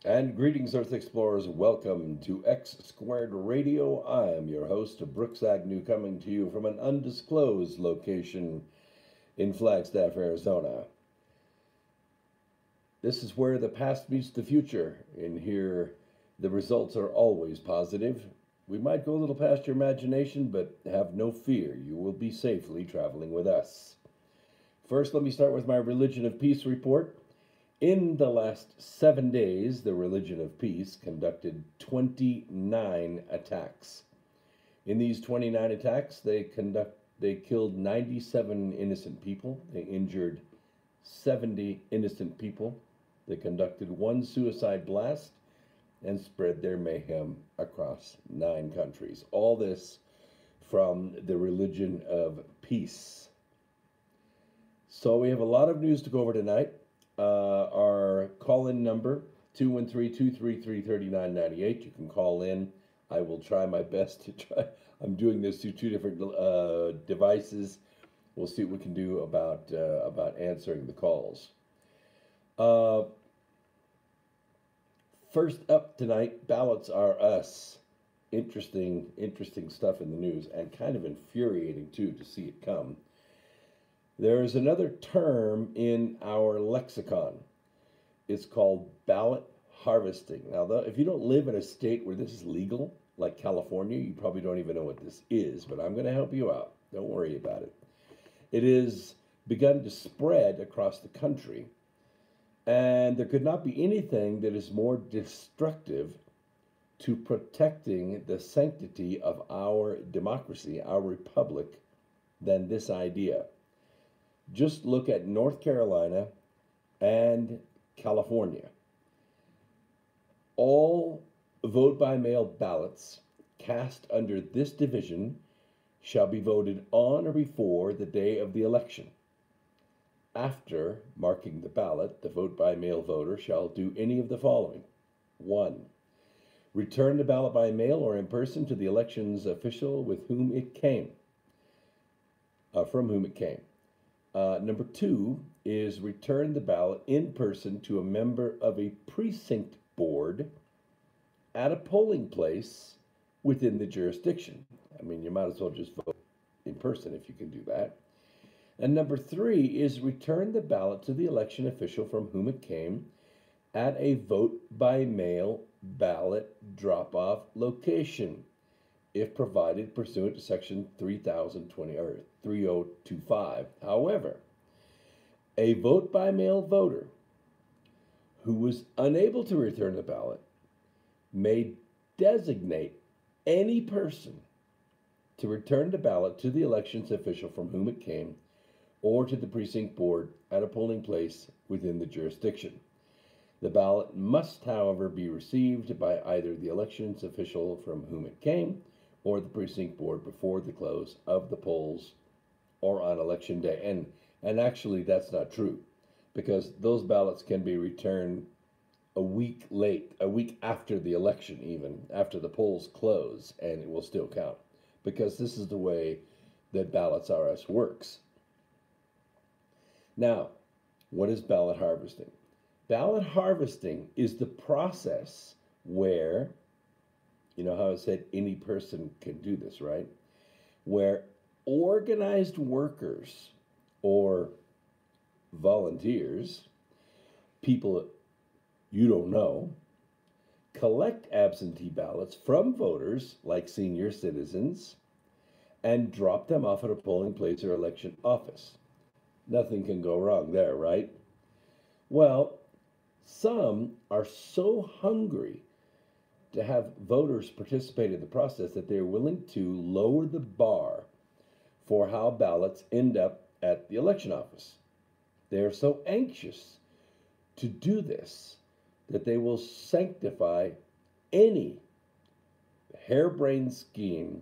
And greetings, Earth Explorers. Welcome to X Squared Radio. I am your host, Brooks Agnew, coming to you from an undisclosed location in Flagstaff, Arizona. This is where the past meets the future. In here, the results are always positive. We might go a little past your imagination, but have no fear. You will be safely traveling with us. First, let me start with my Religion of Peace report. In the last 7 days, the Religion of Peace conducted 29 attacks. In these 29 attacks, they killed 97 innocent people. They injured 70 innocent people. They conducted 1 suicide blast and spread their mayhem across 9 countries. All this from the Religion of Peace. So we have a lot of news to go over tonight. Our call-in number, 213-233-3998. You can call in. I will try my best to try. I'm doing this through 2 different devices. We'll see what we can do about answering the calls. First up tonight, ballots are us. Interesting stuff in the news, and kind of infuriating too to see it come. There is another term in our lexicon. It's called ballot harvesting. Now, if you don't live in a state where this is legal, like California, you probably don't even know what this is, but I'm going to help you out. Don't worry about it. It is begun to spread across the country, and there could not be anything that is more destructive to protecting the sanctity of our democracy, our republic, than this idea. Just look at North Carolina and California. All vote-by-mail ballots cast under this division shall be voted on or before the day of the election. After marking the ballot, the vote-by-mail voter shall do any of the following. 1. Return the ballot by mail or in person to the elections official with whom it came, from whom it came. Number 2 is return the ballot in person to a member of a precinct board at a polling place within the jurisdiction. I mean, you might as well just vote in person if you can do that. And number 3 is return the ballot to the election official from whom it came at a vote-by-mail ballot drop-off location, if provided pursuant to Section 3020 or 3025. However, a vote-by-mail voter who was unable to return the ballot may designate any person to return the ballot to the elections official from whom it came or to the precinct board at a polling place within the jurisdiction. The ballot must, however, be received by either the elections official from whom it came or the precinct board before the close of the polls or on election day. And actually, that's not true, because those ballots can be returned a week late, a week after the election, even after the polls close, and it will still count, because this is the way that Ballots R Us works. Now, what is ballot harvesting? Ballot harvesting is the process where, you know how I said any person can do this, right? Where organized workers or volunteers, people you don't know, collect absentee ballots from voters, like senior citizens, and drop them off at a polling place or election office. Nothing can go wrong there, right? Well, some are so hungry to have voters participate in the process that they're willing to lower the bar for how ballots end up at the election office. They are so anxious to do this that they will sanctify any harebrained scheme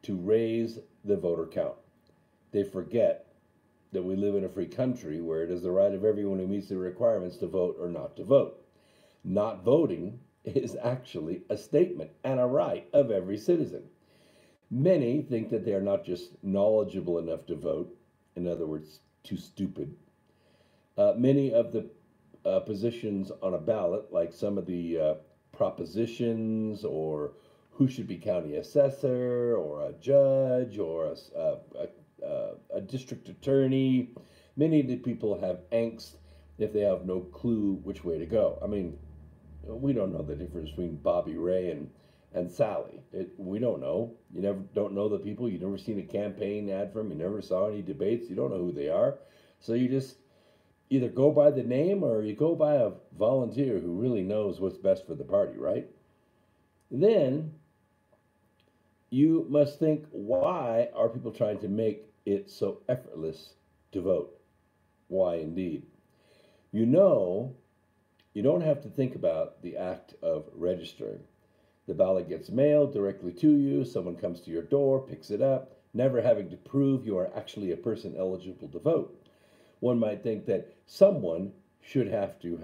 to raise the voter count. They forget that we live in a free country where it is the right of everyone who meets the requirements to vote or not to vote. Not voting is actually a statement and a right of every citizen. Many think that they are not just knowledgeable enough to vote, in other words, too stupid. Many of the positions on a ballot, like some of the propositions or who should be county assessor or a judge or a district attorney, many of the people have angst if they have no clue which way to go. I mean, we don't know the difference between Bobby Ray and Sally. We don't know. You never don't know the people. You've never seen a campaign ad for them. You never saw any debates. You don't know who they are. So you just either go by the name or you go by a volunteer who really knows what's best for the party, right? Then you must think, why are people trying to make it so effortless to vote? Why indeed? You know, you don't have to think about the act of registering. The ballot gets mailed directly to you. Someone comes to your door, picks it up, never having to prove you are actually a person eligible to vote. One might think that someone should have to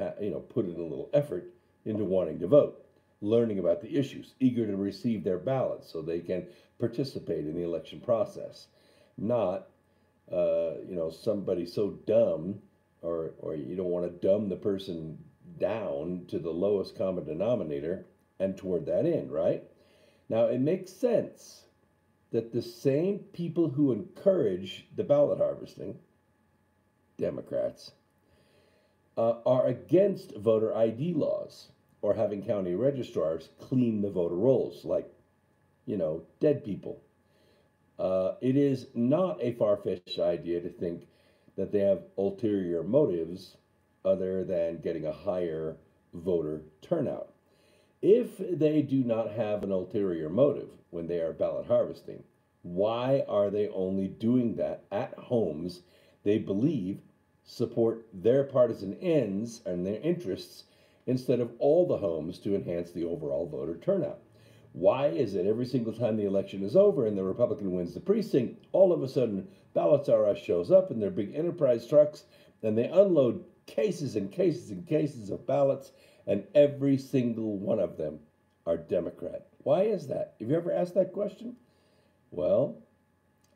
put in a little effort into wanting to vote, learning about the issues, eager to receive their ballots so they can participate in the election process. Not somebody so dumb, or you don't want to dumb the person down to the lowest common denominator and toward that end, right? Now, it makes sense that the same people who encourage the ballot harvesting, Democrats, are against voter ID laws or having county registrars clean the voter rolls, like, dead people. It is not a far-fetched idea to think that they have ulterior motives other than getting a higher voter turnout. If they do not have an ulterior motive when they are ballot harvesting, why are they only doing that at homes they believe support their partisan ends and their interests instead of all the homes to enhance the overall voter turnout? Why is it every single time the election is over and the Republican wins the precinct, all of a sudden Ballots R Us shows up in their big enterprise trucks and they unload cases and cases and cases of ballots, and every single one of them are Democrat? Why is that? Have you ever asked that question? Well,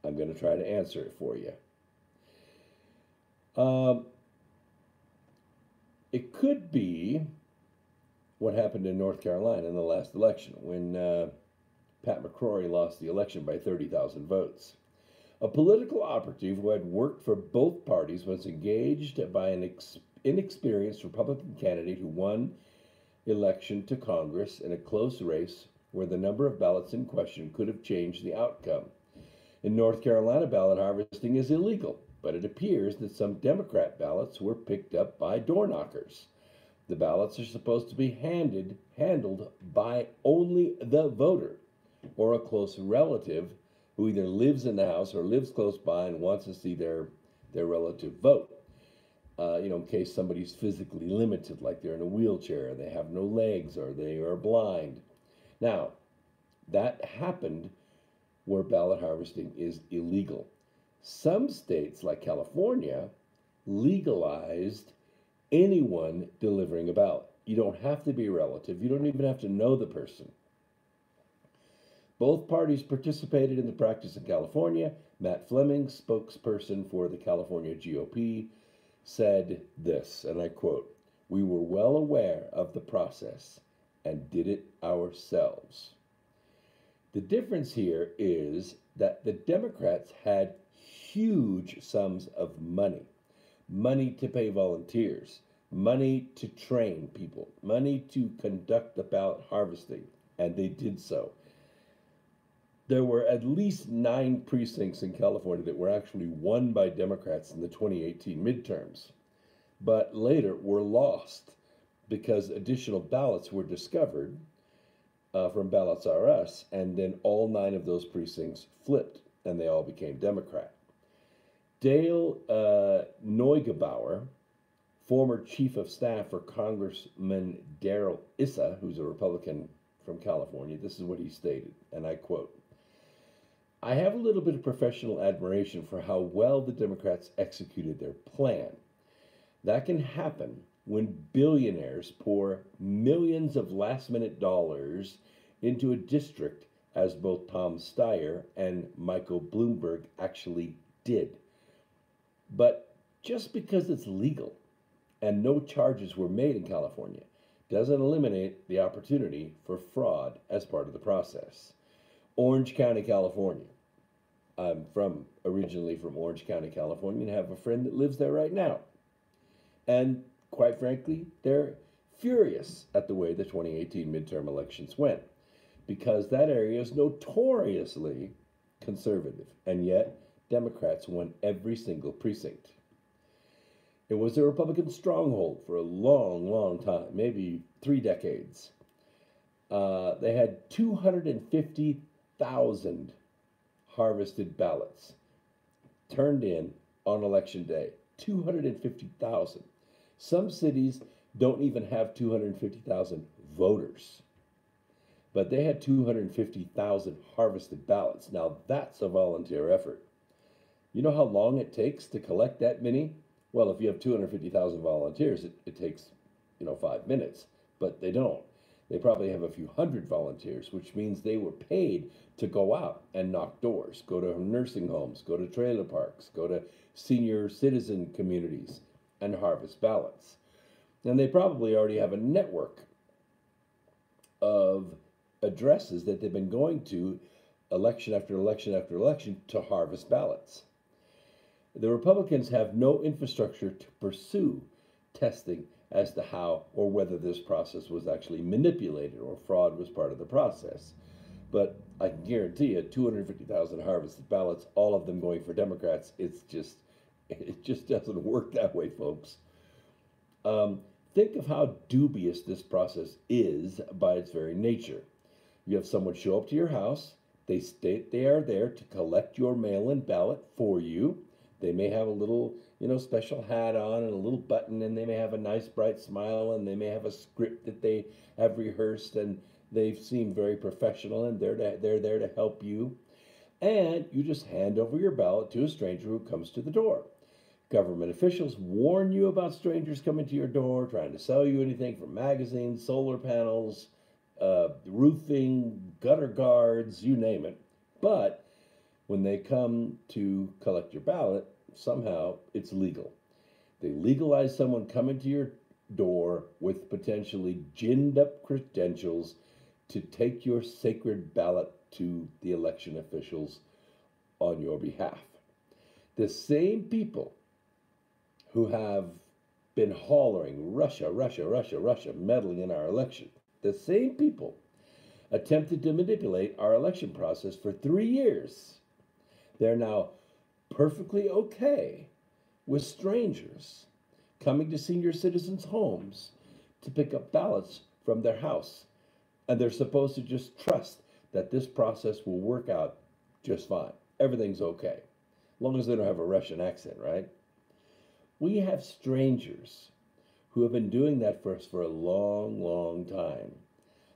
I'm going to try to answer it for you. It could be what happened in North Carolina in the last election when Pat McCrory lost the election by 30,000 votes. A political operative who had worked for both parties was engaged by an inexperienced Republican candidate who won election to Congress in a close race where the number of ballots in question could have changed the outcome. In North Carolina, ballot harvesting is illegal, but it appears that some Democrat ballots were picked up by door knockers. The ballots are supposed to be handled by only the voter or a close relative who either lives in the house or lives close by and wants to see their relative vote. In case somebody's physically limited, like they're in a wheelchair, they have no legs, or they are blind. Now, that happened where ballot harvesting is illegal. Some states, like California, legalized anyone delivering a ballot. You don't have to be a relative. You don't even have to know the person. Both parties participated in the practice in California. Matt Fleming, spokesperson for the California GOP, said this, and I quote, "We were well aware of the process and did it ourselves." The difference here is that the Democrats had huge sums of money to pay volunteers, money to train people, money to conduct the ballot harvesting, and they did so. There were at least 9 precincts in California that were actually won by Democrats in the 2018 midterms, but later were lost because additional ballots were discovered from Ballots R Us, and then all 9 of those precincts flipped and they all became Democrat. Dale Neugebauer, former chief of staff for Congressman Darrell Issa, who's a Republican from California, this is what he stated, and I quote, "I have a little bit of professional admiration for how well the Democrats executed their plan. That can happen when billionaires pour millions of last-minute dollars into a district, as both Tom Steyer and Michael Bloomberg actually did. But just because it's legal and no charges were made in California doesn't eliminate the opportunity for fraud as part of the process. Orange County, California. I'm originally from Orange County, California, and have a friend that lives there right now. And quite frankly, they're furious at the way the 2018 midterm elections went, because that area is notoriously conservative, and yet Democrats won every single precinct. It was a Republican stronghold for a long, long time, maybe 3 decades. They had 250,000 harvested ballots turned in on election day. 250,000. Some cities don't even have 250,000 voters, but they had 250,000 harvested ballots. Now that's a volunteer effort. You know how long it takes to collect that many? Well, if you have 250,000 volunteers, it takes, 5 minutes, but they don't. They probably have a few hundred volunteers, which means they were paid to go out and knock doors, go to nursing homes, go to trailer parks, go to senior citizen communities and harvest ballots. And they probably already have a network of addresses that they've been going to election after election after election to harvest ballots. The Republicans have no infrastructure to pursue testing as to how or whether this process was actually manipulated or fraud was part of the process. But I can guarantee you, 250,000 harvested ballots, all of them going for Democrats, it just doesn't work that way, folks. Think of how dubious this process is by its very nature. You have someone show up to your house, they state they are there to collect your mail-in ballot for you. They may have a little, special hat on and a little button, and they may have a nice bright smile, and they may have a script that they have rehearsed, and they seem very professional, and they're there to help you. And you just hand over your ballot to a stranger who comes to the door. Government officials warn you about strangers coming to your door, trying to sell you anything from magazines, solar panels, roofing, gutter guards, you name it. But when they come to collect your ballot, somehow it's legal. They legalize someone coming to your door with potentially ginned up credentials to take your sacred ballot to the election officials on your behalf. The same people who have been hollering, Russia, Russia, Russia, Russia, meddling in our election, the same people attempted to manipulate our election process for 3 years. They're now perfectly okay with strangers coming to senior citizens' homes to pick up ballots from their house. And they're supposed to just trust that this process will work out just fine. Everything's okay. As long as they don't have a Russian accent, right? We have strangers who have been doing that for us for a long, long time.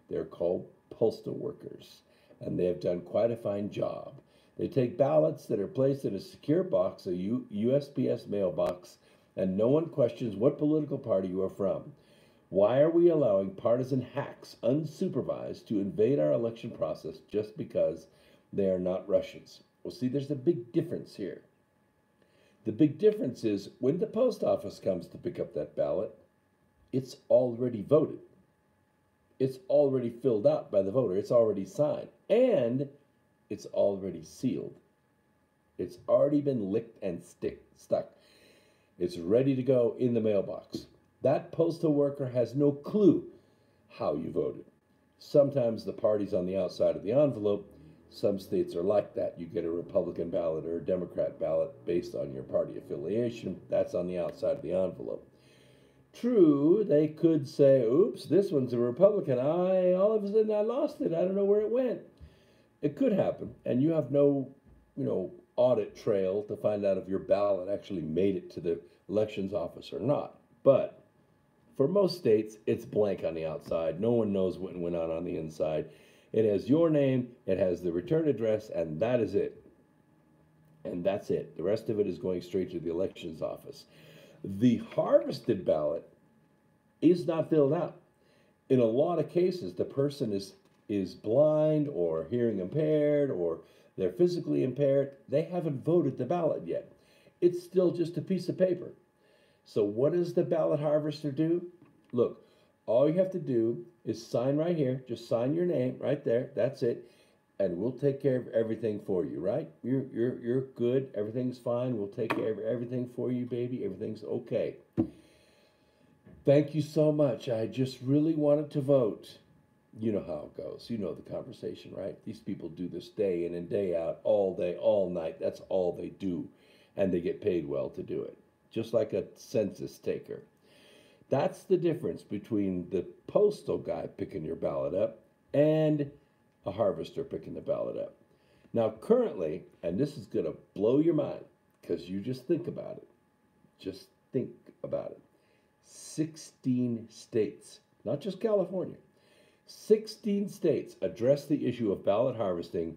They're called postal workers, and they have done quite a fine job. They take ballots that are placed in a secure box, a USPS mailbox, and no one questions what political party you are from. Why are we allowing partisan hacks, unsupervised, to invade our election process just because they are not Russians? Well, see, there's a big difference here. The big difference is when the post office comes to pick up that ballot, it's already voted. It's already filled out by the voter. It's already signed. And it's already sealed. It's already been licked and stuck. It's ready to go in the mailbox. That postal worker has no clue how you voted. Sometimes the party's on the outside of the envelope. Some states are like that. You get a Republican ballot or a Democrat ballot based on your party affiliation. That's on the outside of the envelope. True, they could say, oops, this one's a Republican. All of a sudden I lost it. I don't know where it went. It could happen, and you have no, audit trail to find out if your ballot actually made it to the elections office or not. But for most states, it's blank on the outside. No one knows what went on the inside. It has your name, it has the return address, and that is it. And that's it. The rest of it is going straight to the elections office. The harvested ballot is not filled out. In a lot of cases, the person is blind or hearing impaired or they're physically impaired. They haven't voted the ballot yet. It's still just a piece of paper. So what does the ballot harvester do? Look, all you have to do is sign right here. Just sign your name right there. That's it. And we'll take care of everything for you, right? You're good. Everything's fine. We'll take care of everything for you, baby. Everything's okay. Thank you so much. I just really wanted to vote. You know how it goes. You know the conversation, right? These people do this day in and day out, all day, all night. That's all they do. And they get paid well to do it, just like a census taker. That's the difference between the postal guy picking your ballot up and a harvester picking the ballot up. Now, currently, and this is going to blow your mind because you just think about it. Just think about it. 16 states, not just California, 16 states address the issue of ballot harvesting,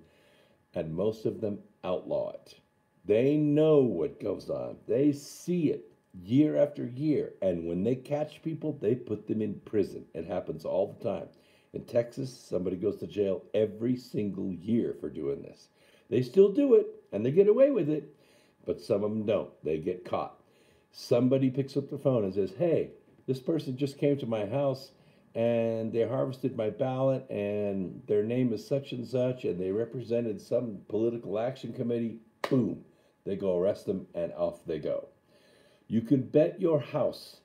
and most of them outlaw it. They know what goes on. They see it year after year. And when they catch people, they put them in prison. It happens all the time. In Texas, somebody goes to jail every single year for doing this. They still do it, and they get away with it, but some of them don't. They get caught. Somebody picks up the phone and says, hey, this person just came to my house, and they harvested my ballot, and their name is such and such, and they represented some political action committee. Boom. They go arrest them, and off they go. You can bet your house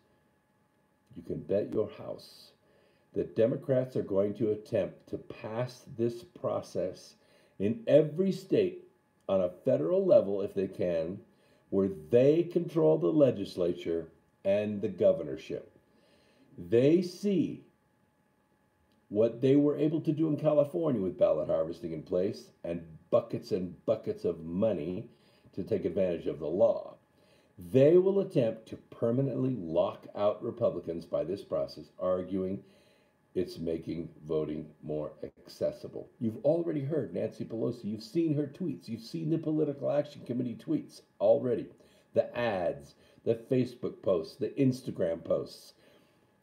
that Democrats are going to attempt to pass this process in every state on a federal level, if they can, where they control the legislature and the governorship. They see what they were able to do in California with ballot harvesting in place and buckets of money to take advantage of the law. They will attempt to permanently lock out Republicans by this process, arguing it's making voting more accessible. You've already heard Nancy Pelosi. You've seen her tweets. You've seen the Political Action Committee tweets already. The ads, the Facebook posts, the Instagram posts.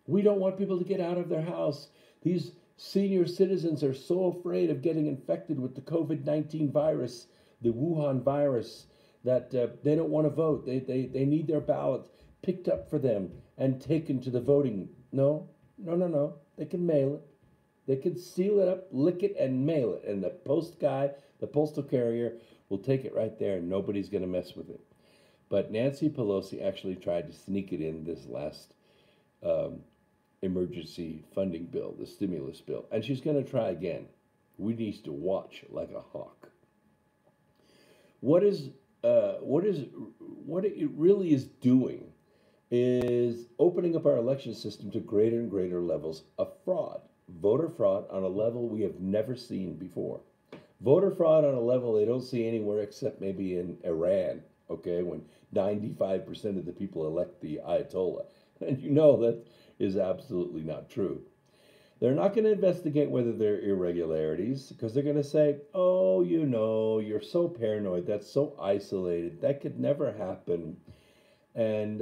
We don't want people to get out of their house. These senior citizens are so afraid of getting infected with the COVID-19 virus, the Wuhan virus, that they don't want to vote. They need their ballots picked up for them and taken to the voting. No. They can mail it. They can seal it up, lick it, and mail it. And the post guy, the postal carrier, will take it right there, and nobody's going to mess with it. But Nancy Pelosi actually tried to sneak it in this last emergency funding bill, the stimulus bill. And she's going to try again. We need to watch like a hawk. What it really is doing is opening up our election system to greater and greater levels of fraud. Voter fraud on a level we have never seen before. Voter fraud on a level they don't see anywhere except maybe in Iran, okay, when 95% of the people elect the Ayatollah. And you know that is absolutely not true. They're not going to investigate whether there are irregularities because they're going to say, oh, you're so paranoid, that's so isolated, that could never happen. And,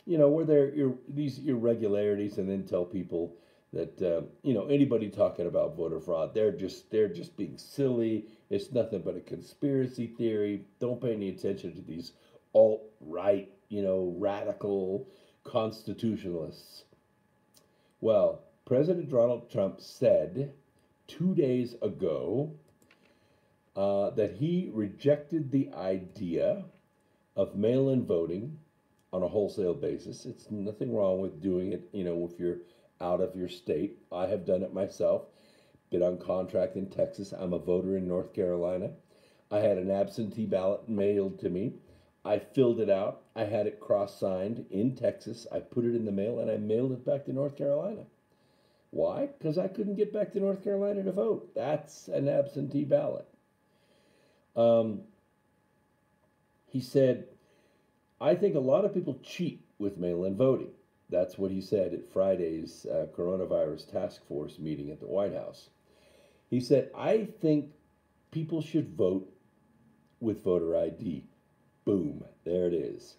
where there are these irregularities, and then tell people that, anybody talking about voter fraud, they're just being silly. It's nothing but a conspiracy theory. Don't pay any attention to these alt-right, radical constitutionalists. Well, President Donald Trump said 2 days ago that he rejected the idea of mail-in voting on a wholesale basis. It's nothing wrong with doing it, if you're out of your state. I have done it myself, been on contract in Texas. I'm a voter in North Carolina. I had an absentee ballot mailed to me. I filled it out. I had it cross-signed in Texas. I put it in the mail and I mailed it back to North Carolina. Why? Because I couldn't get back to North Carolina to vote. That's an absentee ballot. Um, he said, I think a lot of people cheat with mail-in voting. That's what he said at Friday's coronavirus task force meeting at the White House. He said, I think people should vote with voter ID. Boom, there it is.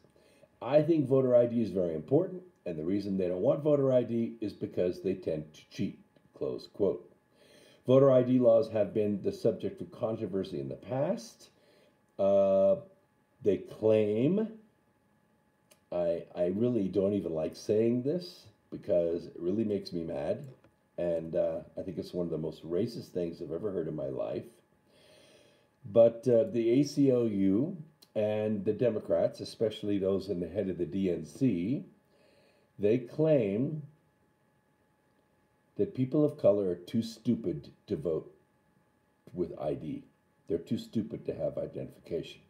I think voter ID is very important, and the reason they don't want voter ID is because they tend to cheat, close quote. Voter ID laws have been the subject of controversy in the past. They claim, I really don't even like saying this because it really makes me mad, and I think it's one of the most racist things I've ever heard in my life. But the ACLU and the Democrats, especially those in the head of the DNC, they claim that people of color are too stupid to vote with ID. They're too stupid to have identification.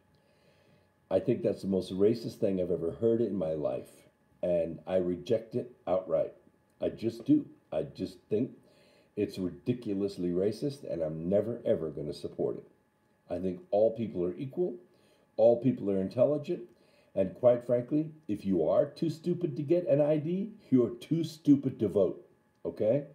I think that's the most racist thing I've ever heard in my life, and I reject it outright. I just do. I just think it's ridiculously racist, and I'm never, ever going to support it. I think all people are equal. All people are intelligent. And quite frankly, if you are too stupid to get an ID, you're too stupid to vote. Okay?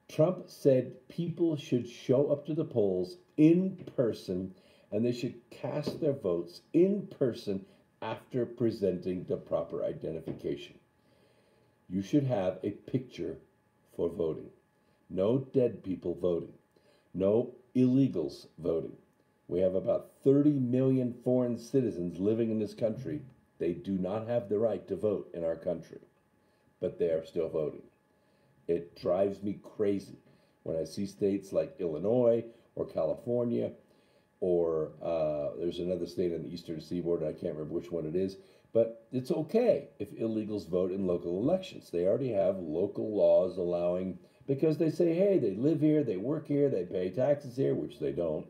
Trump said people should show up to the polls in person and they should cast their votes in person after presenting the proper identification. You should have a picture for voting. No dead people voting. No illegals voting. We have about 30 million foreign citizens living in this country. They do not have the right to vote in our country, but they are still voting. It drives me crazy when I see states like Illinois or California, or there's another state on the eastern seaboard, and I can't remember which one it is, but it's okay if illegals vote in local elections. They already have local laws allowing, because they say, hey, they live here, they work here, they pay taxes here, which they don't.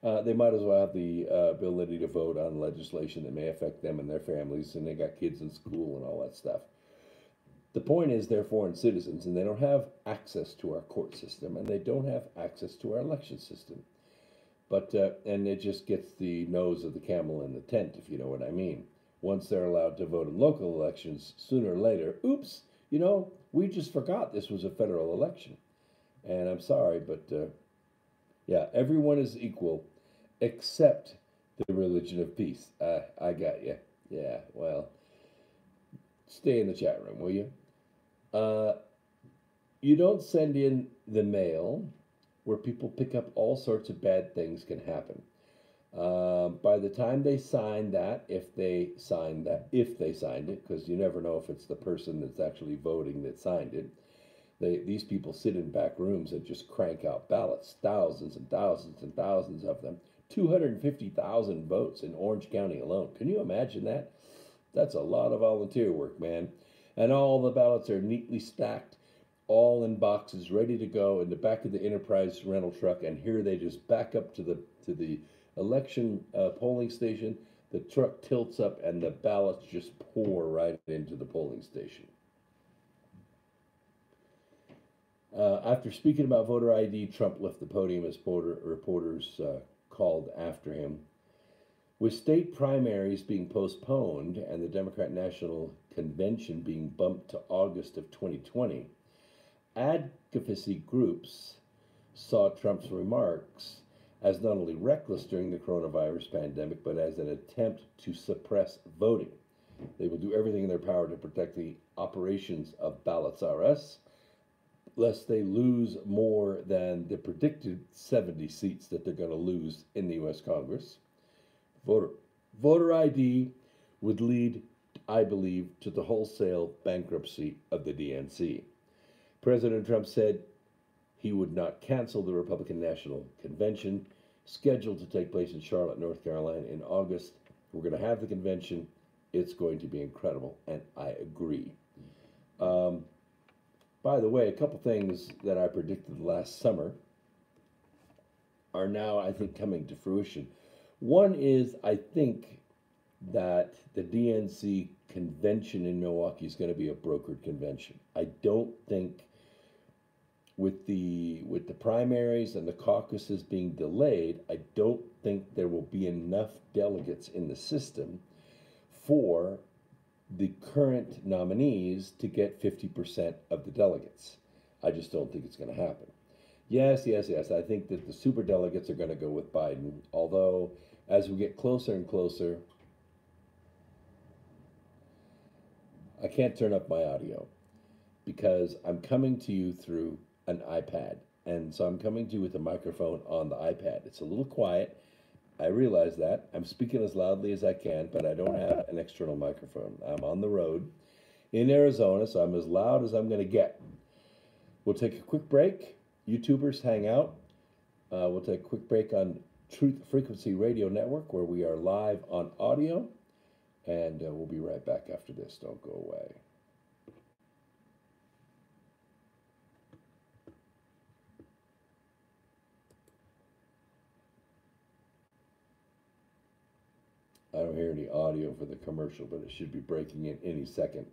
They might as well have the ability to vote on legislation that may affect them and their families, and they got kids in school and all that stuff. The point is they're foreign citizens, and they don't have access to our court system, and they don't have access to our election system. But and it just gets the nose of the camel in the tent, if you know what I mean. Once they're allowed to vote in local elections, sooner or later, oops, we just forgot this was a federal election. And I'm sorry, but yeah, everyone is equal except the religion of peace. I got you. Yeah, well, stay in the chat room, will you? You don't send in the mail where people pick up all sorts of bad things can happen. By the time they sign that, if they signed it, because you never know if it's the person that's actually voting that signed it, these people sit in back rooms and just crank out ballots, thousands and thousands and thousands of them. 250,000 votes in Orange County alone. Can you imagine that? That's a lot of volunteer work, man. And all the ballots are neatly stacked, all in boxes, ready to go in the back of the Enterprise rental truck. And here they just back up to the election polling station. The truck tilts up, and the ballots just pour right into the polling station. After speaking about voter ID, Trump left the podium as reporters called after him. With state primaries being postponed and the Democrat National Convention being bumped to August of 2020, advocacy groups saw Trump's remarks as not only reckless during the coronavirus pandemic, but as an attempt to suppress voting. They will do everything in their power to protect the operations of Ballots R Us, lest they lose more than the predicted 70 seats that they're going to lose in the U.S. Congress. Voter ID would lead, I believe, to the wholesale bankruptcy of the DNC. President Trump said he would not cancel the Republican National Convention scheduled to take place in Charlotte, North Carolina in August. We're going to have the convention, it's going to be incredible, and I agree. Um, by the way, a couple things that I predicted last summer are now, I think, coming to fruition. One is, I think that the DNC convention in Milwaukee is going to be a brokered convention. I don't think with the primaries and the caucuses being delayed, I don't think there will be enough delegates in the system for the current nominees to get 50% of the delegates. I just don't think it's going to happen. Yes, yes, yes. I think that the super delegates are going to go with Biden, although as we get closer and closer, I can't turn up my audio because I'm coming to you through an iPad. And so I'm coming to you with a microphone on the iPad. It's a little quiet. I realize that. I'm speaking as loudly as I can, but I don't have an external microphone. I'm on the road in Arizona, so I'm as loud as I'm going to get. We'll take a quick break. YouTubers hang out. We'll take a quick break on Truth Frequency Radio Network, where we are live on audio. And we'll be right back after this. Don't go away. I don't hear any audio for the commercial, but it should be breaking in any second.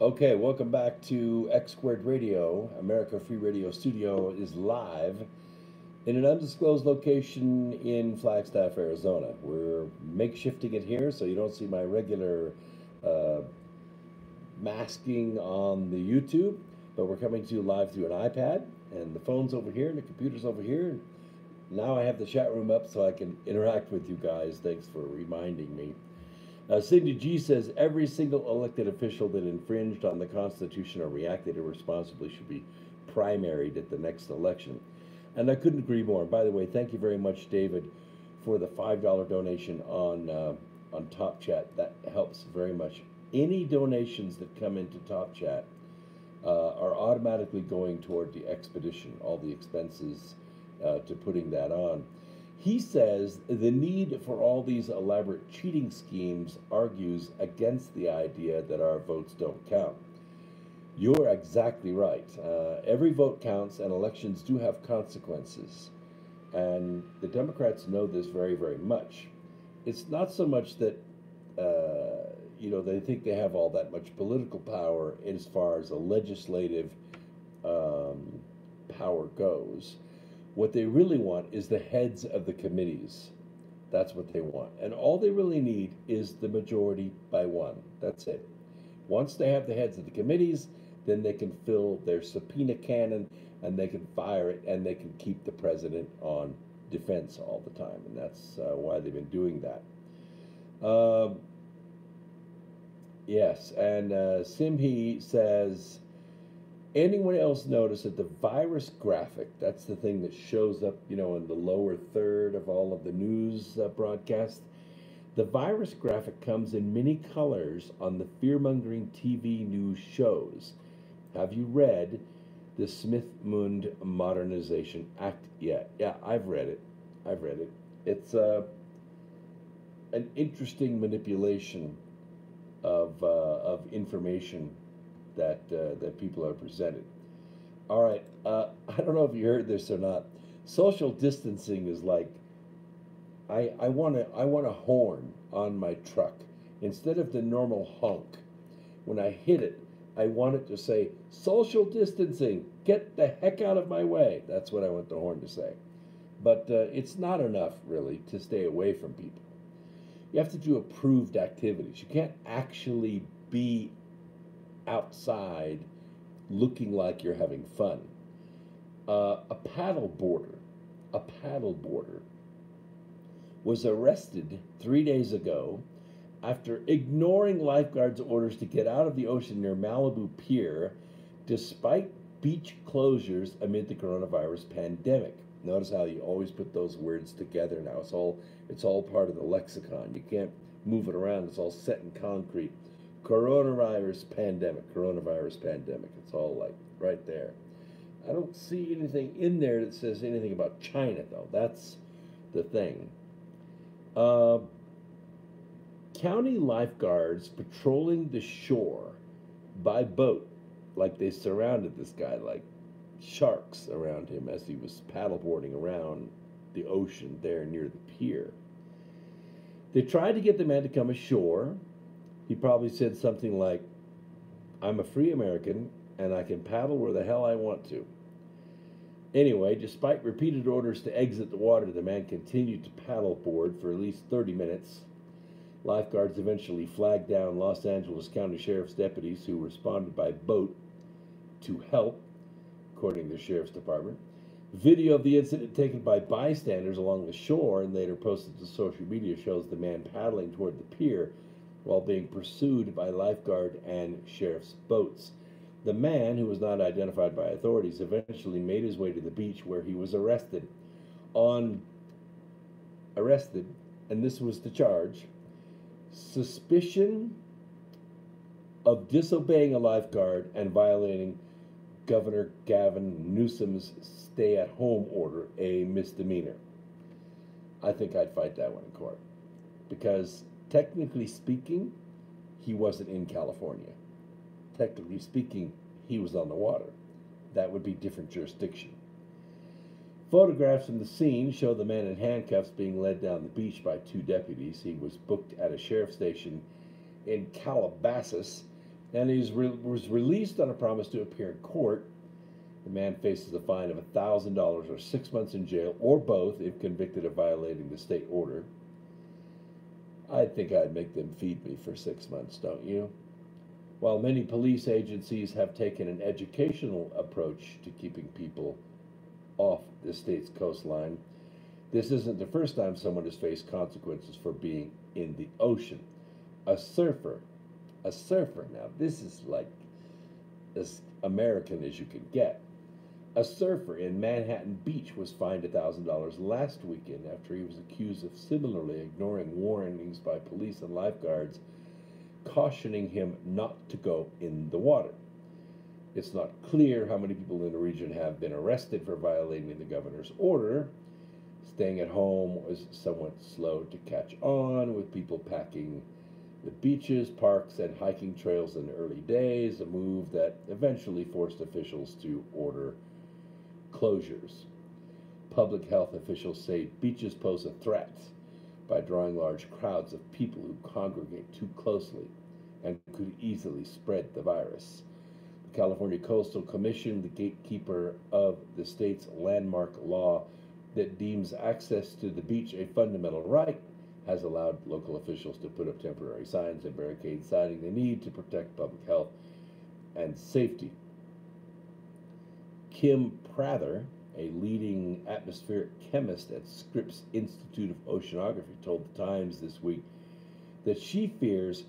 Okay, welcome back to X Squared Radio. America Free Radio Studio is live in an undisclosed location in Flagstaff, Arizona. We're makeshifting it here so you don't see my regular uh, masking on the YouTube, but we're coming to you live through an iPad, and the phone's over here and the computer's over here. Now I have the chat room up so I can interact with you guys. Thanks for reminding me. Cindy G says every single elected official that infringed on the Constitution or reacted irresponsibly should be primaried at the next election. And I couldn't agree more. And by the way, thank you very much, David, for the $5 donation on Top Chat. That helps very much. Any donations that come into Top Chat are automatically going toward the expedition, all the expenses to putting that on. He says the need for all these elaborate cheating schemes argues against the idea that our votes don't count. You're exactly right. Every vote counts, and elections do have consequences. And the Democrats know this very, very much. It's not so much that, they think they have all that much political power as far as a legislative power goes. What they really want is the heads of the committees. That's what they want. And all they really need is the majority by one. That's it. Once they have the heads of the committees, then they can fill their subpoena cannon and they can fire it and they can keep the president on defense all the time. And that's why they've been doing that. Yes, and Simhi says, anyone else notice that the virus graphic, that's the thing that shows up, in the lower third of all of the news broadcasts, the virus graphic comes in many colors on the fear-mongering TV news shows. Have you read the Smith-Mund Modernization Act yet? Yeah, I've read it. It's an interesting manipulation of information that people are presented. All right, I don't know if you heard this or not. Social distancing is like, I want a horn on my truck instead of the normal honk. When I hit it, I want it to say social distancing. Get the heck out of my way. That's what I want the horn to say. But it's not enough really to stay away from people. You have to do approved activities. You can't actually be outside looking like you're having fun. A paddle boarder was arrested 3 days ago after ignoring lifeguards' orders to get out of the ocean near Malibu Pier despite beach closures amid the coronavirus pandemic. Notice how you always put those words together now. It's all part of the lexicon. You can't move it around. It's all set in concrete. Coronavirus pandemic. It's all like right there. I don't see anything in there that says anything about China, though. That's the thing. County lifeguards patrolling the shore by boat, like they surrounded this guy like sharks around him as he was paddleboarding around the ocean there near the pier. They tried to get the man to come ashore. He probably said something like, I'm a free American and I can paddle where the hell I want to. Anyway, despite repeated orders to exit the water, the man continued to paddleboard for at least 30 minutes. Lifeguards eventually flagged down Los Angeles County Sheriff's deputies who responded by boat to help, according to the Sheriff's Department. Video of the incident taken by bystanders along the shore and later posted to social media shows the man paddling toward the pier while being pursued by lifeguard and sheriff's boats. The man, who was not identified by authorities, eventually made his way to the beach where he was arrested, and this was the charge, suspicion of disobeying a lifeguard and violating Governor Gavin Newsom's stay-at-home order, a misdemeanor. I think I'd fight that one in court because technically speaking, he wasn't in California. Technically speaking, he was on the water. That would be different jurisdiction. Photographs from the scene show the man in handcuffs being led down the beach by two deputies. He was booked at a sheriff's station in Calabasas And was released on a promise to appear in court. The man faces a fine of $1,000 or 6 months in jail, or both, if convicted of violating the state order. I think I'd make them feed me for 6 months, don't you? While many police agencies have taken an educational approach to keeping people off the state's coastline, this isn't the first time someone has faced consequences for being in the ocean. A surfer, now this is like as American as you can get. A surfer in Manhattan Beach was fined $1,000 last weekend after he was accused of similarly ignoring warnings by police and lifeguards cautioning him not to go in the water. It's not clear how many people in the region have been arrested for violating the governor's order. Staying at home was somewhat slow to catch on, with people packing the beaches, parks, and hiking trails in the early days, a move that eventually forced officials to order closures. Public health officials say beaches pose a threat by drawing large crowds of people who congregate too closely and could easily spread the virus. The California Coastal Commission, the gatekeeper of the state's landmark law that deems access to the beach a fundamental right, has allowed local officials to put up temporary signs and barricades citing the need to protect public health and safety. Kim Prather, a leading atmospheric chemist at Scripps Institute of Oceanography, told the Times this week that she fears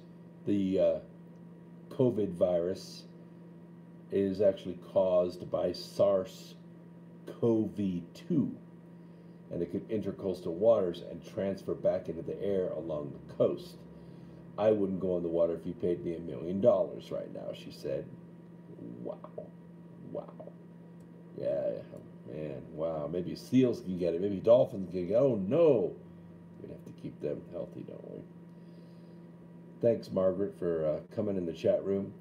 the COVID virus is actually caused by SARS-CoV-2, and it could enter coastal waters and transfer back into the air along the coast. I wouldn't go in the water if you paid me $1 million right now, she said. Wow. Yeah, man, wow. Maybe seals can get it. Maybe dolphins can get it. Oh, no. We'd have to keep them healthy, don't we? Thanks, Margaret, for coming in the chat room.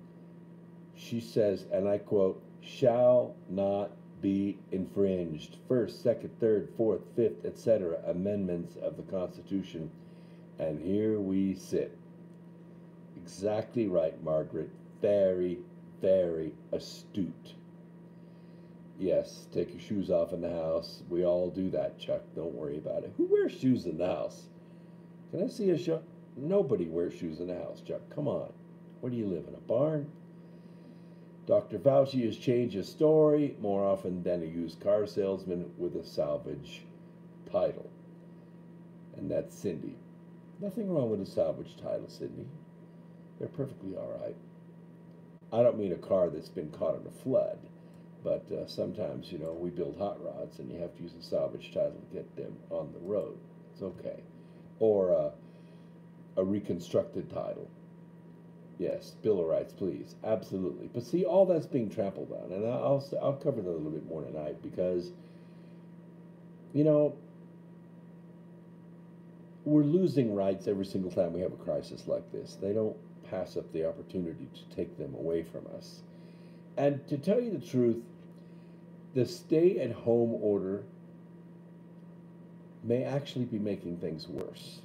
She says, and I quote, shall not be infringed. First, second, third, fourth, fifth, etc. amendments of the Constitution. And here we sit. Exactly right, Margaret. Very, very astute. Yes, take your shoes off in the house. We all do that, Chuck. Don't worry about it. Who wears shoes in the house? Can I see a show? Nobody wears shoes in the house, Chuck. Come on. Where do you live? In a barn? Dr. Fauci has changed his story more often than a used car salesman with a salvage title. And that's Cindy. Nothing wrong with a salvage title, Cindy. They're perfectly all right. I don't mean a car that's been caught in a flood, but sometimes, we build hot rods and you have to use a salvage title to get them on the road. It's okay. Or a reconstructed title. Yes, Bill of Rights, please. Absolutely. But see, all that's being trampled on, and I'll cover that a little bit more tonight because, we're losing rights every single time we have a crisis like this. They don't pass up the opportunity to take them away from us. And to tell you the truth, the stay-at-home order may actually be making things worse.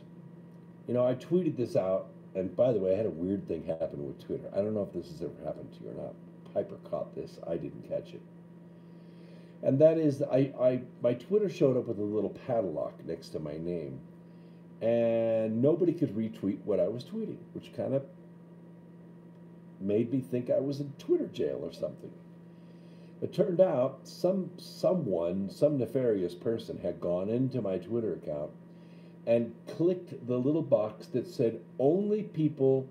I tweeted this out, and by the way, I had a weird thing happen with Twitter. I don't know if this has ever happened to you or not. Piper caught this. I didn't catch it. And that is, my Twitter showed up with a little padlock next to my name, and nobody could retweet what I was tweeting, which kind of made me think I was in Twitter jail or something. It turned out some nefarious person had gone into my Twitter account and clicked the little box that said only people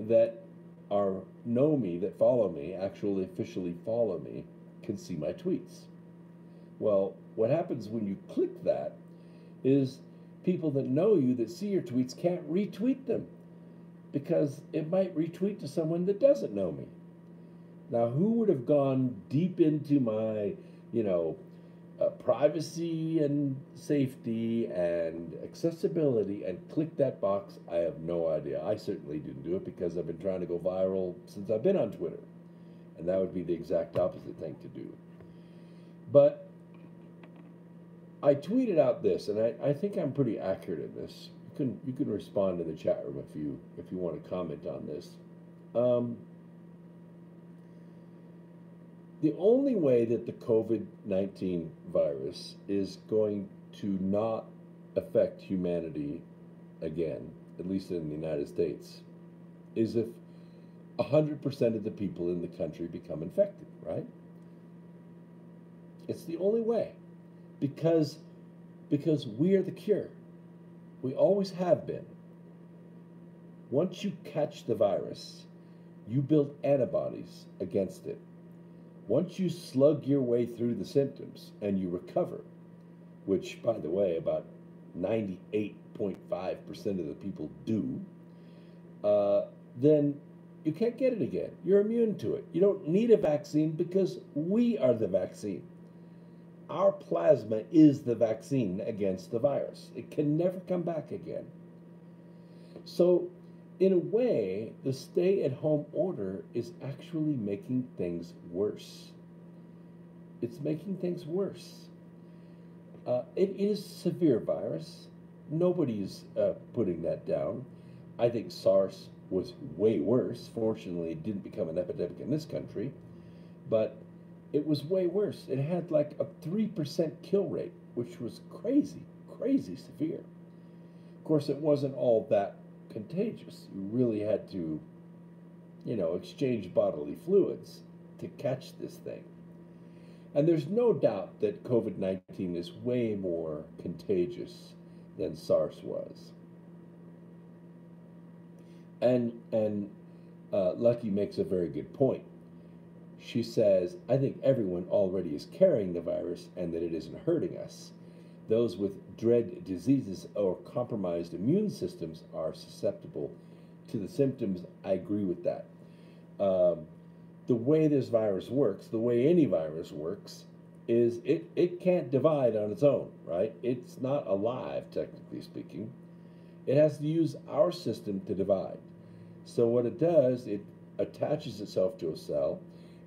that know me, that follow me, actually officially follow me, can see my tweets. Well, what happens when you click that is people that know you, that see your tweets, can't retweet them because it might retweet to someone that doesn't know me. Now, who would have gone deep into my, privacy and safety and accessibility and clicked that box? I have no idea. I certainly didn't do it because I've been trying to go viral since I've been on Twitter. And that would be the exact opposite thing to do. But I tweeted out this, and I think I'm pretty accurate in this. You can respond in the chat room if you want to comment on this. The only way that the COVID-19 virus is going to not affect humanity again, at least in the United States, is if 100% of the people in the country become infected, right? It's the only way because we are the cure. We always have been. Once you catch the virus, you build antibodies against it. Once you slug your way through the symptoms and you recover, which, by the way, about 98.5% of the people do, then you can't get it again. You're immune to it. You don't need a vaccine because we are the vaccine. Our plasma is the vaccine against the virus. It can never come back again. So, in a way, the stay-at-home order is actually making things worse. It's making things worse. It is a severe virus. Nobody's putting that down. I think SARS was way worse. Fortunately, it didn't become an epidemic in this country, but it was way worse. It had like a 3% kill rate, which was crazy, crazy severe. Of course, it wasn't all that contagious. You really had to, exchange bodily fluids to catch this thing. And there's no doubt that COVID-19 is way more contagious than SARS was. And Lucky makes a very good point. She says, I think everyone already is carrying the virus and that it isn't hurting us. Those with dread diseases or compromised immune systems are susceptible to the symptoms. I agree with that. The way this virus works, the way any virus works, is it can't divide on its own, right? It's not alive, technically speaking. It has to use our system to divide. So what it does, it attaches itself to a cell,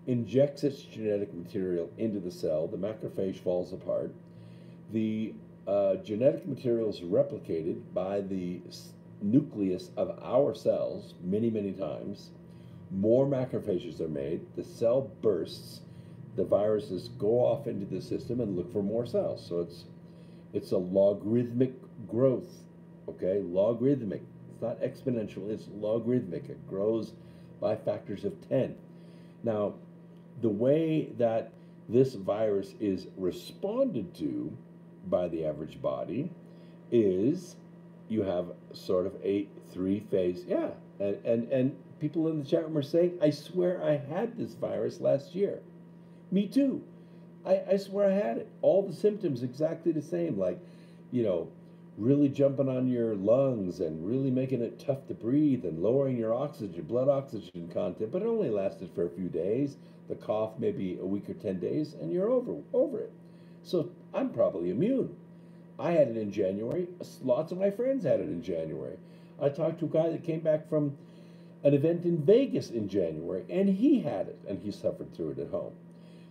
injects its genetic material into the cell, the macrophage falls apart, the genetic material is replicated by the nucleus of our cells many, many times. More macrophages are made, the cell bursts, the viruses go off into the system and look for more cells. So it's a logarithmic growth, okay? Logarithmic. It's not exponential, it's logarithmic. It grows by factors of 10. Now, the way that this virus is responded to by the average body is you have sort of a three-phase, and people in the chat room are saying, I swear I had this virus last year. Me too. I swear I had it. All the symptoms exactly the same, like, really jumping on your lungs and really making it tough to breathe and lowering your blood oxygen content, but it only lasted for a few days. The cough maybe a week or 10 days, and you're over it. So I'm probably immune. I had it in January. Lots of my friends had it in January. I talked to a guy that came back from an event in Vegas in January, and he had it, and he suffered through it at home.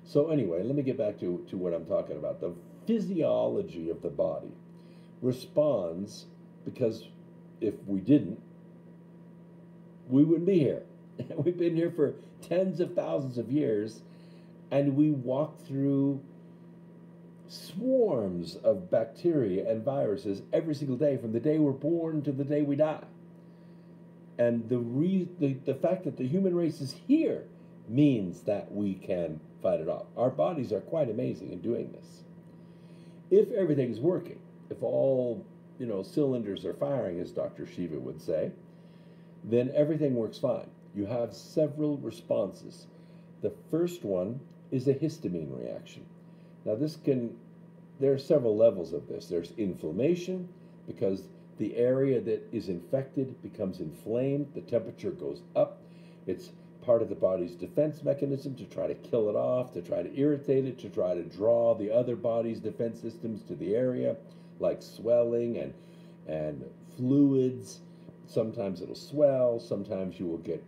So anyway, let me get back to what I'm talking about. The physiology of the body responds because if we didn't, we wouldn't be here. We've been here for tens of thousands of years, and we walk through swarms of bacteria and viruses every single day from the day we're born to the day we die. And the fact that the human race is here means that we can fight it off. Our bodies are quite amazing in doing this. If everything's working, if all cylinders are firing, as Dr. Shiva would say, then everything works fine. You have several responses. The first one is a histamine reaction. Now there are several levels of this. There's inflammation, because the area that is infected becomes inflamed, the temperature goes up. It's part of the body's defense mechanism to try to kill it off, to try to irritate it, to try to draw the other body's defense systems to the area, like swelling and fluids. Sometimes it'll swell, sometimes you will get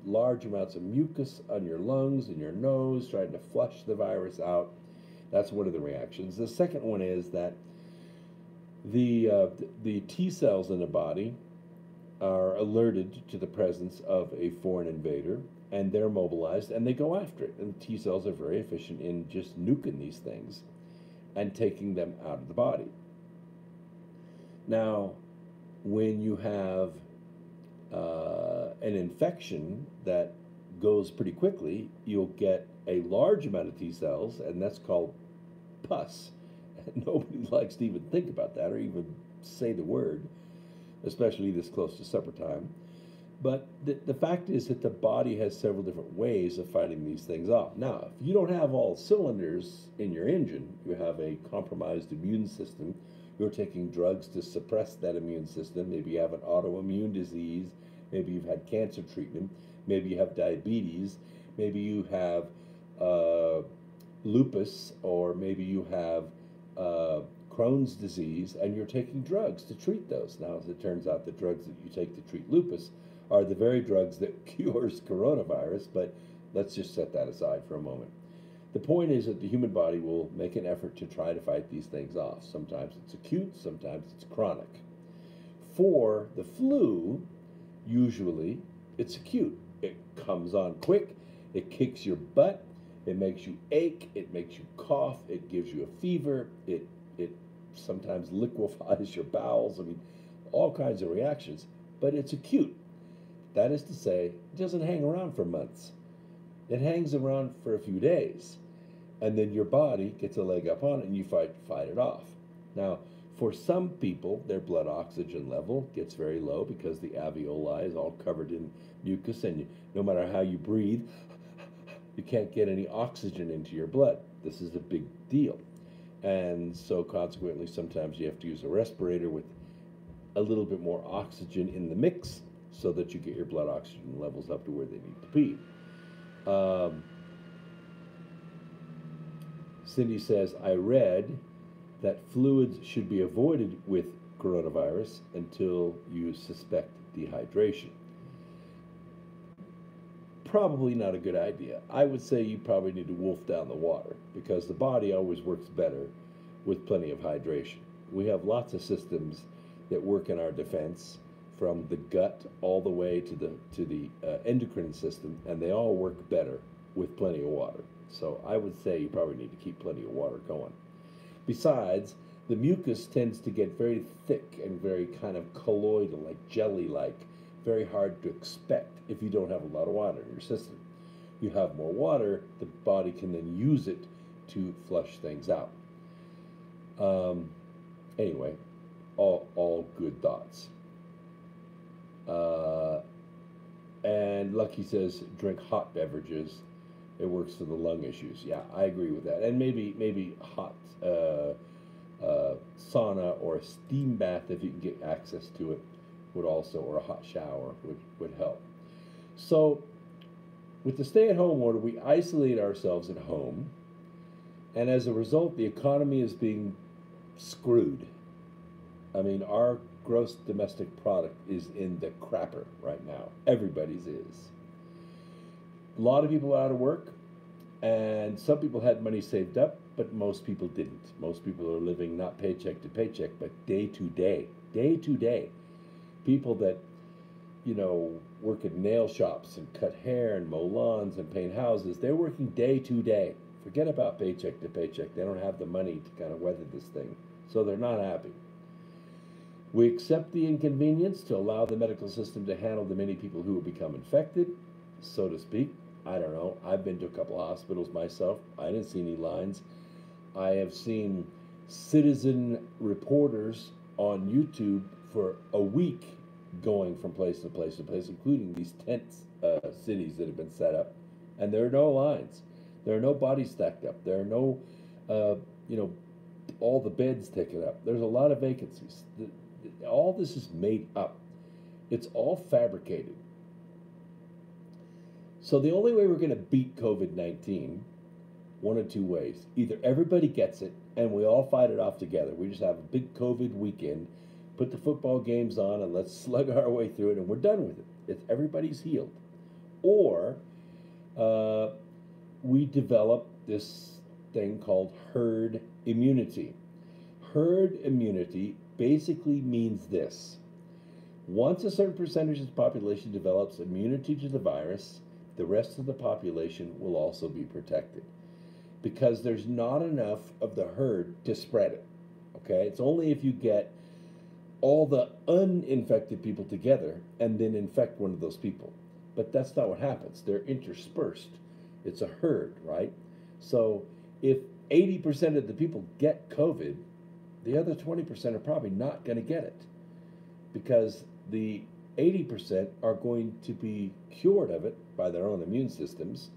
large amounts of mucus on your lungs and your nose, trying to flush the virus out. That's one of the reactions. The second one is that the T cells in the body are alerted to the presence of a foreign invader, and they're mobilized and they go after it. And T cells are very efficient in just nuking these things and taking them out of the body. Now, when you have an infection that goes pretty quickly, you'll get a large amount of T cells, and that's called pus. And nobody likes to even think about that or even say the word, especially this close to supper time. But the fact is that the body has several different ways of fighting these things off. Now, if you don't have all cylinders in your engine, you have a compromised immune system, you're taking drugs to suppress that immune system, maybe you have an autoimmune disease, maybe you've had cancer treatment, maybe you have diabetes, maybe you have lupus, or maybe you have Crohn's disease, and you're taking drugs to treat those. Now, as it turns out, the drugs that you take to treat lupus are the very drugs that cures coronavirus, but let's just set that aside for a moment. The point is that the human body will make an effort to try to fight these things off. Sometimes it's acute, sometimes it's chronic. For the flu, usually it's acute. It comes on quick, it kicks your butt, it makes you ache, it makes you cough, it gives you a fever, it sometimes liquefies your bowels. I mean, all kinds of reactions, but it's acute. That is to say, it doesn't hang around for months. It hangs around for a few days, and then your body gets a leg up on it and you fight it off. Now, for some people, their blood oxygen level gets very low because the alveoli is all covered in mucus, and no matter how you breathe, you can't get any oxygen into your blood. This is a big deal. And so consequently, sometimes you have to use a respirator with a little bit more oxygen in the mix so that you get your blood oxygen levels up to where they need to be. Cindy says, I read that fluids should be avoided with coronavirus until you suspect dehydration. Probably not a good idea. I would say you probably need to wolf down the water, because the body always works better with plenty of hydration. We have lots of systems that work in our defense, from the gut all the way to the endocrine system, and they all work better with plenty of water. So I would say you probably need to keep plenty of water going. Besides, the mucus tends to get very thick and very kind of colloidal, like jelly-like, very hard to expect if you don't have a lot of water in your system. You have more water, the body can then use it to flush things out. Anyway, all good thoughts. And Lucky says, drink hot beverages. It works for the lung issues. Yeah, I agree with that. And maybe hot sauna or a steam bath, if you can get access to it, would also, or a hot shower would help. So with the stay-at-home order, we isolate ourselves at home, and as a result, the economy is being screwed. I mean, our gross domestic product is in the crapper right now. Everybody's is. A lot of people are out of work, and some people had money saved up, but most people didn't. Most people are living not paycheck to paycheck, but day to day. Day to day. People that, work at nail shops and cut hair and mow lawns and paint houses, they're working day to day. Forget about paycheck to paycheck. They don't have the money to kind of weather this thing, so they're not happy. We accept the inconvenience to allow the medical system to handle the many people who have become infected, so to speak. I don't know. I've been to a couple of hospitals myself. I didn't see any lines. I have seen citizen reporters on YouTube for a week going from place to place to place, including these tent cities that have been set up, and there are no lines. There are no bodies stacked up. There are no, all the beds taken up. There's a lot of vacancies. All this is made up. It's all fabricated. So the only way we're going to beat COVID-19, one of two ways. Either everybody gets it and we all fight it off together. We just have a big COVID weekend, put the football games on, and let's slug our way through it, and we're done with it. Everybody's healed. Or we develop this thing called herd immunity. Herd immunity basically means this. Once a certain percentage of the population develops immunity to the virus, the rest of the population will also be protected because there's not enough of the herd to spread it. Okay? It's only if you get all the uninfected people together and then infect one of those people. But that's not what happens. They're interspersed. It's a herd, right? So if 80% of the people get COVID, the other 20% are probably not going to get it because the 80% are going to be cured of it by their own immune systems.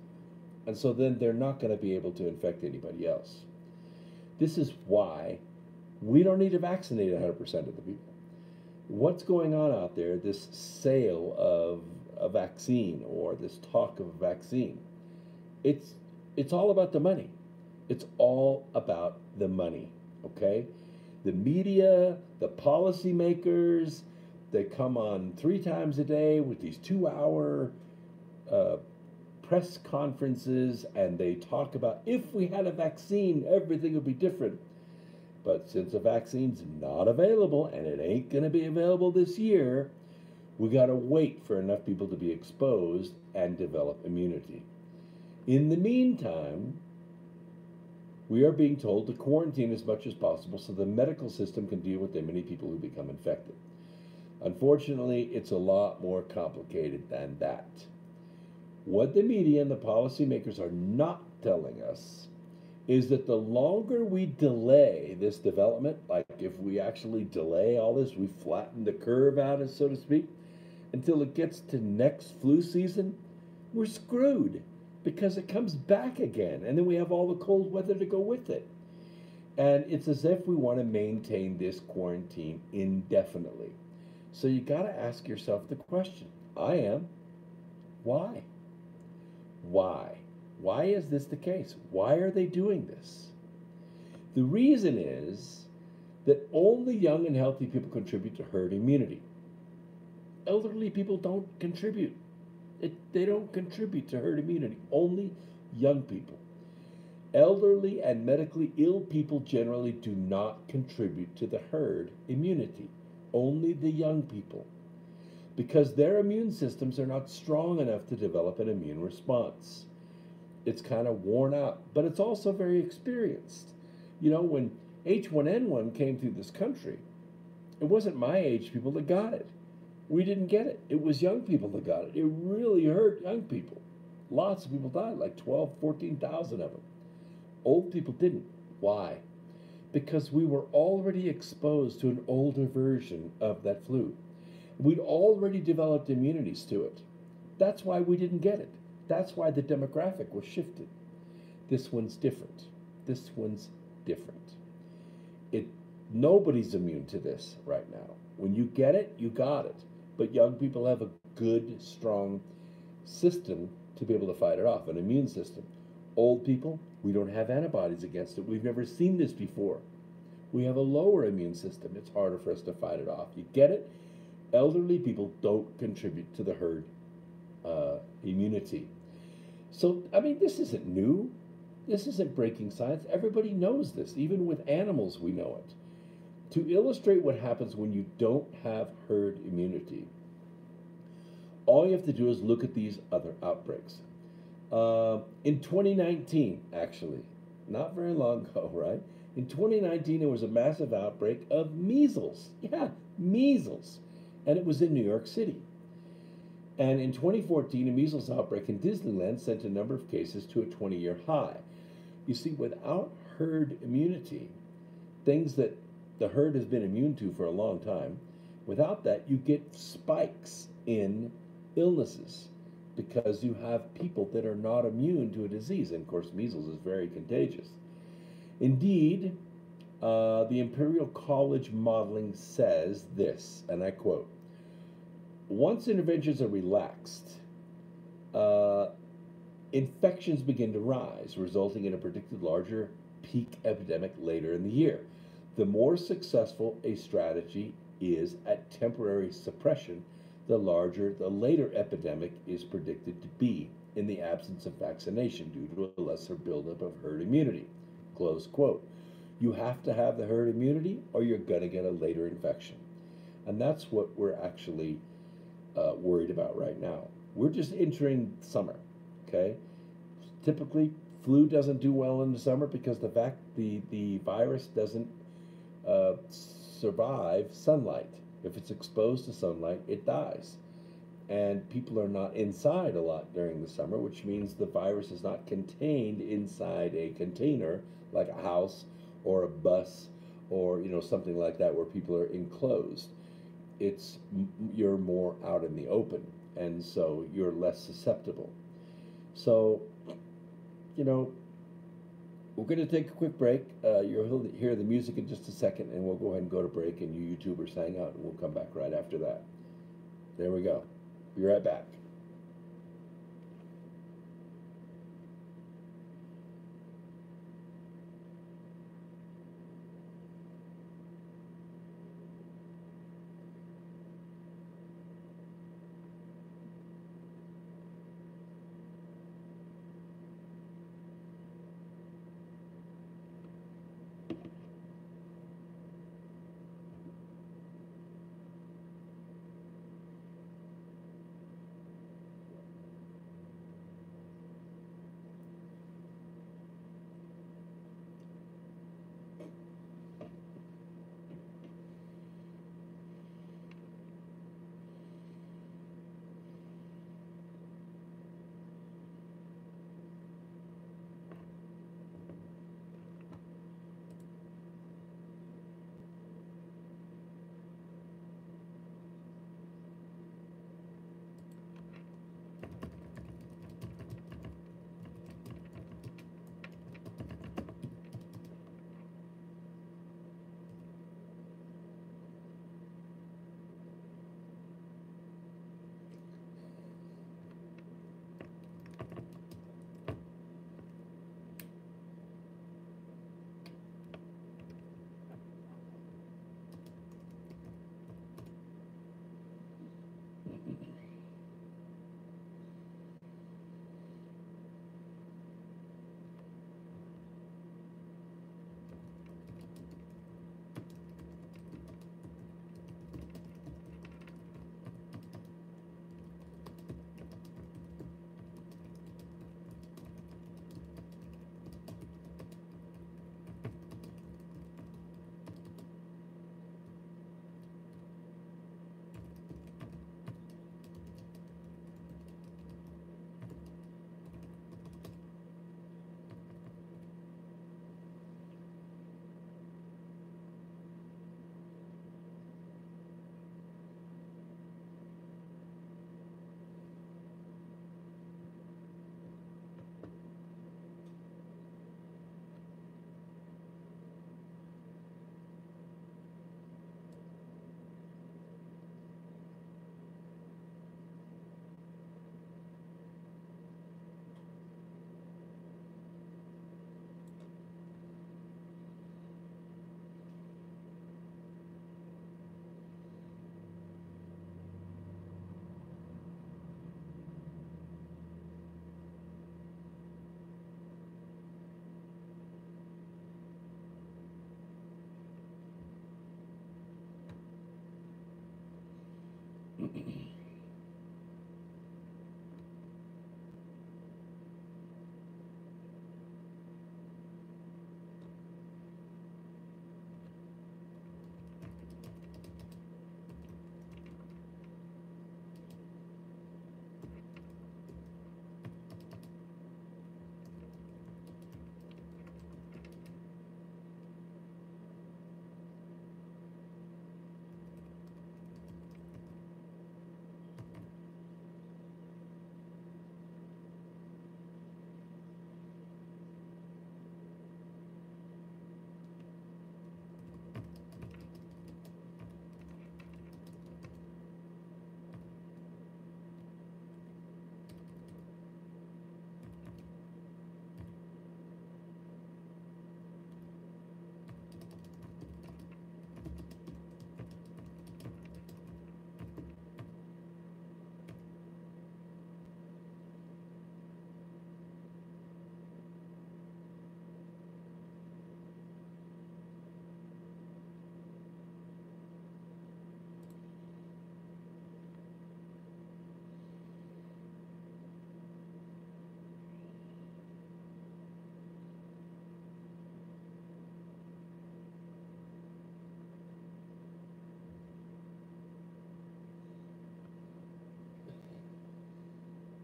And so then they're not going to be able to infect anybody else. This is why we don't need to vaccinate 100% of the people. What's going on out there, this sale of a vaccine or this talk of a vaccine, it's all about the money. It's all about the money, okay? The media, the policymakers, they come on 3 times a day with these 2-hour press conferences, and they talk about if we had a vaccine, everything would be different. But since a vaccine's not available, and it ain't going to be available this year, we got to wait for enough people to be exposed and develop immunity. In the meantime, we are being told to quarantine as much as possible so the medical system can deal with the many people who become infected. Unfortunately, it's a lot more complicated than that. What the media and the policymakers are not telling us is that the longer we delay this development, like if we actually delay all this, we flatten the curve out, so to speak, until it gets to next flu season, we're screwed because it comes back again, and then we have all the cold weather to go with it. And it's as if we want to maintain this quarantine indefinitely. So you got to ask yourself the question. I am. Why? Why? Why is this the case? Why are they doing this? The reason is that only young and healthy people contribute to herd immunity. Elderly people don't contribute. They don't contribute to herd immunity. Only young people. Elderly and medically ill people generally do not contribute to the herd immunity. Only the young people. Because their immune systems are not strong enough to develop an immune response. It's kind of worn out, but it's also very experienced. You know, when H1N1 came through this country, it wasn't my age people that got it. We didn't get it. It was young people that got it. It really hurt young people. Lots of people died, like 12, 14,000 of them. Old people didn't. Why? Because we were already exposed to an older version of that flu. We'd already developed immunities to it. That's why we didn't get it. That's why the demographic was shifted. This one's different. This one's different. Nobody's immune to this right now. When you get it, you got it. But young people have a good, strong system to be able to fight it off, an immune system. Old people, we don't have antibodies against it. We've never seen this before. We have a lower immune system. It's harder for us to fight it off. You get it? Elderly people don't contribute to the herd immunity. So, I mean, this isn't new. This isn't breaking science. Everybody knows this. Even with animals, we know it. To illustrate what happens when you don't have herd immunity, all you have to do is look at these other outbreaks. In 2019, actually, not very long ago, right? In 2019, there was a massive outbreak of measles. Yeah, measles. And it was in New York City. And in 2014, a measles outbreak in Disneyland sent a number of cases to a 20-year high. You see, without herd immunity, things that the herd has been immune to for a long time, without that, you get spikes in illnesses because you have people that are not immune to a disease. And of course, measles is very contagious. Indeed, the Imperial College modeling says this, and I quote, once interventions are relaxed, infections begin to rise, resulting in a predicted larger peak epidemic later in the year. The more successful a strategy is at temporary suppression, the larger the later epidemic is predicted to be in the absence of vaccination due to a lesser buildup of herd immunity. Close quote. You have to have the herd immunity or you're going to get a later infection. And that's what we're actually worried about right now. We're just entering summer, okay? Typically, flu doesn't do well in the summer because the virus doesn't survive sunlight. If it's exposed to sunlight, it dies. And people are not inside a lot during the summer, which means the virus is not contained inside a container like a house or a bus or something like that where people are enclosed. It's You're more out in the open, and so you're less susceptible. So you know we're going to take a quick break. You'll hear the music in just a second, and we'll go ahead and go to break, and you YouTubers hang out, and we'll come back right after that. There we go. Be right back.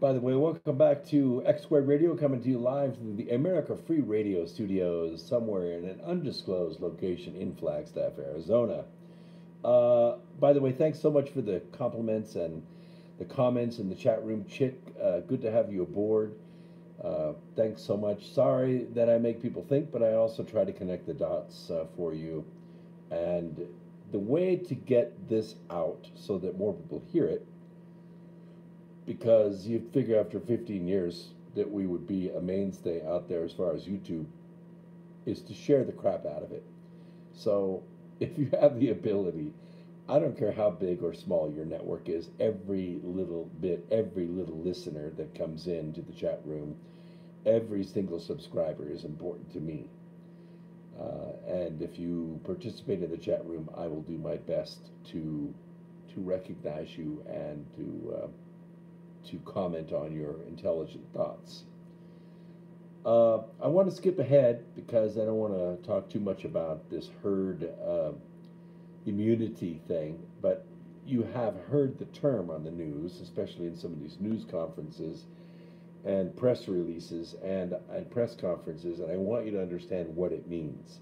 By the way, welcome back to X Squared Radio, coming to you live through the America Free Radio studios somewhere in an undisclosed location in Flagstaff, Arizona. By the way, thanks so much for the compliments and the comments in the chat room. Chick, good to have you aboard. Thanks so much. Sorry that I make people think, but I also try to connect the dots for you. And the way to get this out so that more people hear it, because you figure after 15 years that we would be a mainstay out there as far as YouTube, is to share the crap out of it. So if you have the ability, I don't care how big or small your network is, every little bit, every little listener that comes into the chat room, every single subscriber is important to me. And if you participate in the chat room, I will do my best to recognize you and to comment on your intelligent thoughts. I want to skip ahead because I don't want to talk too much about this herd immunity thing, but you have heard the term on the news, especially in some of these news conferences and press releases and press conferences, and I want you to understand what it means.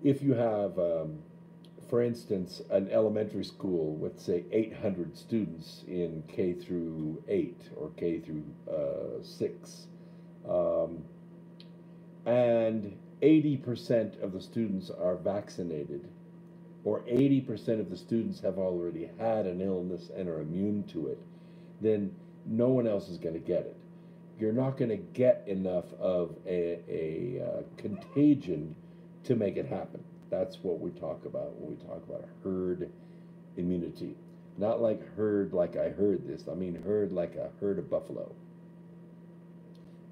If you have, for instance, an elementary school with, say, 800 students in K through 8 or K through 6, and 80% of the students are vaccinated, or 80% of the students have already had an illness and are immune to it, then no one else is going to get it. You're not going to get enough of a contagion to make it happen. That's what we talk about when we talk about herd immunity. Not like herd like I heard this. I mean herd like a herd of buffalo.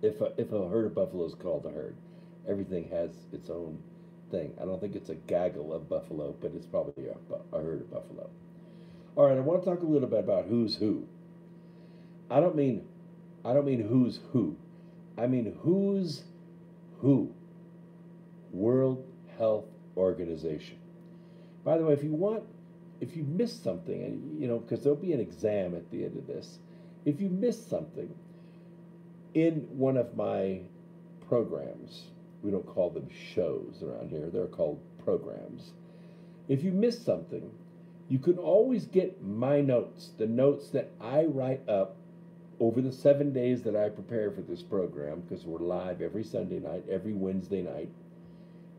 If a herd of buffalo is called a herd, everything has its own thing. I don't think it's a gaggle of buffalo, but it's probably a herd of buffalo. All right, I want to talk a little bit about who's who. I don't mean who's who. I mean who's who. World Health Organization. By the way, if you missed something, and because there'll be an exam at the end of this, if you missed something in one of my programs, we don't call them shows around here, they're called programs. If you missed something, you can always get my notes, the notes that I write up over the 7 days that I prepare for this program, because we're live every Sunday night, every Wednesday night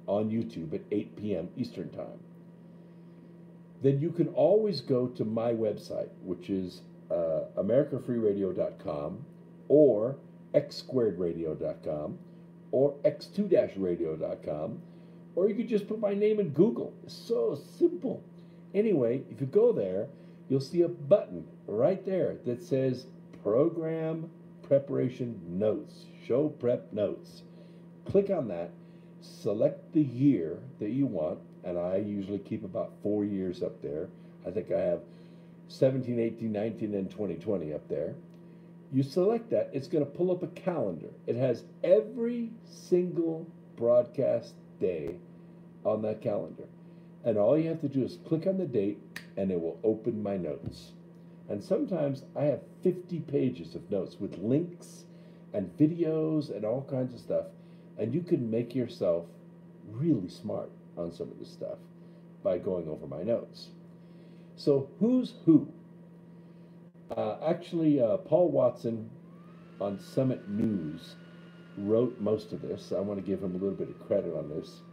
on YouTube at 8 p.m. Eastern Time. Then you can always go to my website, which is americafreeradio.com or xsquaredradio.com or x2-radio.com, or you could just put my name in Google. It's so simple. Anyway, if you go there, you'll see a button right there that says Program Preparation Notes, Show Prep Notes. Click on that, select the year that you want, and I usually keep about 4 years up there. I think I have 17, 18, 19, and 2020 up there. You select that, it's going to pull up a calendar. It has every single broadcast day on that calendar. And all you have to do is click on the date, and it will open my notes. And sometimes I have 50 pages of notes with links and videos and all kinds of stuff. And you can make yourself really smart on some of this stuff by going over my notes. So who's who? Actually, Paul Watson on Summit News wrote most of this. I want to give him a little bit of credit on this,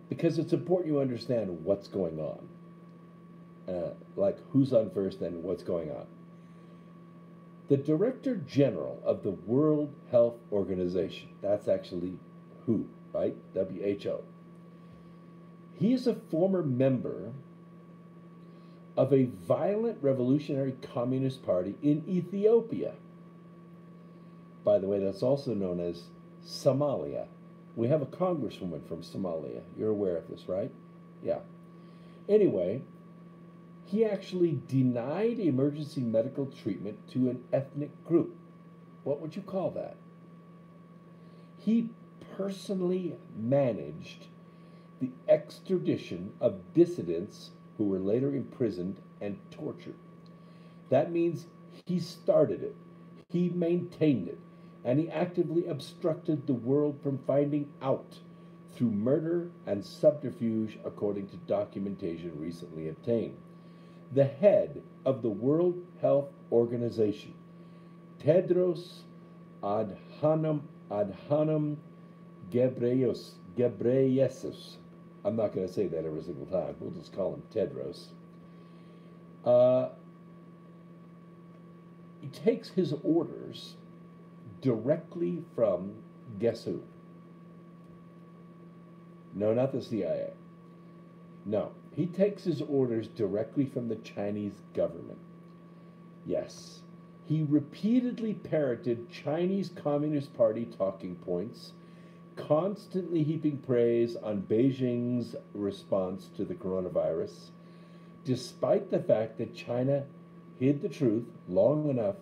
because it's important you understand what's going on. Like who's on first and what's going on. The Director General of the World Health Organization, that's actually WHO, right? WHO. He is a former member of a violent revolutionary communist party in Ethiopia. By the way, that's also known as Somalia. We have a congresswoman from Somalia. You're aware of this, right? Yeah. Anyway, he actually denied emergency medical treatment to an ethnic group. What would you call that? He personally managed the extradition of dissidents who were later imprisoned and tortured. That means he started it, he maintained it, and he actively obstructed the world from finding out through murder and subterfuge, according to documentation recently obtained. The head of the World Health Organization, Tedros Adhanom Ghebreyesus. I'm not going to say that every single time. We'll just call him Tedros. Uh, he takes his orders directly from guess who? No, not the CIA. No, he takes his orders directly from the Chinese government. Yes, he repeatedly parroted Chinese Communist Party talking points, constantly heaping praise on Beijing's response to the coronavirus, despite the fact that China hid the truth long enough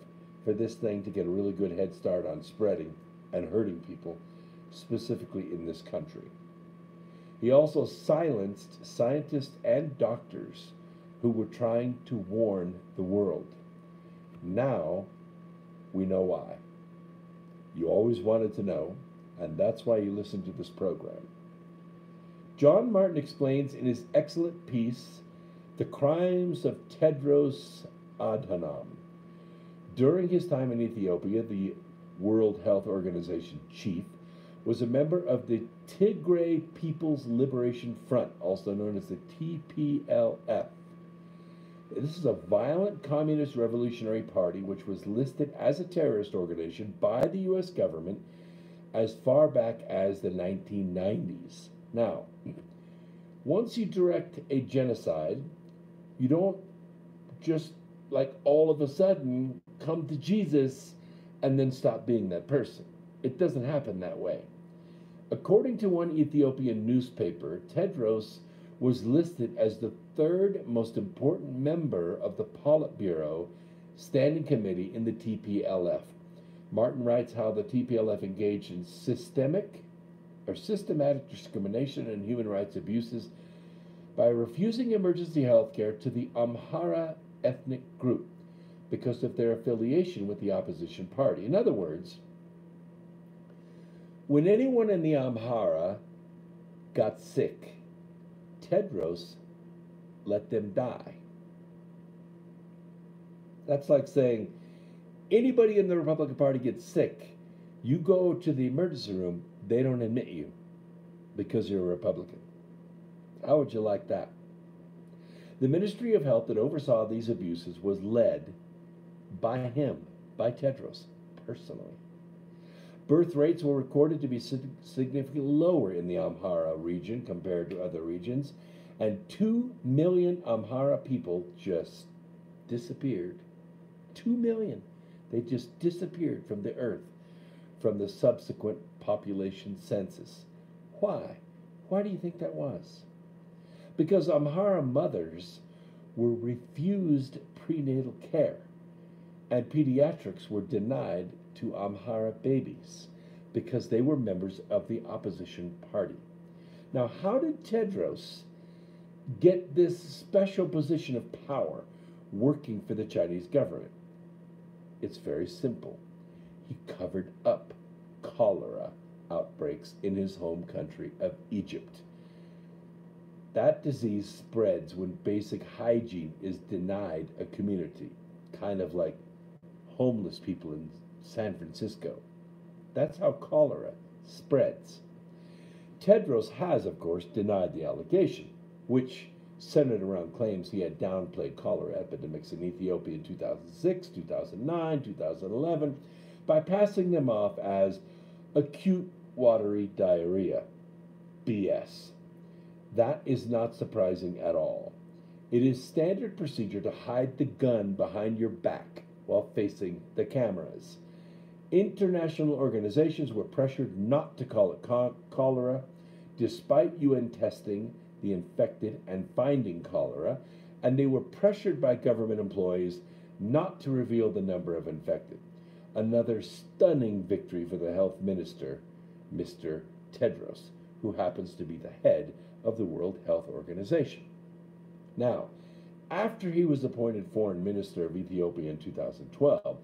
for this thing to get a really good head start on spreading and hurting people, specifically in this country. He also silenced scientists and doctors who were trying to warn the world. Now we know why. You always wanted to know, and that's why you listen to this program. John Martin explains in his excellent piece, The Crimes of Tedros Adhanom. During his time in Ethiopia, the World Health Organization chief was a member of the Tigray People's Liberation Front, also known as the TPLF. This is a violent communist revolutionary party which was listed as a terrorist organization by the U.S. government as far back as the 1990s. Now, once you direct a genocide, you don't just like all of a sudden come to Jesus and then stop being that person. It doesn't happen that way. According to one Ethiopian newspaper, Tedros was listed as the third most important member of the Politburo Standing Committee in the TPLF. Martin writes how the TPLF engaged in systematic discrimination and human rights abuses by refusing emergency health care to the Amhara ethnic group because of their affiliation with the opposition party. In other words, when anyone in the Amhara got sick, Tedros let them die. That's like saying, anybody in the Republican Party gets sick, you go to the emergency room, they don't admit you because you're a Republican. How would you like that? The Ministry of Health that oversaw these abuses was led by him, by Tedros, personally. Birth rates were recorded to be significantly lower in the Amhara region compared to other regions, and 2 million Amhara people just disappeared. 2 million. They just disappeared from the earth from the subsequent population census. Why? Why do you think that was? Because Amhara mothers were refused prenatal care, and pediatrics were denied to Amhara babies because they were members of the opposition party. Now, how did Tedros get this special position of power working for the Chinese government? It's very simple. He covered up cholera outbreaks in his home country of Egypt. That disease spreads when basic hygiene is denied a community, kind of like homeless people in San Francisco. That's how cholera spreads. Tedros has, of course, denied the allegation, which centered around claims he had downplayed cholera epidemics in Ethiopia in 2006, 2009, 2011, by passing them off as acute watery diarrhea. BS. That is not surprising at all. It is standard procedure to hide the gun behind your back while facing the cameras. International organizations were pressured not to call it cholera, despite UN testing the infected and finding cholera, and they were pressured by government employees not to reveal the number of infected. Another stunning victory for the health minister, Mr. Tedros, who happens to be the head of the World Health Organization. Now, After he was appointed foreign minister of Ethiopia in 2012,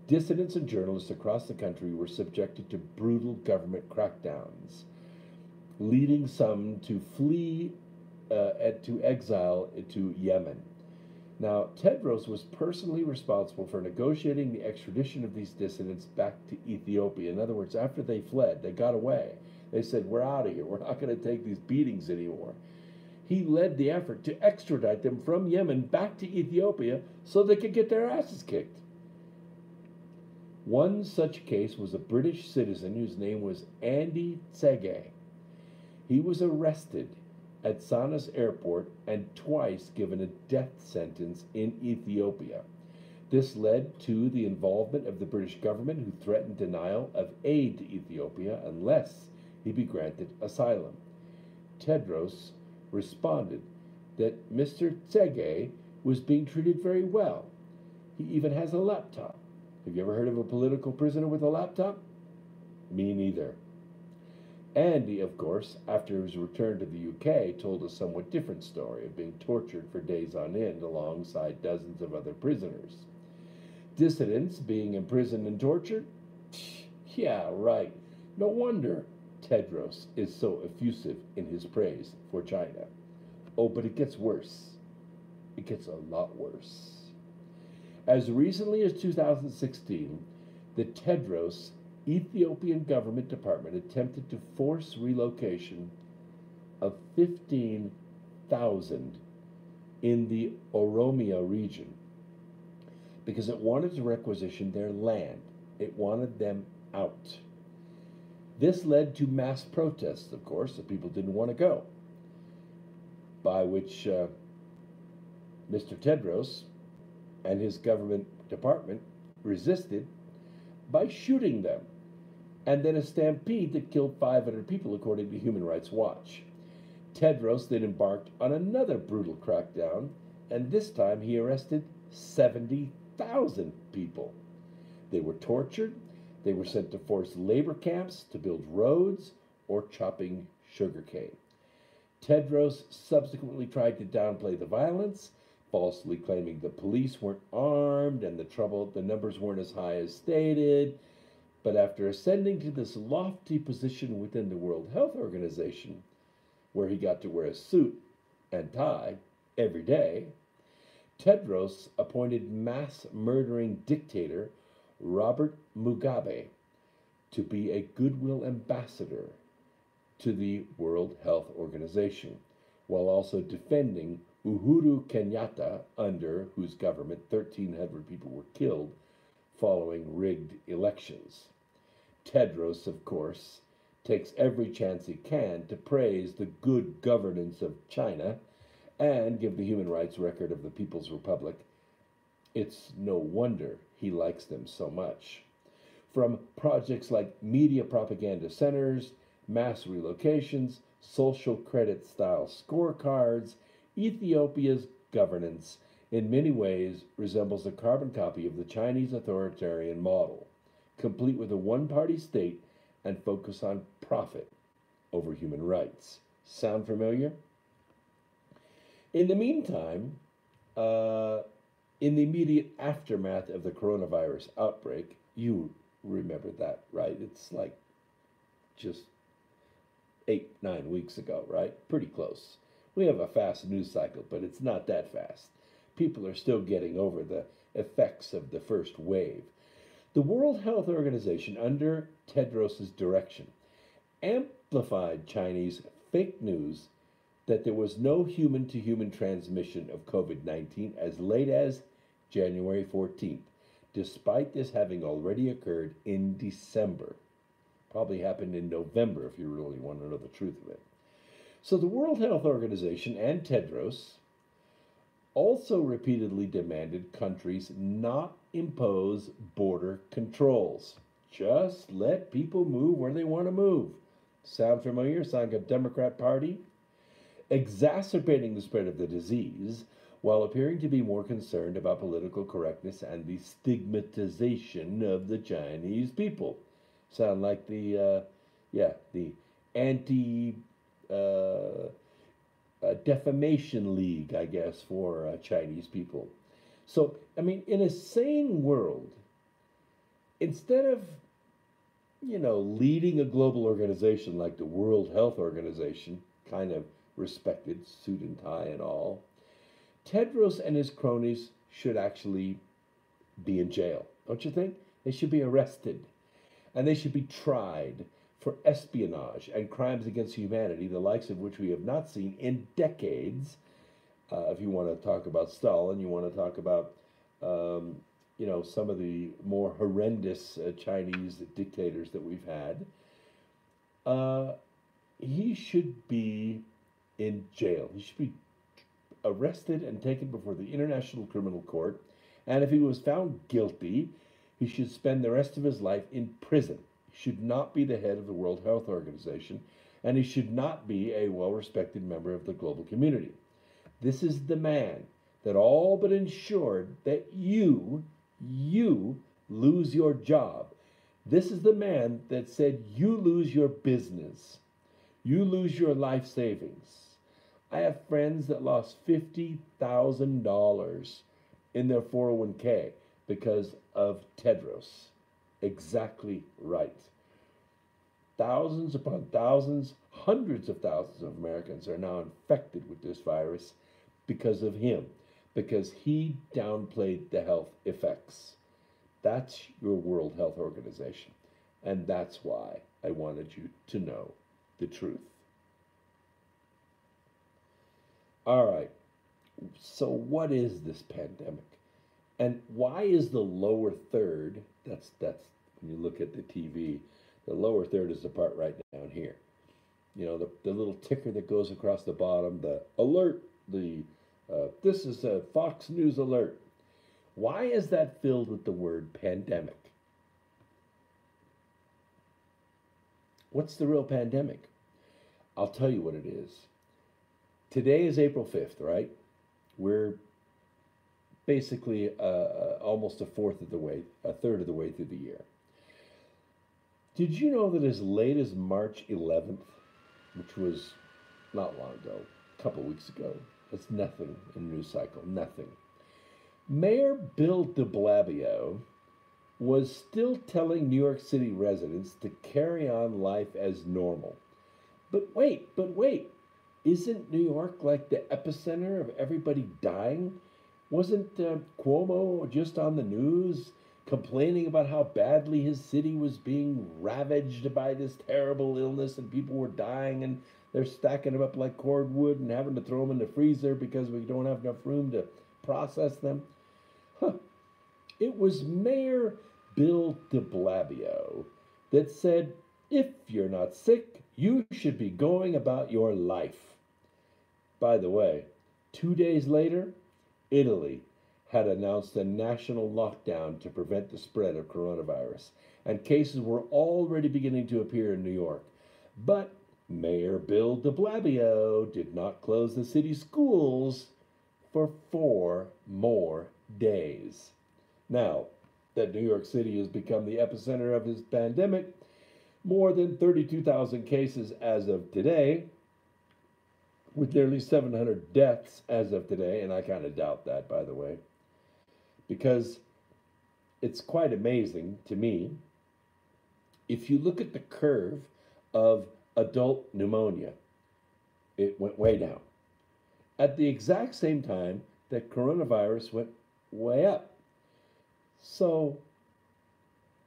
dissidents and journalists across the country were subjected to brutal government crackdowns, leading some to flee to exile to Yemen. Now, Tedros was personally responsible for negotiating the extradition of these dissidents back to Ethiopia. In other words, after they fled, they got away. They said, "We're out of here. We're not going to take these beatings anymore." He led the effort to extradite them from Yemen back to Ethiopia so they could get their asses kicked. One such case was a British citizen whose name was Andy Tsege. He was arrested at Sana's airport and twice given a death sentence in Ethiopia. This led to the involvement of the British government, who threatened denial of aid to Ethiopia unless he be granted asylum. Tedros responded that Mr. Tsege was being treated very well. He even has a laptop. Have you ever heard of a political prisoner with a laptop? Me neither. Andy, of course, after his return to the UK, told a somewhat different story of being tortured for days on end alongside dozens of other prisoners. Dissidents being imprisoned and tortured? Yeah, right. No wonder Tedros is so effusive in his praise for China. Oh, but it gets worse. It gets a lot worse. As recently as 2016, the Tedros Ethiopian government department attempted to force relocation of 15,000 in the Oromia region because it wanted to requisition their land. It wanted them out. This led to mass protests, of course, that people didn't want to go, by which Mr. Tedros and his government department resisted by shooting them, and then a stampede that killed 500 people, according to Human Rights Watch. Tedros then embarked on another brutal crackdown, and this time he arrested 70,000 people. They were tortured, they were sent to forced labor camps to build roads or chopping sugarcane. Tedros subsequently tried to downplay the violence, falsely claiming the police weren't armed and the numbers weren't as high as stated. But after ascending to this lofty position within the World Health Organization, where he got to wear a suit and tie every day, Tedros appointed mass murdering dictator Robert Mugabe to be a goodwill ambassador to the World Health Organization, while also defending Uhuru Kenyatta, under whose government 1,300 people were killed following rigged elections. Tedros, of course, takes every chance he can to praise the good governance of China and give the human rights record of the People's Republic. It's no wonder he likes them so much. From projects like media propaganda centers, mass relocations, social credit style scorecards, Ethiopia's governance in many ways resembles a carbon copy of the Chinese authoritarian model, complete with a one-party state and focus on profit over human rights. Sound familiar? In the meantime, in the immediate aftermath of the coronavirus outbreak, you remember that, right? It's like just 8-9 weeks ago, right? Pretty close. We have a fast news cycle, but it's not that fast. People are still getting over the effects of the first wave. The World Health Organization, under Tedros' direction, amplified Chinese fake news that there was no human-to-human transmission of COVID-19 as late as January 14th, despite this having already occurred in December. Probably happened in November, if you really want to know the truth of it. So the World Health Organization and Tedros also repeatedly demanded countries not impose border controls. Just let people move where they want to move. Sound familiar? Sound like a Democrat Party? Exacerbating the spread of the disease while appearing to be more concerned about political correctness and the stigmatization of the Chinese people. Sound like the anti defamation league, I guess, for Chinese people. So, I mean, in a sane world, instead of, leading a global organization like the World Health Organization, kind of respected, suit and tie and all, Tedros and his cronies should actually be in jail, don't you think? They should be arrested and they should be tried for espionage and crimes against humanity, the likes of which we have not seen in decades. If you want to talk about Stalin, you want to talk about, some of the more horrendous Chinese dictators that we've had. Uh, he should be in jail. He should be arrested and taken before the International Criminal Court. And if he was found guilty, he should spend the rest of his life in prison. He should not be the head of the World Health Organization, and he should not be a well respected member of the global community. This is the man that all but ensured that you lose your job. This is the man that said you lose your business, you lose your life savings. I have friends that lost $50,000 in their 401k because of Tedros. Exactly right. Thousands upon thousands, hundreds of thousands of Americans are now infected with this virus because of him, because he downplayed the health effects. That's your World Health Organization. And that's why I wanted you to know the truth. All right. So what is this pandemic? And why is the lower third, that's when you look at the TV, the lower third is the part right down here. The little ticker that goes across the bottom, the alert, this is a Fox News alert. Why is that filled with the word pandemic? What's the real pandemic? I'll tell you what it is. Today is April 5th, right? We're basically almost a third of the way through the year. Did you know that as late as March 11th, which was not long ago, a couple weeks ago, it's nothing in news cycle, nothing. Mayor Bill de Blasio was still telling New York City residents to carry on life as normal. But wait, isn't New York like the epicenter of everybody dying? Wasn't Cuomo just on the news complaining about how badly his city was being ravaged by this terrible illness and people were dying and they're stacking them up like cordwood and having to throw them in the freezer because we don't have enough room to process them? It was Mayor Bill de Blasio that said, if you're not sick, you should be going about your life. By the way, 2 days later, Italy had announced a national lockdown to prevent the spread of coronavirus, and cases were already beginning to appear in New York. But Mayor Bill de Blasio did not close the city's schools for 4 more days. Now that New York City has become the epicenter of his pandemic, more than 32,000 cases as of today, with nearly 700 deaths as of today, and I kind of doubt that, by the way, because it's quite amazing to me. If you look at the curve of adult pneumonia, it went way down. At the exact same time that coronavirus went way up. So,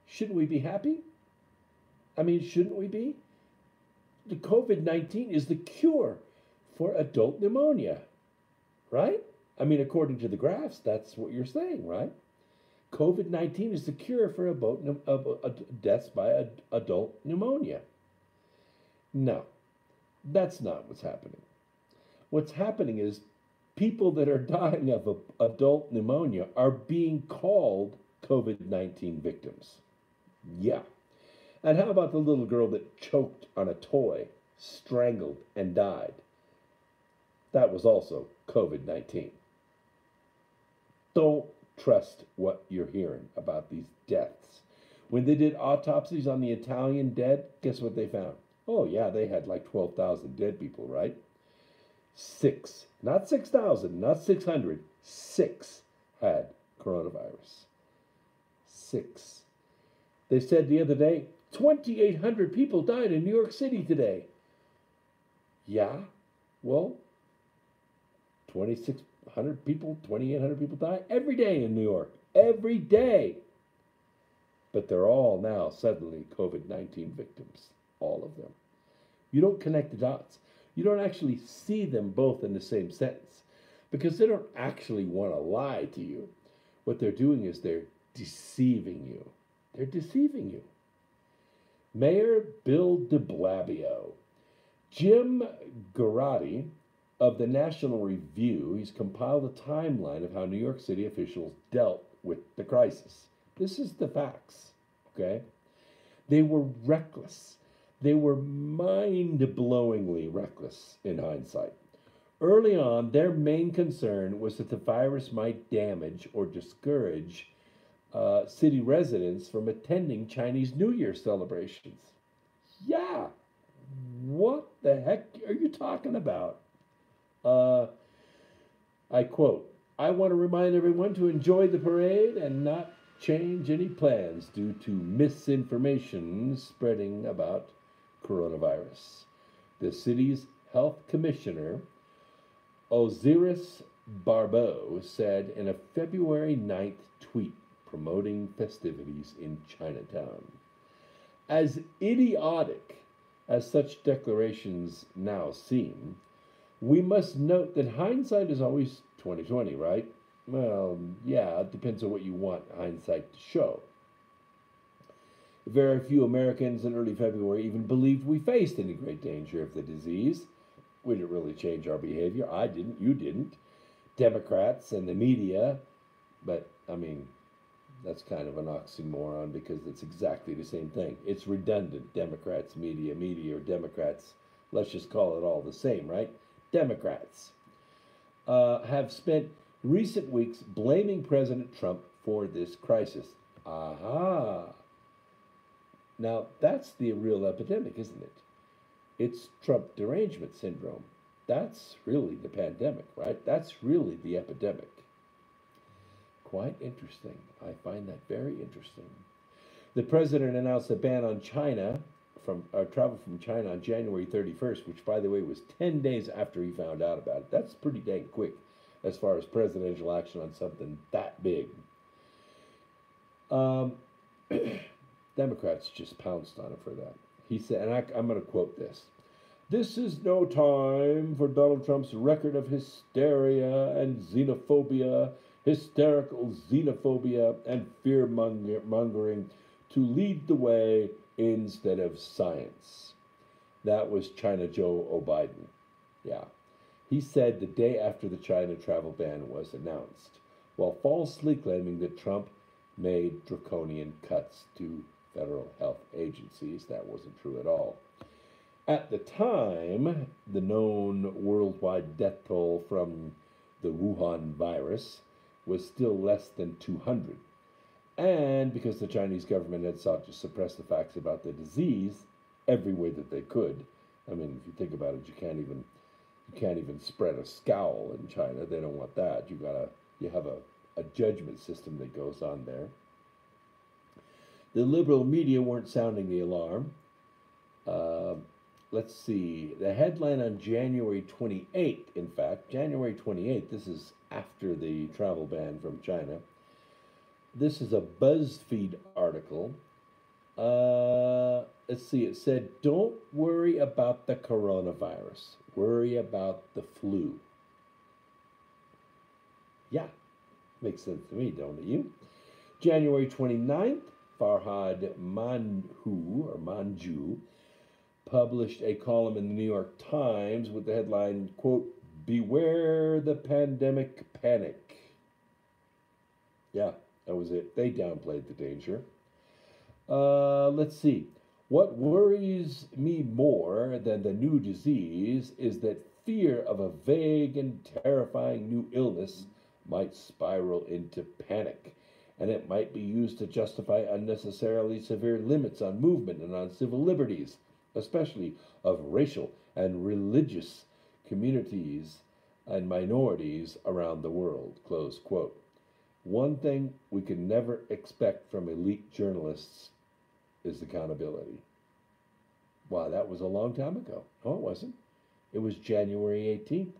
shouldn't we be happy? I mean, shouldn't we be? The COVID-19 is the cure for adult pneumonia, right? I mean, according to the graphs, that's what you're saying, right? COVID-19 is the cure for deaths by adult pneumonia. No, that's not what's happening. What's happening is people that are dying of adult pneumonia are being called COVID-19 victims. Yeah. And how about the little girl that choked on a toy, strangled, and died? That was also COVID-19. Don't trust what you're hearing about these deaths. When they did autopsies on the Italian dead, guess what they found? Oh, yeah, they had like 12,000 dead people, right? Six, not 6,000, not 600, six had coronavirus. Six. They said the other day 2,800 people died in New York City today. Yeah, well, 2,600 people, 2,800 people die every day in New York. Every day. But they're all now suddenly COVID-19 victims. All of them. You don't connect the dots. You don't actually see them both in the same sentence because they don't actually want to lie to you. What they're doing is they're deceiving you. They're deceiving you. Mayor Bill de Blasio. Jim Garotti of the National Review, he's compiled a timeline of how New York City officials dealt with the crisis. This is the facts, okay? They were reckless. They were mind-blowingly reckless in hindsight. Early on, their main concern was that the virus might damage or discourage city residents from attending Chinese New Year celebrations. Yeah, what the heck are you talking about? I quote, I want to remind everyone to enjoy the parade and not change any plans due to misinformation spreading about coronavirus. The city's health commissioner, Osiris Barbeau, said in a February 9th tweet promoting festivities in Chinatown. As idiotic as such declarations now seem, we must note that hindsight is always 20/20, right? Well, yeah, it depends on what you want hindsight to show. Very few Americans in early February even believed we faced any great danger of the disease. We didn't really change our behavior. I didn't, you didn't. Democrats and the media, but I mean, that's kind of an oxymoron because it's exactly the same thing. It's redundant. Democrats, media, or Democrats. Let's just call it all the same, right? Democrats have spent recent weeks blaming President Trump for this crisis. Aha. Now, that's the real epidemic, isn't it? It's Trump derangement syndrome. That's really the pandemic, right? That's really the epidemic. Quite interesting. I find that very interesting. The president announced a ban on China travel from China on January 31st, which, by the way, was 10 days after he found out about it. That's pretty dang quick as far as presidential action on something that big. Democrats just pounced on it for that. He said, and I'm going to quote this. This is no time for Donald Trump's record of hysteria and xenophobia, hysterical xenophobia and fear-mongering to lead the way instead of science. That was China Joe Biden. Yeah. He said the day after the China travel ban was announced, while falsely claiming that Trump made draconian cuts to federal health agencies. That wasn't true at all. At the time, the known worldwide death toll from the Wuhan virus was still less than 200. And because the Chinese government had sought to suppress the facts about the disease every way that they could. I mean, if you think about it, you can't even spread a scowl in China. They don't want that. You have a judgment system that goes on there. The liberal media weren't sounding the alarm. Let's see. The headline on January 28th, in fact, January 28th, this is after the travel ban from China. This is a BuzzFeed article. Let's see. It said, don't worry about the coronavirus. Worry about the flu. Yeah, makes sense to me, don't it you? January 29th, Farhad Manju published a column in the New York Times with the headline, quote, beware the pandemic panic. Yeah, that was it. They downplayed the danger. Let's see. What worries me more than the new disease is that fear of a vague and terrifying new illness might spiral into panic, and it might be used to justify unnecessarily severe limits on movement and on civil liberties, especially of racial and religious communities and minorities around the world, close quote. One thing we can never expect from elite journalists is accountability. Wow, that was a long time ago. No, it wasn't. It was January 18th. It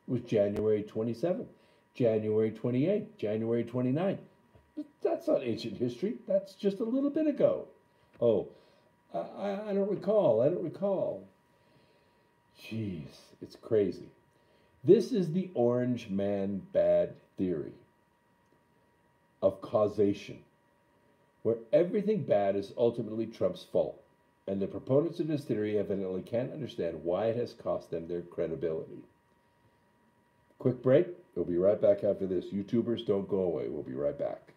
was January 27th, January 28th, January 29th. That's not ancient history. That's just a little bit ago. Oh, I don't recall. I don't recall. Jeez, it's crazy. This is the orange man bad theory of causation, where everything bad is ultimately Trump's fault. And the proponents of this theory evidently can't understand why it has cost them their credibility. Quick break. We'll be right back after this. YouTubers, don't go away. We'll be right back.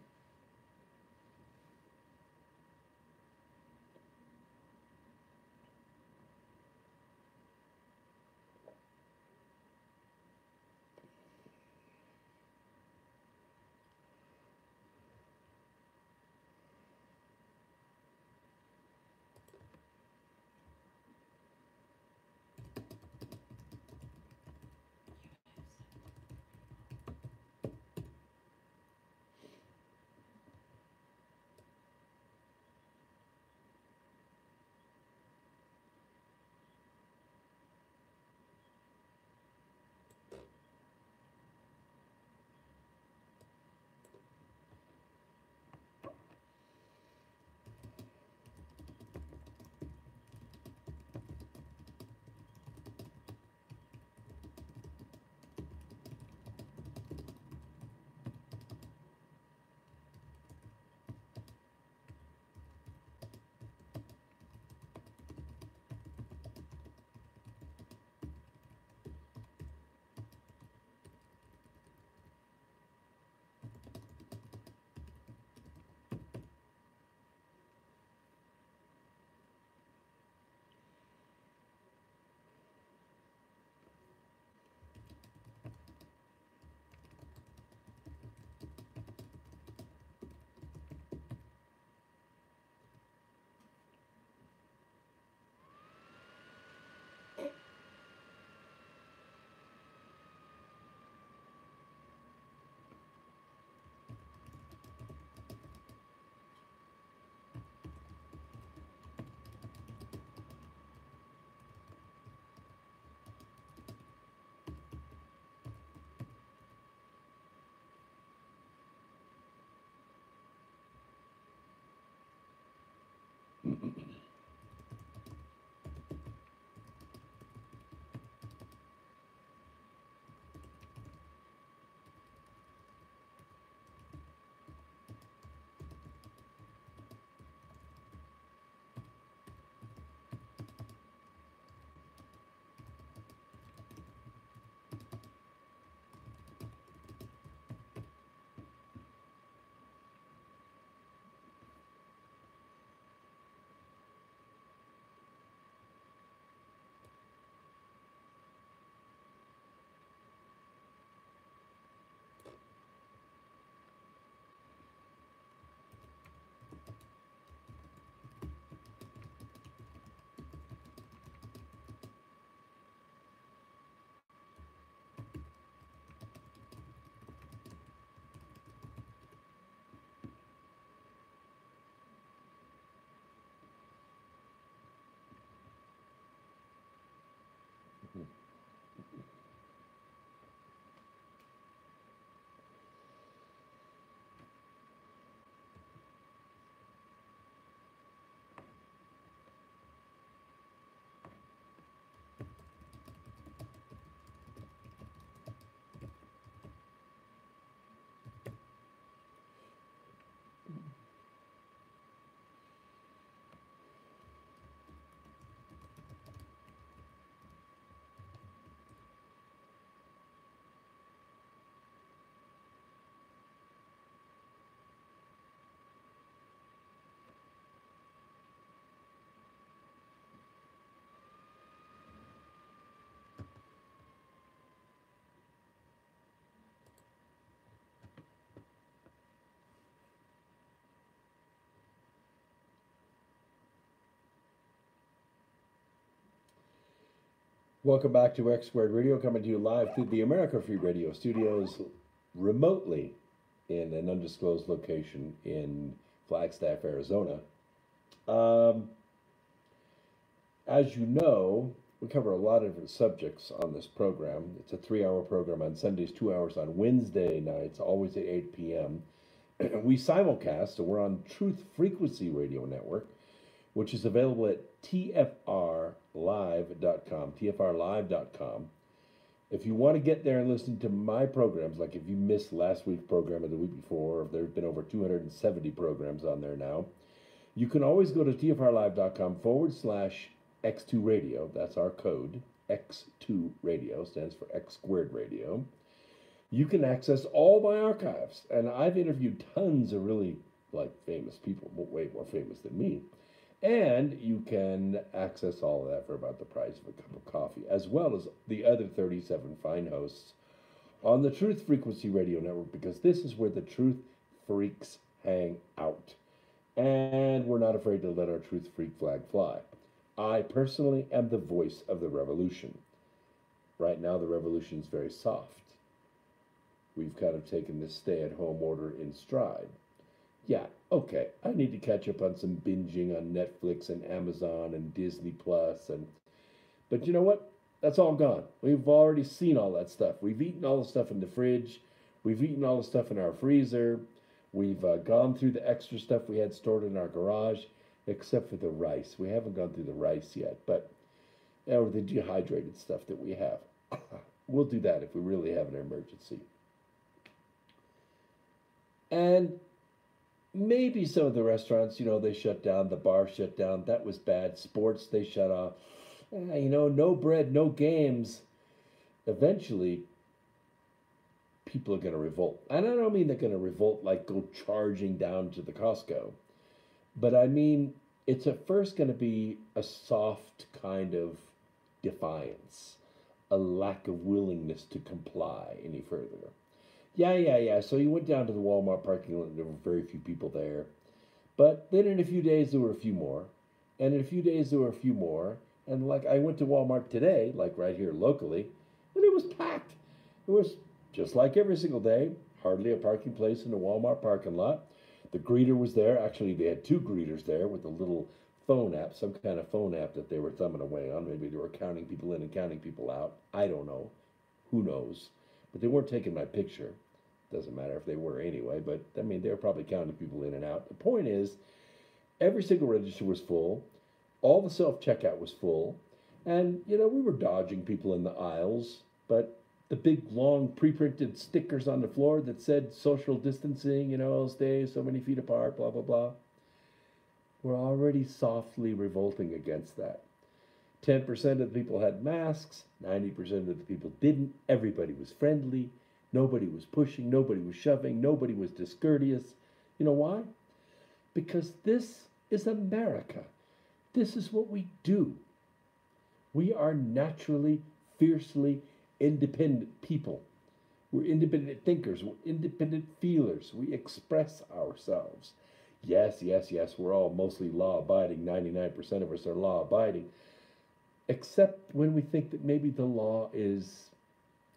Welcome back to X Squared Radio, coming to you live through the America Free Radio studios, remotely in an undisclosed location in Flagstaff, Arizona. Um, as you know, we cover a lot of different subjects on this program. It's a 3 hour program on Sundays, 2 hours on Wednesday nights, always at 8 p.m. We simulcast, so we're on Truth Frequency Radio Network, which is available at tfrlive.com, tfrlive.com. If you want to get there and listen to my programs, like if you missed last week's program or the week before, there have been over 270 programs on there now, you can always go to tfrlive.com/X2 Radio. That's our code. X2 Radio stands for X Squared Radio. You can access all my archives, and I've interviewed tons of really famous people, way more famous than me. And you can access all of that for about the price of a cup of coffee, as well as the other 37 fine hosts on the Truth Frequency Radio Network, because this is where the truth freaks hang out. And we're not afraid to let our truth freak flag fly. I personally am the voice of the revolution. Right now, the revolution is very soft. We've kind of taken this stay-at-home order in stride. Yeah, okay, I need to catch up on some binging on Netflix and Amazon and Disney Plus, but you know what? That's all gone. We've already seen all that stuff. We've eaten all the stuff in the fridge. We've eaten all the stuff in our freezer. We've gone through the extra stuff we had stored in our garage, except for the rice. We haven't gone through the rice yet, or the dehydrated stuff that we have. We'll do that if we really have an emergency. And maybe some of the restaurants, they shut down, the bar shut down. That was bad. Sports, they shut off. No bread, no games. Eventually, people are going to revolt. And I don't mean they're going to revolt like go charging down to the Costco. But I mean, it's at first going to be a soft kind of defiance, a lack of willingness to comply any further. Yeah. So you went down to the Walmart parking lot, and there were very few people there. But then in a few days, there were a few more. And in a few days, there were a few more. And I went to Walmart today, right here locally, and it was packed. It was just like every single day, hardly a parking place in the Walmart parking lot. The greeter was there. Actually, they had two greeters there with a little phone app, some kind of phone app that they were thumbing away on. Maybe they were counting people in and counting people out. I don't know. Who knows? But they weren't taking my picture. Doesn't matter if they were anyway, but I mean, they were probably counting people in and out. The point is, every single register was full. All the self-checkout was full. And, we were dodging people in the aisles, but the big, long, pre-printed stickers on the floor that said social distancing, stay so many feet apart, blah, blah, blah. We're already softly revolting against that. 10% of the people had masks. 90% of the people didn't. Everybody was friendly. Nobody was pushing, nobody was shoving, nobody was discourteous. You know why? Because this is America. This is what we do. We are naturally, fiercely independent people. We're independent thinkers. We're independent feelers. We express ourselves. Yes, we're all mostly law-abiding. 99% of us are law-abiding. Except when we think that maybe the law is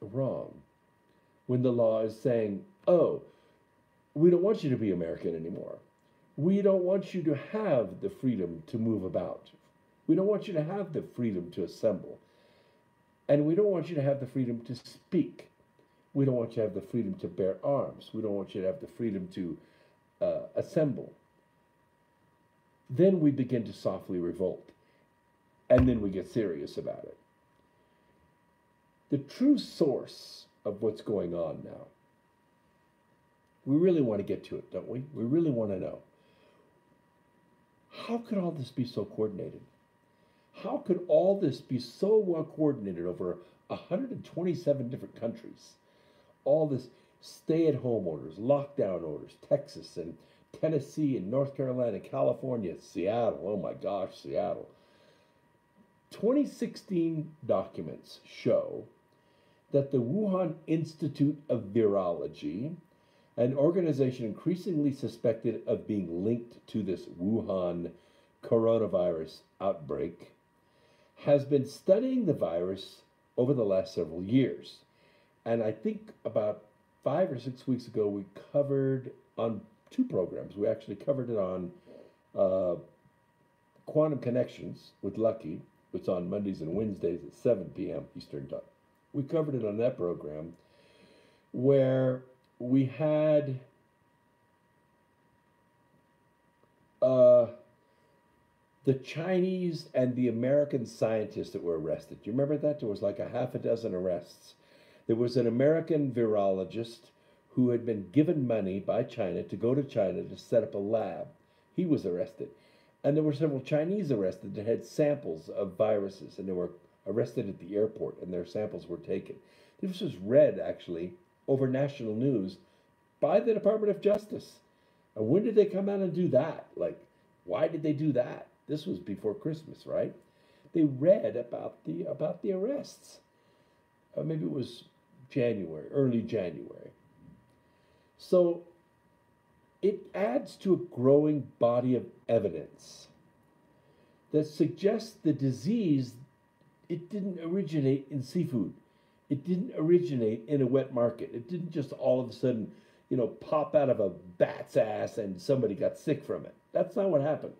wrong. When the law is saying, oh, we don't want you to be American anymore. We don't want you to have the freedom to move about. We don't want you to have the freedom to assemble. And we don't want you to have the freedom to speak. We don't want you to have the freedom to bear arms. We don't want you to have the freedom to assemble. Then we begin to softly revolt. And then we get serious about it. The true source of what's going on now. We really want to get to it, don't we? We really want to know. How could all this be so coordinated? How could all this be so well coordinated over 127 different countries? All this stay-at-home orders, lockdown orders, Texas and Tennessee and North Carolina, California, Seattle. Oh my gosh, Seattle. 2016 documents show that the Wuhan Institute of Virology, an organization increasingly suspected of being linked to this Wuhan coronavirus outbreak, has been studying the virus over the last several years. And I think about 5 or 6 weeks ago, we covered on two programs. We actually covered it on uh, Quantum Connections with Lucky. It's on Mondays and Wednesdays at 7 p.m. Eastern Time. We covered it on that program where we had uh, the Chinese and the American scientists that were arrested. Do you remember that? There was like a half a dozen arrests. There was an American virologist who had been given money by China to go to China to set up a lab. He was arrested. And there were several Chinese arrested that had samples of viruses, and they were arrested at the airport, and their samples were taken. This was read, actually, over national news by the Department of Justice. And when did they come out and do that? Like, why did they do that? This was before Christmas, right? They read about the arrests. Maybe it was January, early January. So it adds to a growing body of evidence that suggests the disease, it didn't originate in seafood. It didn't originate in a wet market. It didn't just all of a sudden, pop out of a bat's ass and somebody got sick from it. That's not what happened.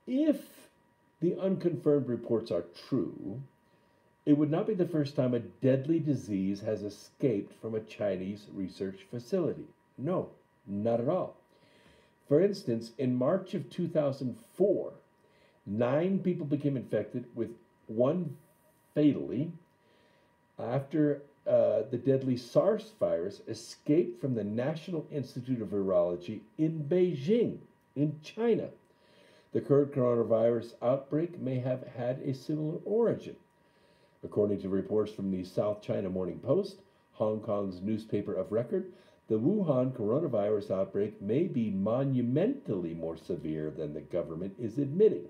If the unconfirmed reports are true, it would not be the first time a deadly disease has escaped from a Chinese research facility. No, not at all. For instance, in March of 2004, 9 people became infected, with one fatally, after the deadly SARS virus escaped from the National Institute of Virology in Beijing, in China. The current coronavirus outbreak may have had a similar origin. According to reports from the South China Morning Post, Hong Kong's newspaper of record, the Wuhan coronavirus outbreak may be monumentally more severe than the government is admitting.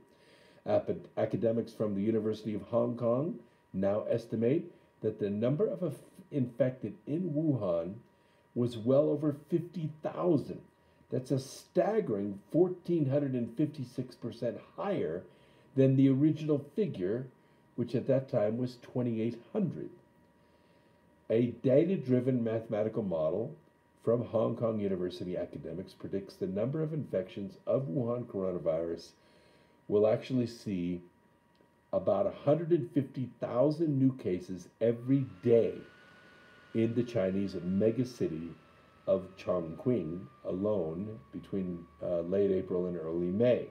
Academics from the University of Hong Kong now estimate that the number of infected in Wuhan was well over 50,000. That's a staggering 1,456% higher than the original figure, which at that time was 2,800. A data-driven mathematical model from Hong Kong University academics predicts the number of infections of Wuhan coronavirus will actually see about 150,000 new cases every day in the Chinese megacity of Chongqing alone between late April and early May.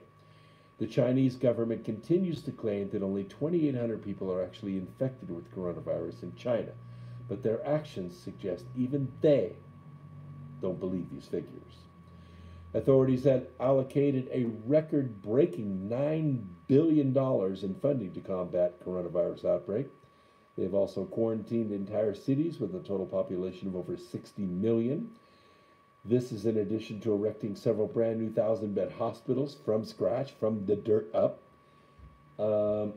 The Chinese government continues to claim that only 2,800 people are actually infected with coronavirus in China, but their actions suggest even they don't believe these figures. Authorities had allocated a record-breaking $9 billion in funding to combat coronavirus outbreak. They've also quarantined entire cities with a total population of over 60 million. This is in addition to erecting several brand new 1,000-bed hospitals from scratch, from the dirt up. No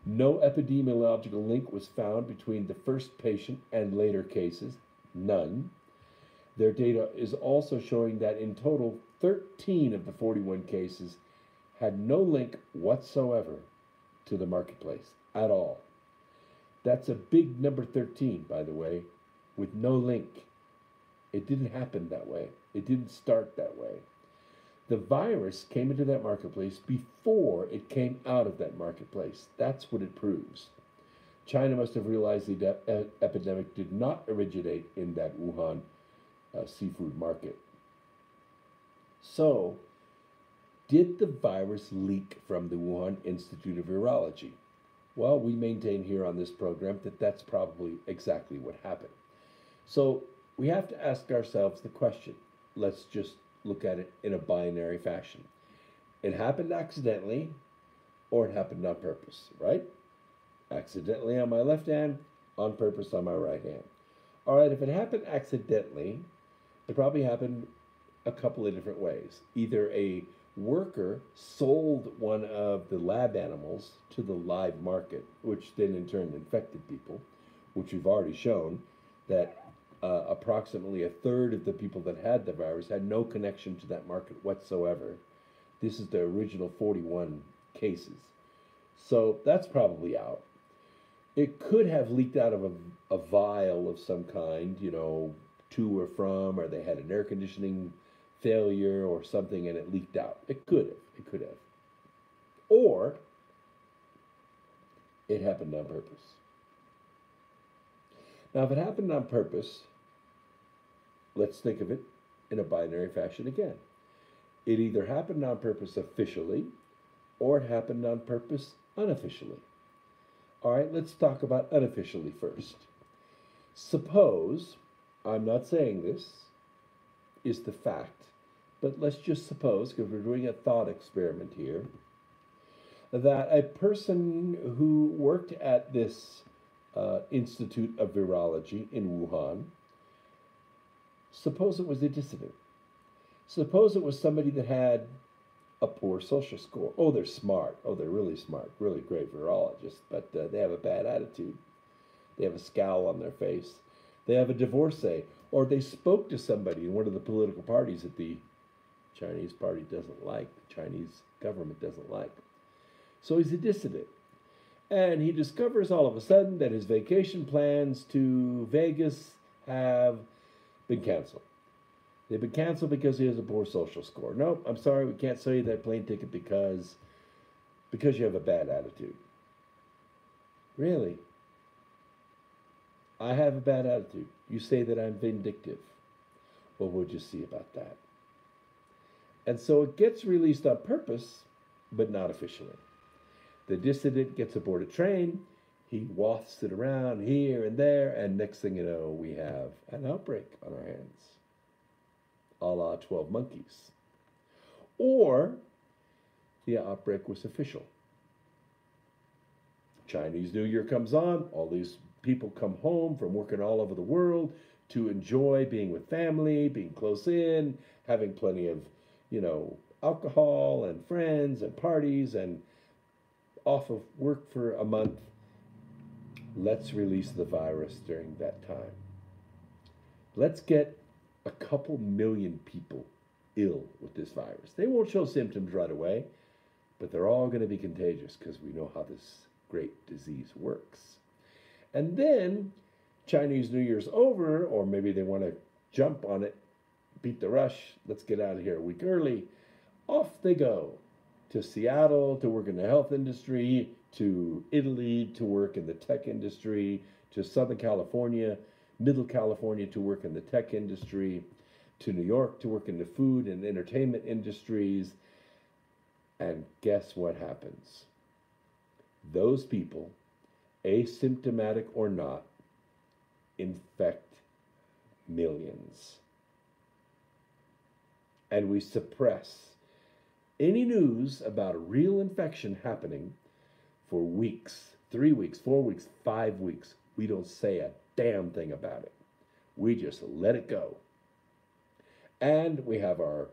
epidemiological link was found between the first patient and later cases. None. Their data is also showing that in total, 13 of the 41 cases had no link whatsoever to the marketplace at all. That's a big number 13, by the way, with no link. It didn't happen that way. It didn't start that way. The virus came into that marketplace before it came out of that marketplace. That's what it proves. China must have realized the epidemic did not originate in that Wuhan seafood market. So, did the virus leak from the Wuhan Institute of Virology? Well, we maintain here on this program that that's probably exactly what happened. So, we have to ask ourselves the question. Let's just look at it in a binary fashion. It happened accidentally, or it happened on purpose, right? Accidentally on my left hand, on purpose on my right hand. All right, if it happened accidentally, it probably happened a couple of different ways. Either a worker sold one of the lab animals to the live market, which then in turn infected people, which we've already shown that approximately a third of the people that had the virus had no connection to that market whatsoever. This is the original 41 cases. So that's probably out. It could have leaked out of a vial of some kind, to or from, or they had an air conditioning failure or something and it leaked out. It could have. It could have. Or it happened on purpose. Now, if it happened on purpose, let's think of it in a binary fashion again. It either happened on purpose officially or it happened on purpose unofficially. All right, let's talk about unofficially first. Suppose, I'm not saying this is the fact, but let's just suppose, because we're doing a thought experiment here, that a person who worked at this Institute of Virology in Wuhan, suppose it was a dissident. Suppose it was somebody that had a poor social score. Oh, they're smart. Oh, they're really smart. Really great virologists, but they have a bad attitude. They have a scowl on their face. They have a divorcee, or they spoke to somebody in one of the political parties that the Chinese party doesn't like, the Chinese government doesn't like. So he's a dissident. And he discovers all of a sudden that his vacation plans to Vegas have been canceled. They've been canceled because he has a poor social score. Nope, I'm sorry, we can't sell you that plane ticket because you have a bad attitude. Really? I have a bad attitude. You say that I'm vindictive. Well, we'll just see about that. And so it gets released on purpose, but not officially. The dissident gets aboard a train, he wafts it around here and there, and next thing you know, we have an outbreak on our hands, a la 12 Monkeys. Or the outbreak was official. Chinese New Year comes on, all these people come home from working all over the world to enjoy being with family, being close in, having plenty of, alcohol and friends and parties and off of work for a month. Let's release the virus during that time. Let's get a couple million people ill with this virus. They won't show symptoms right away, but they're all going to be contagious because we know how this great disease works. And then Chinese New Year's over, or maybe they want to jump on it, beat the rush, let's get out of here a week early. Off they go to Seattle to work in the health industry, to Italy to work in the tech industry, to Southern California, Middle California to work in the tech industry, to New York to work in the food and entertainment industries. And guess what happens? Those people, asymptomatic or not, infect millions. And we suppress any news about a real infection happening for weeks, 3 weeks, 4 weeks, 5 weeks. We don't say a damn thing about it. We just let it go. And we have our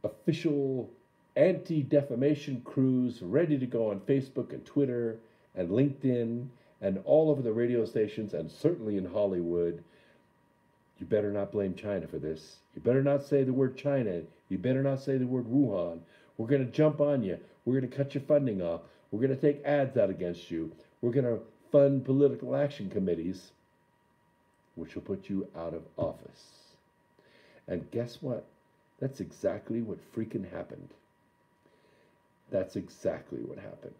official anti-defamation crews ready to go on Facebook and Twitter and LinkedIn and all over the radio stations and certainly in Hollywood. You better not blame China for this. You better not say the word China. You better not say the word Wuhan. We're going to jump on you. We're going to cut your funding off. We're going to take ads out against you. We're going to fund political action committees, which will put you out of office. And guess what? That's exactly what freaking happened. That's exactly what happened.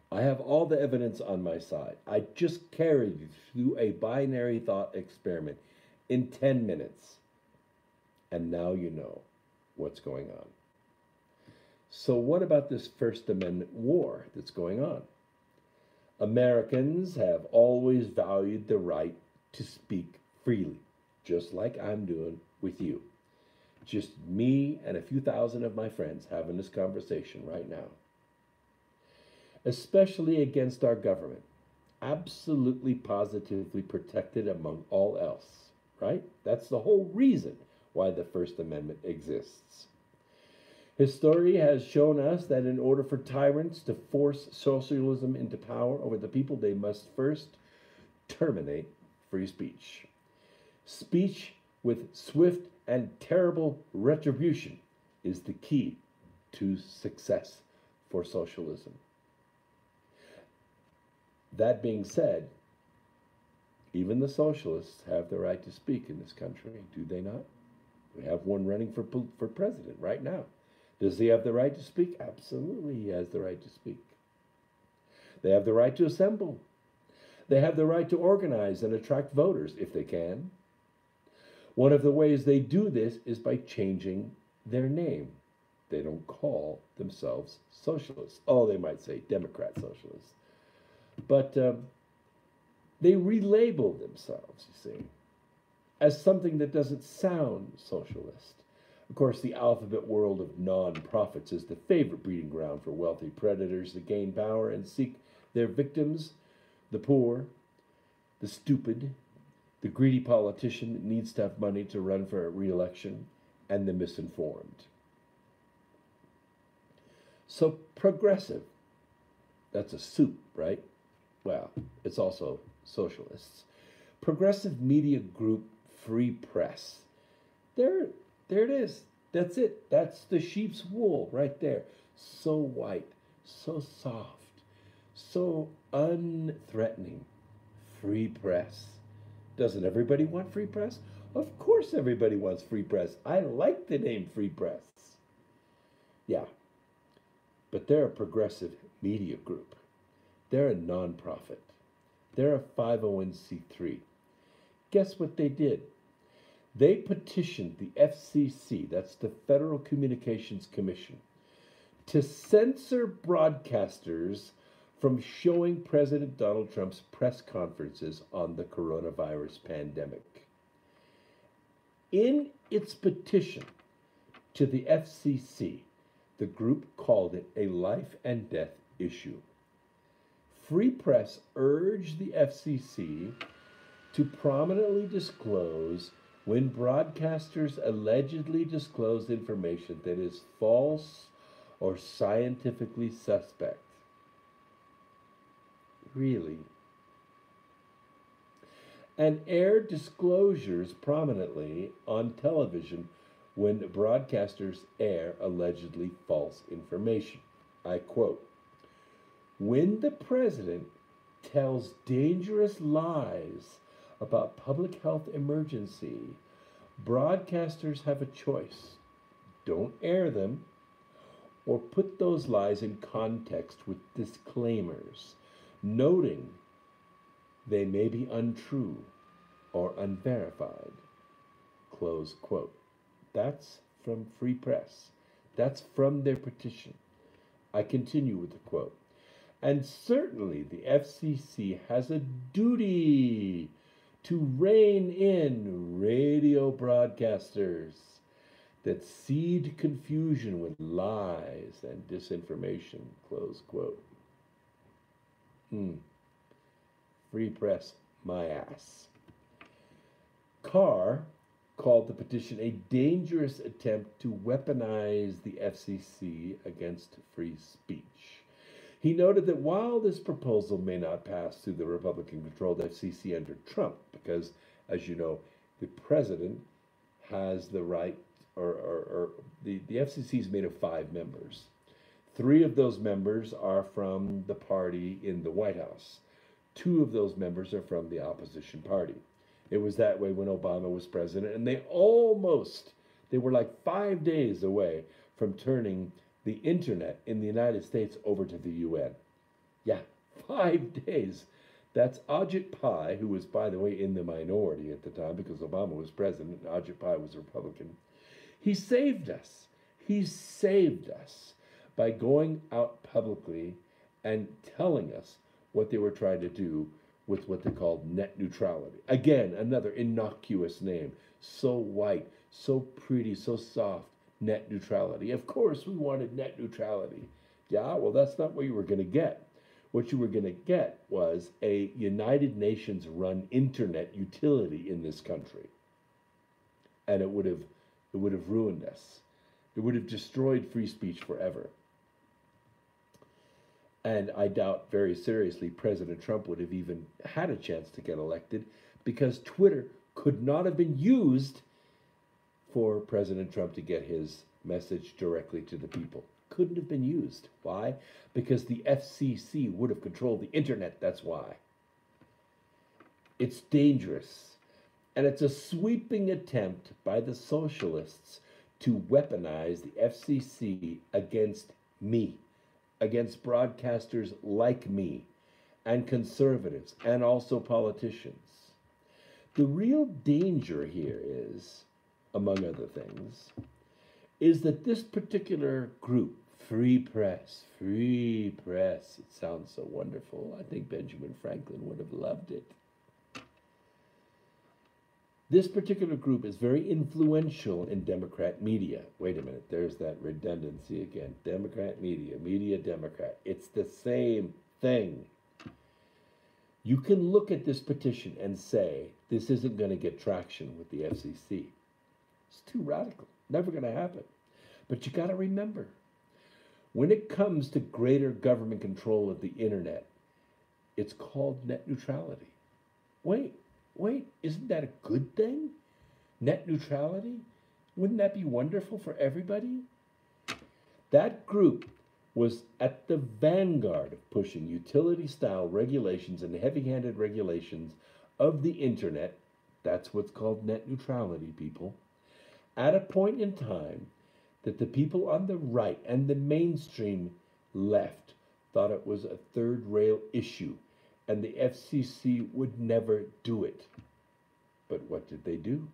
I have all the evidence on my side. I just carried you through a binary thought experiment in 10 minutes. And now you know what's going on. So what about this First Amendment war that's going on? Americans have always valued the right to speak freely, just like I'm doing with you. Just me and a few thousand of my friends having this conversation right now. Especially against our government. Absolutely, positively protected among all else, right? That's the whole reason why the First Amendment exists. History has shown us that in order for tyrants to force socialism into power over the people, they must first terminate free speech. Speech with swift and terrible retribution is the key to success for socialism. That being said, even the socialists have the right to speak in this country, do they not? We have one running for president right now. Does he have the right to speak? Absolutely, he has the right to speak. They have the right to assemble. They have the right to organize and attract voters if they can. One of the ways they do this is by changing their name. They don't call themselves socialists. Oh, they might say Democrat socialists. But they relabel themselves, you see, as something that doesn't sound socialist. Of course, the alphabet world of non-profits is the favorite breeding ground for wealthy predators to gain power and seek their victims, the poor, the stupid, the greedy politician that needs to have money to run for a re-election, and the misinformed. So progressive, that's a soup, right? Well, it's also socialists. Progressive media group Free Press. There it is. That's it. That's the sheep's wool right there. So white, so soft, so unthreatening. Free press. Doesn't everybody want free press? Of course everybody wants free press. I like the name Free Press. Yeah, but they're a progressive media group. They're a nonprofit. They're a 501c3. Guess what they did? They petitioned the FCC, that's the Federal Communications Commission, to censor broadcasters from showing President Donald Trump's press conferences on the coronavirus pandemic. In its petition to the FCC, the group called it a life and death issue. Free Press urged the FCC to prominently disclose when broadcasters allegedly disclose information that is false or scientifically suspect. Really? And air disclosures prominently on television when broadcasters air allegedly false information. I quote, "When the president tells dangerous lies about public health emergency, broadcasters have a choice. Don't air them or put those lies in context with disclaimers, noting they may be untrue or unverified." Close quote. That's from Free Press. That's from their petition. I continue with the quote. "And certainly the FCC has a duty to rein in radio broadcasters that seed confusion with lies and disinformation." Close quote. Free Press, my ass. Carr called the petition a dangerous attempt to weaponize the FCC against free speech. He noted that while this proposal may not pass through the Republican-controlled FCC under Trump, because, as you know, the president has the right, or the FCC is made of 5 members. 3 of those members are from the party in the White House. 2 of those members are from the opposition party. It was that way when Obama was president, and they were like 5 days away from turning the internet in the United States over to the UN. Yeah, 5 days. That's Ajit Pai, who was, by the way, in the minority at the time because Obama was president and Ajit Pai was a Republican. He saved us. He saved us by going out publicly and telling us what they were trying to do with what they called net neutrality. Again, another innocuous name. So white, so pretty, so soft. Net neutrality. Of course, we wanted net neutrality. Yeah, well, that's not what you were going to get. What you were going to get was a United Nations run internet utility in this country. And it would have ruined us. It would have destroyed free speech forever. And I doubt very seriously President Trump would have even had a chance to get elected because Twitter could not have been used for President Trump to get his message directly to the people. couldn't have been used. Why? Because the FCC would have controlled the internet, that's why. It's dangerous, and it's a sweeping attempt by the socialists to weaponize the FCC against me, against broadcasters like me, and conservatives, and also politicians. The real danger here is, among other things, is that this particular group, free press, it sounds so wonderful. I think Benjamin Franklin would have loved it. This particular group is very influential in Democrat media. Wait a minute, there's that redundancy again. Democrat media Democrat. It's the same thing. You can look at this petition and say, this isn't going to get traction with the FCC. It's too radical. Never going to happen. But you got to remember, when it comes to greater government control of the internet, it's called net neutrality. Wait, isn't that a good thing? Net neutrality? Wouldn't that be wonderful for everybody? That group was at the vanguard of pushing utility-style regulations and heavy-handed regulations of the internet. That's what's called net neutrality, people. At a point in time that the people on the right and the mainstream left thought it was a third-rail issue, and the FCC would never do it. But what did they do?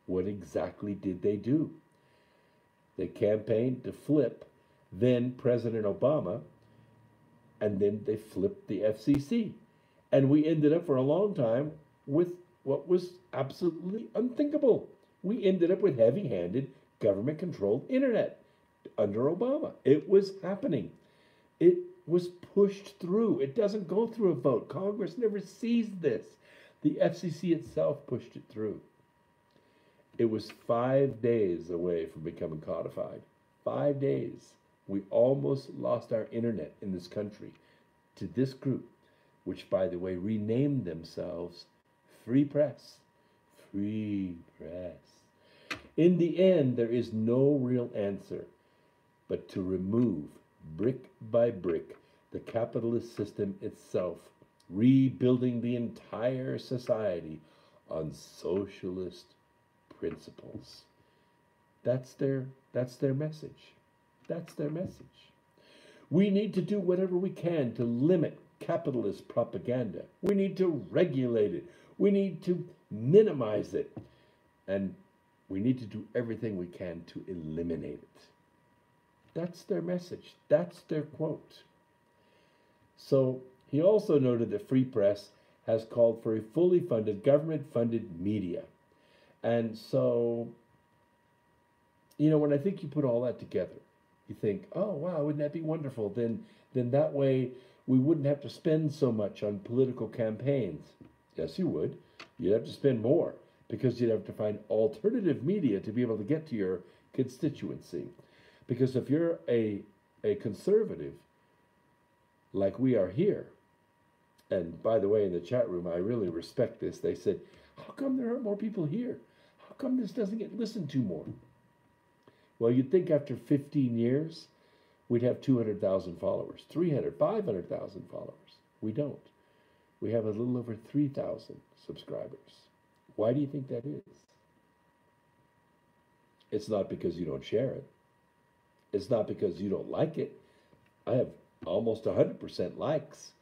What exactly did they do? They campaigned to flip then President Obama, and then they flipped the FCC. And we ended up for a long time with what was absolutely unthinkable. We ended up with heavy-handed government-controlled internet under Obama. It was happening. It was pushed through. It doesn't go through a vote. Congress never sees this. The FCC itself pushed it through. It was 5 days away from becoming codified. 5 days. We almost lost our internet in this country to this group, which, by the way, renamed themselves Free Press. Free Press. In the end, there is no real answer but to remove, brick by brick, the capitalist system itself, rebuilding the entire society on socialist principles. That's their message. That's their message. We need to do whatever we can to limit capitalist propaganda. We need to regulate it. We need to minimize it. And we need to do everything we can to eliminate it. That's their message. That's their quote. So he also noted that Free Press has called for a fully funded, government-funded media. And so, when I think you put all that together, you think, oh, wow, wouldn't that be wonderful? Then that way we wouldn't have to spend so much on political campaigns. Yes, you would. You'd have to spend more because you'd have to find alternative media to be able to get to your constituency. Because if you're a conservative, like we are here, and by the way, in the chat room, I really respect this. They said, how come there aren't more people here? How come this doesn't get listened to more? Well, you'd think after 15 years, we'd have 200,000 followers, 300, 500,000 followers. We don't. We have a little over 3,000 subscribers. Why do you think that is? It's not because you don't share it. It's not because you don't like it. I have almost 100% likes,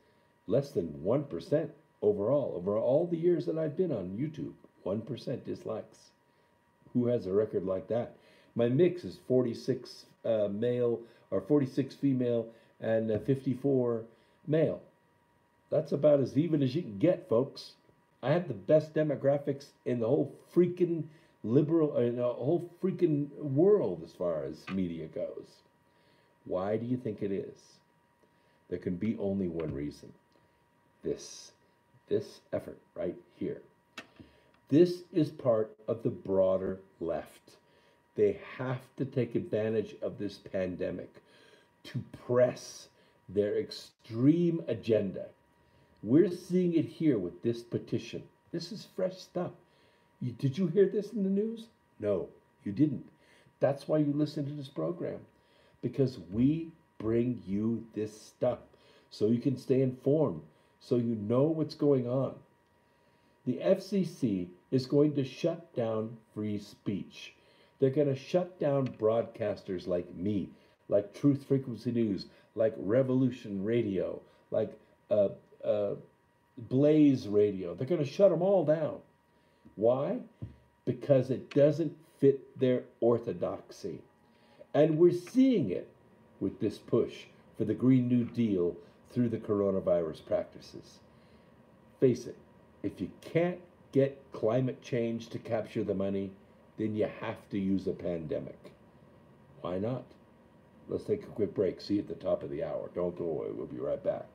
less than 1% overall. Over all the years that I've been on YouTube, 1% dislikes. Who has a record like that? My mix is 46 male, or 46 female, and 54 male. That's about as even as you can get, folks. I have the best demographics in the whole freaking whole freaking world as far as media goes. Why do you think it is? There can be only one reason. This effort right here. This is part of the broader left. They have to take advantage of this pandemic to press their extreme agenda. We're seeing it here with this petition. This is fresh stuff. Did you hear this in the news? No, you didn't. That's why you listen to this program. because we bring you this stuff so you can stay informed, so you know what's going on. The FCC is going to shut down free speech. They're going to shut down broadcasters like me, like Truth Frequency News, like Revolution Radio, like uh, uh, Blaze Radio. They're going to shut them all down. Why? Because it doesn't fit their orthodoxy. And we're seeing it with this push for the Green New Deal through the coronavirus practices. Face it, if you can't get climate change to capture the money, then you have to use a pandemic. Why not? Let's take a quick break. See you at the top of the hour. Don't go away. We'll be right back.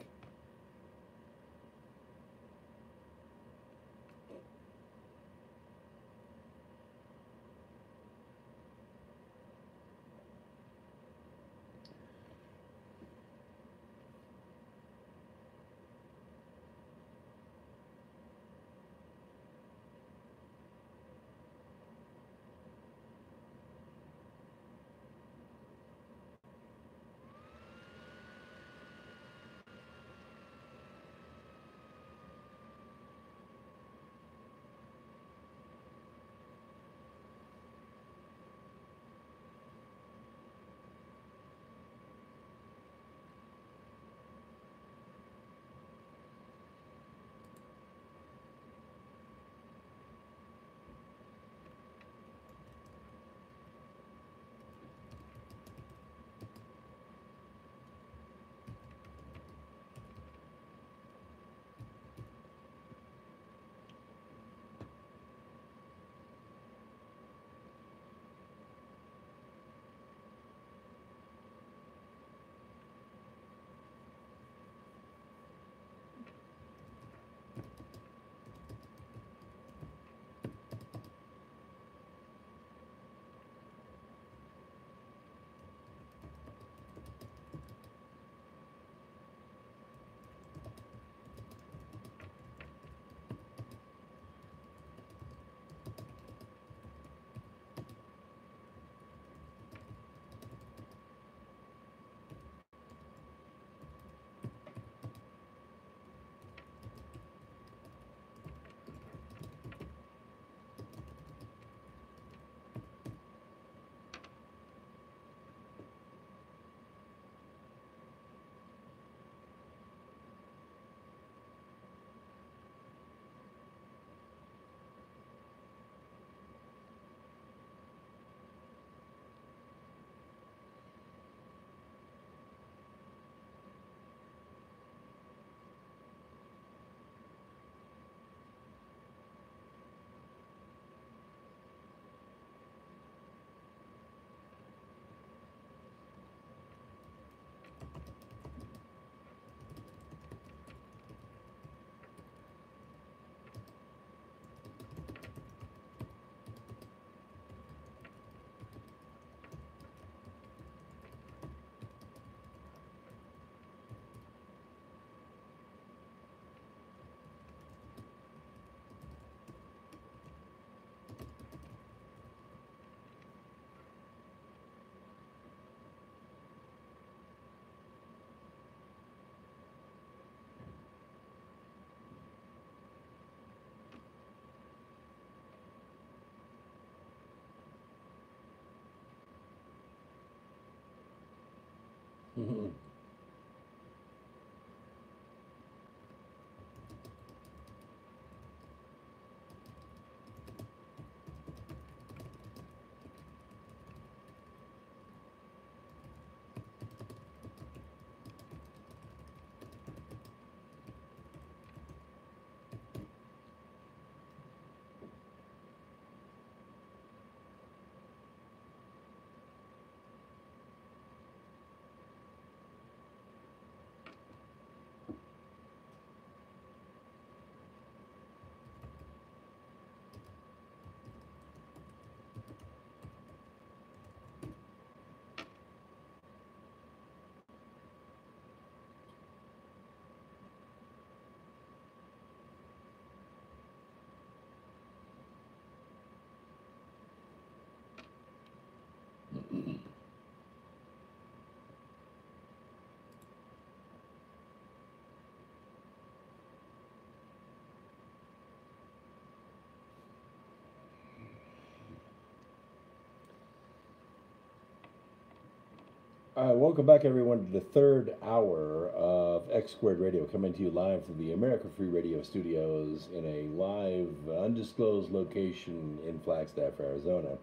Welcome back, everyone, to the third hour of X Squared Radio, coming to you live from the America Free Radio studios in a live, undisclosed location in Flagstaff, Arizona.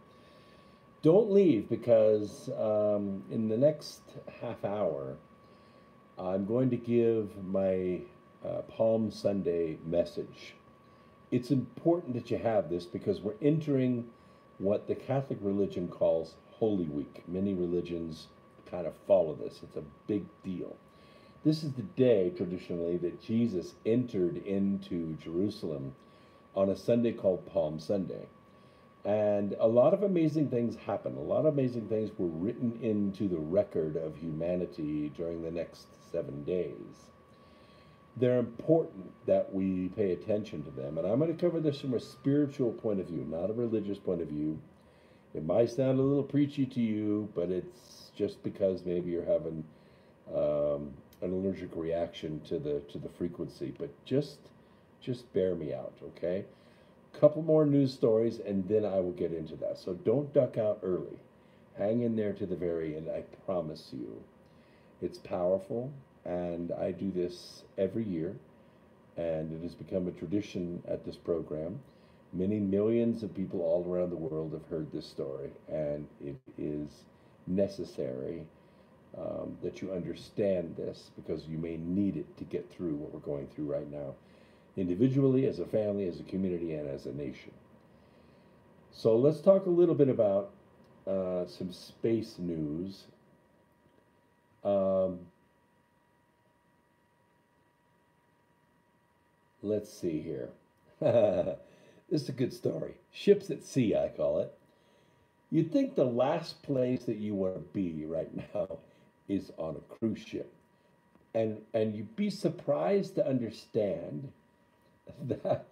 Don't leave because in the next half hour, I'm going to give my Palm Sunday message. It's important that you have this because we're entering what the Catholic religion calls Holy Week. Many religions kind of follow this. It's a big deal. This is the day, traditionally, that Jesus entered into Jerusalem on a Sunday called Palm Sunday. And a lot of amazing things happened. A lot of amazing things were written into the record of humanity during the next 7 days. They're important that we pay attention to them. And I'm going to cover this from a spiritual point of view, not a religious point of view. It might sound a little preachy to you, but it's just because maybe you're having an allergic reaction to the frequency. But just bear me out, okay? Couple more news stories, and then I will get into that. So don't duck out early. Hang in there to the very end. I promise you, it's powerful. And I do this every year, and it has become a tradition at this program. Many millions of people all around the world have heard this story, and it is necessary that you understand this because you may need it to get through what we're going through right now, individually, as a family, as a community, and as a nation. So let's talk a little bit about some space news. Let's see here. This is a good story. Ships at sea, I call it. You'd think the last place that you want to be right now is on a cruise ship. And you'd be surprised to understand that,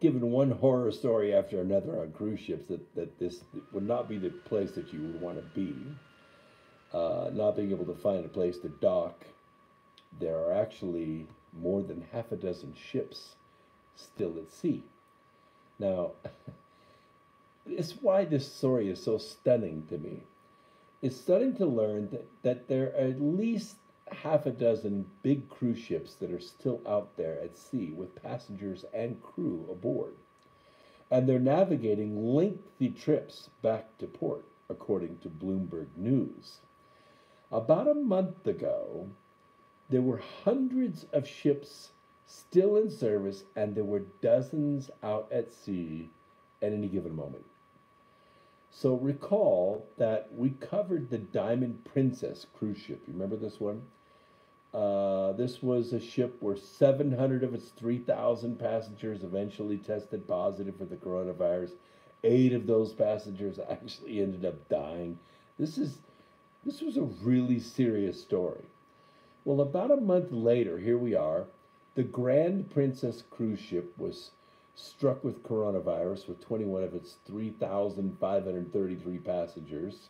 given one horror story after another on cruise ships, that this would not be the place that you would want to be. Not being able to find a place to dock. There are actually more than half a dozen ships still at sea. Now, it's why this story is so stunning to me. It's stunning to learn that there are at least half a dozen big cruise ships that are still out there at sea with passengers and crew aboard. And they're navigating lengthy trips back to port, according to Bloomberg News. About a month ago, there were hundreds of ships still in service, and there were dozens out at sea at any given moment. So recall that we covered the Diamond Princess cruise ship. You remember this one? This was a ship where 700 of its 3,000 passengers eventually tested positive for the coronavirus. 8 of those passengers actually ended up dying. This was a really serious story. Well, about a month later, here we are. The Grand Princess cruise ship was struck with coronavirus with 21 of its 3,533 passengers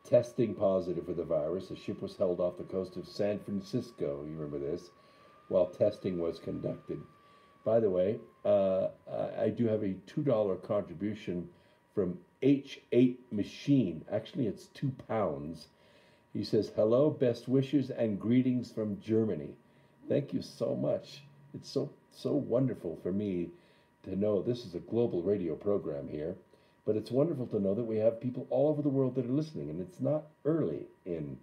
testing positive for the virus. The ship was held off the coast of San Francisco, you remember this, while testing was conducted. By the way, I do have a $2 contribution from H8 Machine. Actually, it's £2. He says, hello, best wishes and greetings from Germany. Thank you so much. It's so wonderful for me to know this is a global radio program here, but it's wonderful to know that we have people all over the world that are listening, and it's not early in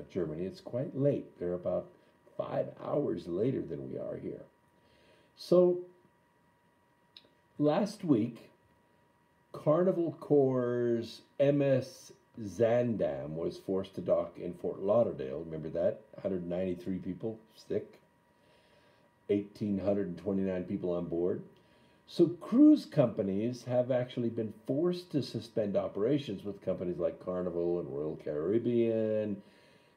Germany. It's quite late. They're about 5 hours later than we are here. So last week, Carnival Corps' MS Zandam was forced to dock in Fort Lauderdale. Remember that? 193 people sick, 1,829 people on board. So cruise companies have actually been forced to suspend operations with companies like Carnival and Royal Caribbean,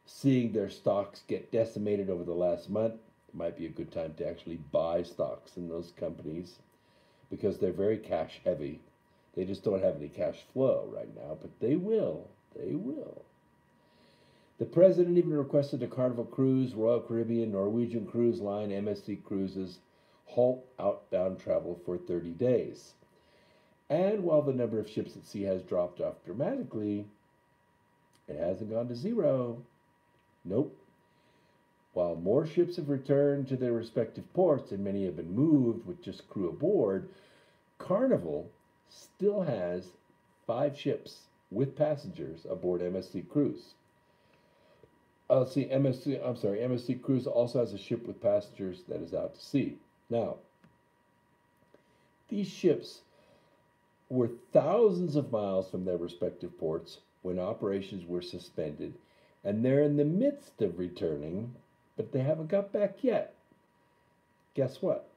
seeing their stocks get decimated over the last month. It might be a good time to actually buy stocks in those companies because they're very cash heavy. They just don't have any cash flow right now, but they will. They will. The president even requested a Carnival Cruise, Royal Caribbean, Norwegian Cruise Line, MSC Cruises halt outbound travel for 30 days. And while the number of ships at sea has dropped off dramatically, It hasn't gone to zero. Nope. While more ships have returned to their respective ports and many have been moved with just crew aboard, Carnival still has 5 ships with passengers aboard MSC Cruise. MSC Cruise also has a ship with passengers that is out to sea. Now, these ships were thousands of miles from their respective ports when operations were suspended, and they're in the midst of returning, but they haven't got back yet. Guess what?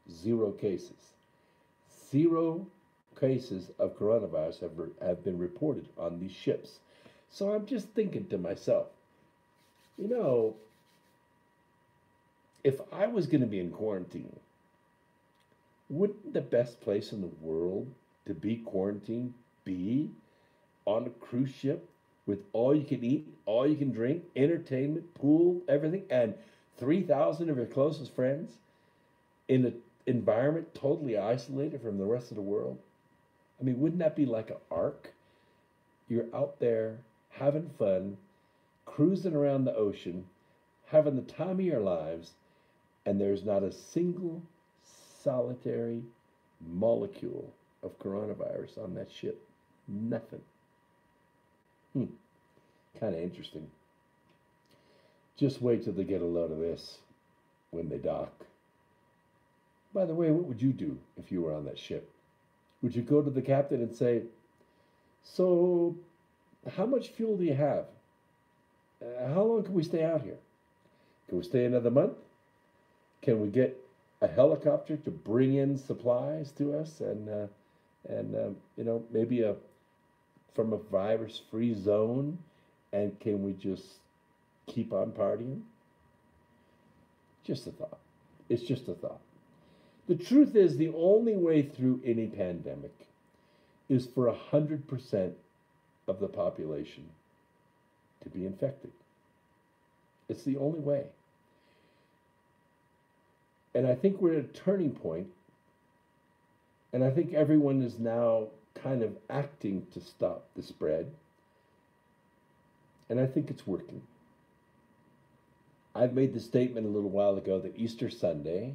0 cases. 0 cases of coronavirus have been reported on these ships. So I'm just thinking to myself, you know, if I was going to be in quarantine, wouldn't the best place in the world to be quarantined be on a cruise ship with all you can eat, all you can drink, entertainment, pool, everything, and 3,000 of your closest friends in an environment totally isolated from the rest of the world? I mean, wouldn't that be like an ark? You're out there having fun, cruising around the ocean, having the time of your lives, and there's not a single solitary molecule of coronavirus on that ship. Nothing. Kind of interesting. Just wait till they get a load of this when they dock. By the way, what would you do if you were on that ship? Would you go to the captain and say, so how much fuel do you have? How long can we stay out here? Can we stay another month? Can we get a helicopter to bring in supplies to us and maybe from a virus-free zone? And can we just keep on partying? Just a thought. It's just a thought. The truth is, the only way through any pandemic is for 100% of the population to be infected. It's the only way. And I think we're at a turning point, and I think everyone is now kind of acting to stop the spread, and I think it's working. I've made the statement a little while ago that Easter Sunday,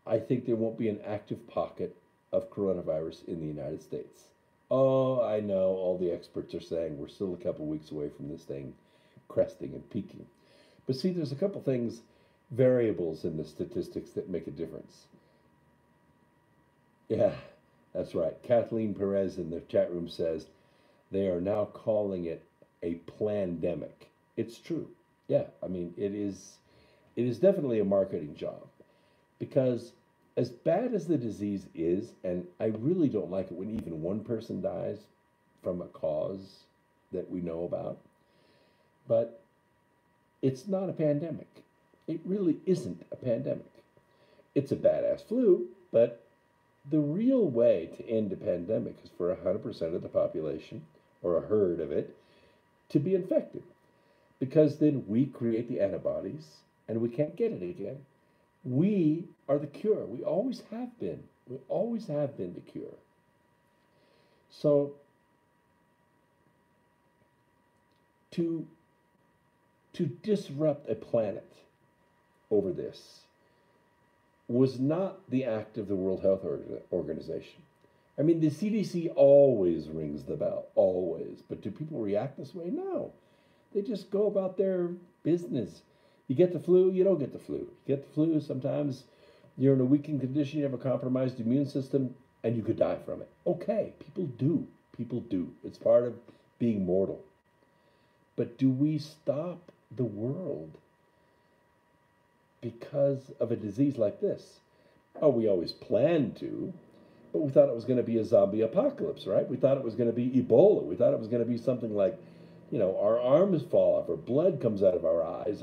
I think there won't be an active pocket of coronavirus in the United States. Oh, I know all the experts are saying we're still a couple weeks away from this thing cresting and peaking. But see, there's a couple things, variables in the statistics that make a difference. Yeah, that's right. Kathleen Perez in the chat room says they are now calling it a plandemic. It's true. Yeah, I mean, it is definitely a marketing job, because as bad as the disease is, and I really don't like it when even one person dies from a cause that we know about, but it's not a pandemic. It really isn't a pandemic. It's a badass flu, but the real way to end a pandemic is for 100% of the population, or a herd of it, to be infected. Because then we create the antibodies and we can't get it again. We are the cure. We always have been. We always have been the cure. So to disrupt a planet over this was not the act of the World Health Organization. I mean, the CDC always rings the bell, always. But do people react this way? No. They just go about their business. You get the flu, you don't get the flu. You get the flu, sometimes you're in a weakened condition, you have a compromised immune system, and you could die from it. Okay, people do. People do. It's part of being mortal. But do we stop the world because of a disease like this? Oh, we always planned to, but we thought it was going to be a zombie apocalypse, right? We thought it was going to be Ebola. We thought it was going to be something like, our arms fall off or blood comes out of our eyes,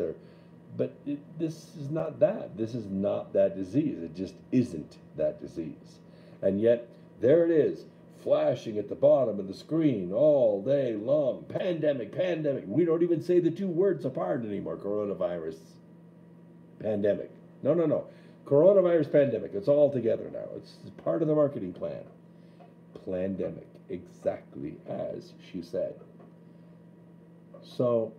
but this is not that. This is not that disease. It just isn't that disease. And yet, there it is, flashing at the bottom of the screen all day long. Pandemic, pandemic. We don't even say the two words apart anymore. Coronavirus, pandemic. No. Coronavirus, pandemic. It's all together now. It's part of the marketing plan. plandemic, exactly as she said. So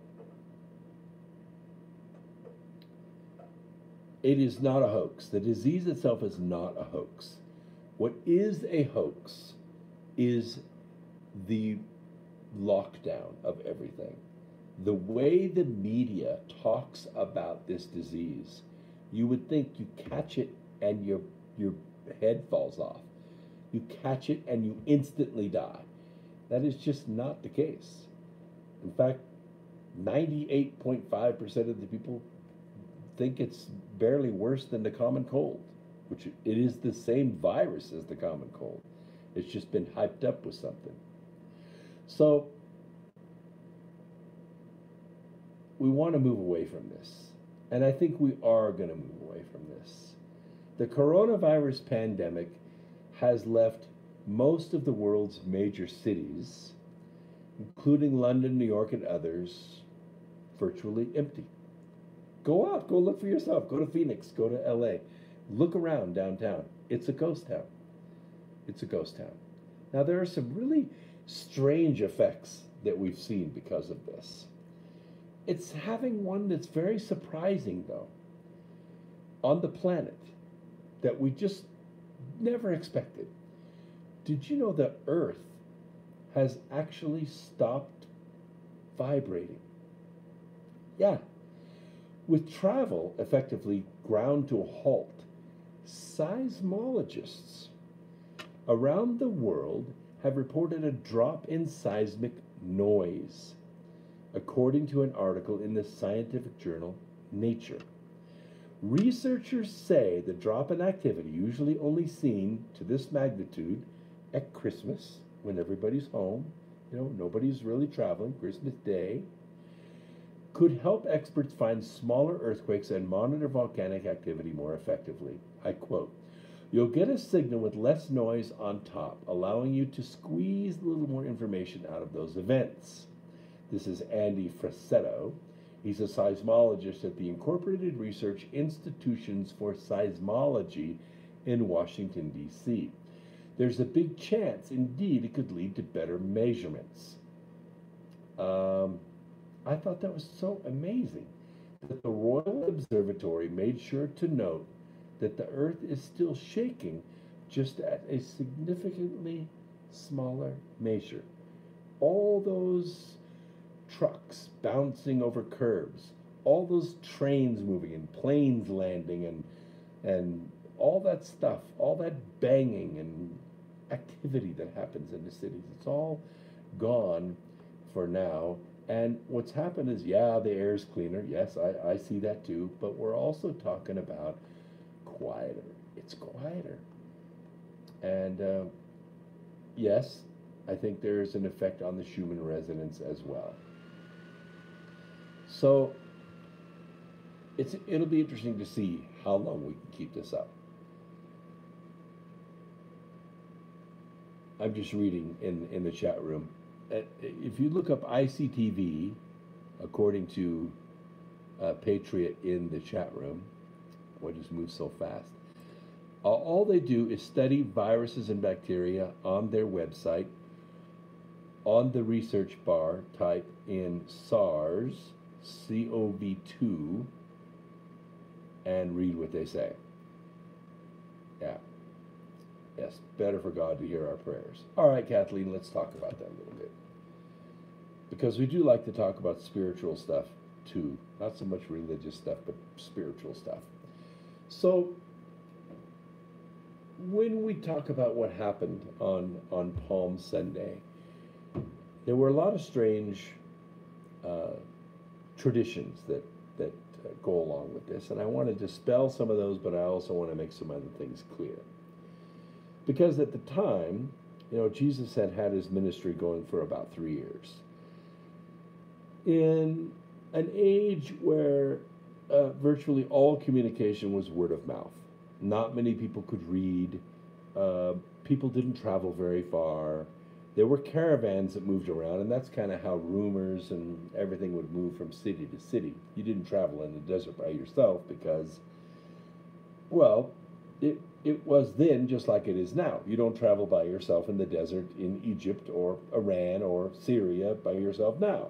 it is not a hoax. The disease itself is not a hoax. What is a hoax is the lockdown of everything. The way the media talks about this disease, you would think you catch it and your head falls off. You catch it and you instantly die. That is just not the case. In fact, 98.5% of the people think it's barely worse than the common cold, which it is the same virus as the common cold. It's just been hyped up with something. So we want to move away from this. And I think we are going to move away from this. The coronavirus pandemic has left most of the world's major cities, including London, New York, and others, virtually empty. Go out, go look for yourself. Go to Phoenix, go to LA. Look around downtown. It's a ghost town. It's a ghost town. Now, there are some really strange effects that we've seen because of this. It's having one that's very surprising, though, on the planet that we just never expected. Did you know that Earth has actually stopped vibrating? Yeah. With travel effectively ground to a halt, seismologists around the world have reported a drop in seismic noise, according to an article in the scientific journal Nature. Researchers say the drop in activity, usually only seen to this magnitude at Christmas, when everybody's home, nobody's really traveling, Christmas Day, could help experts find smaller earthquakes and monitor volcanic activity more effectively. I quote, "You'll get a signal with less noise on top, allowing you to squeeze a little more information out of those events." This is Andy Frassetto. He's a seismologist at the Incorporated Research Institutions for Seismology in Washington, D.C. There's a big chance, indeed, it could lead to better measurements. I thought that was so amazing that the Royal Observatory made sure to note that the Earth is still shaking, just at a significantly smaller measure. All those trucks bouncing over curbs, all those trains moving and planes landing and all that stuff, all that banging and activity that happens in the cities, it's all gone for now. And what's happened is, yeah, the air is cleaner. Yes, I see that too. But we're also talking about quieter. It's quieter. And yes, I think there is an effect on the human residents as well. So it'll be interesting to see how long we can keep this up. I'm just reading in the chat room. If you look up ICTV, according to Patriot in the chat room, I just moved so fast. All they do is study viruses and bacteria on their website. On the research bar, type in SARS-CoV-2 and read what they say. Yeah. Yes, better for God to hear our prayers. All right, Kathleen, let's talk about that a little bit. Because we do like to talk about spiritual stuff too. Not so much religious stuff, but spiritual stuff. So, when we talk about what happened on Palm Sunday, there were a lot of strange traditions that go along with this. And I want to dispel some of those, but I also want to make some other things clear. Because at the time, Jesus had his ministry going for about 3 years. In an age where virtually all communication was word of mouth. Not many people could read. People didn't travel very far. There were caravans that moved around, and that's kind of how rumors and everything would move from city to city. You didn't travel in the desert by yourself because, well, it was then just like it is now. You don't travel by yourself in the desert in Egypt or Iran or Syria by yourself now.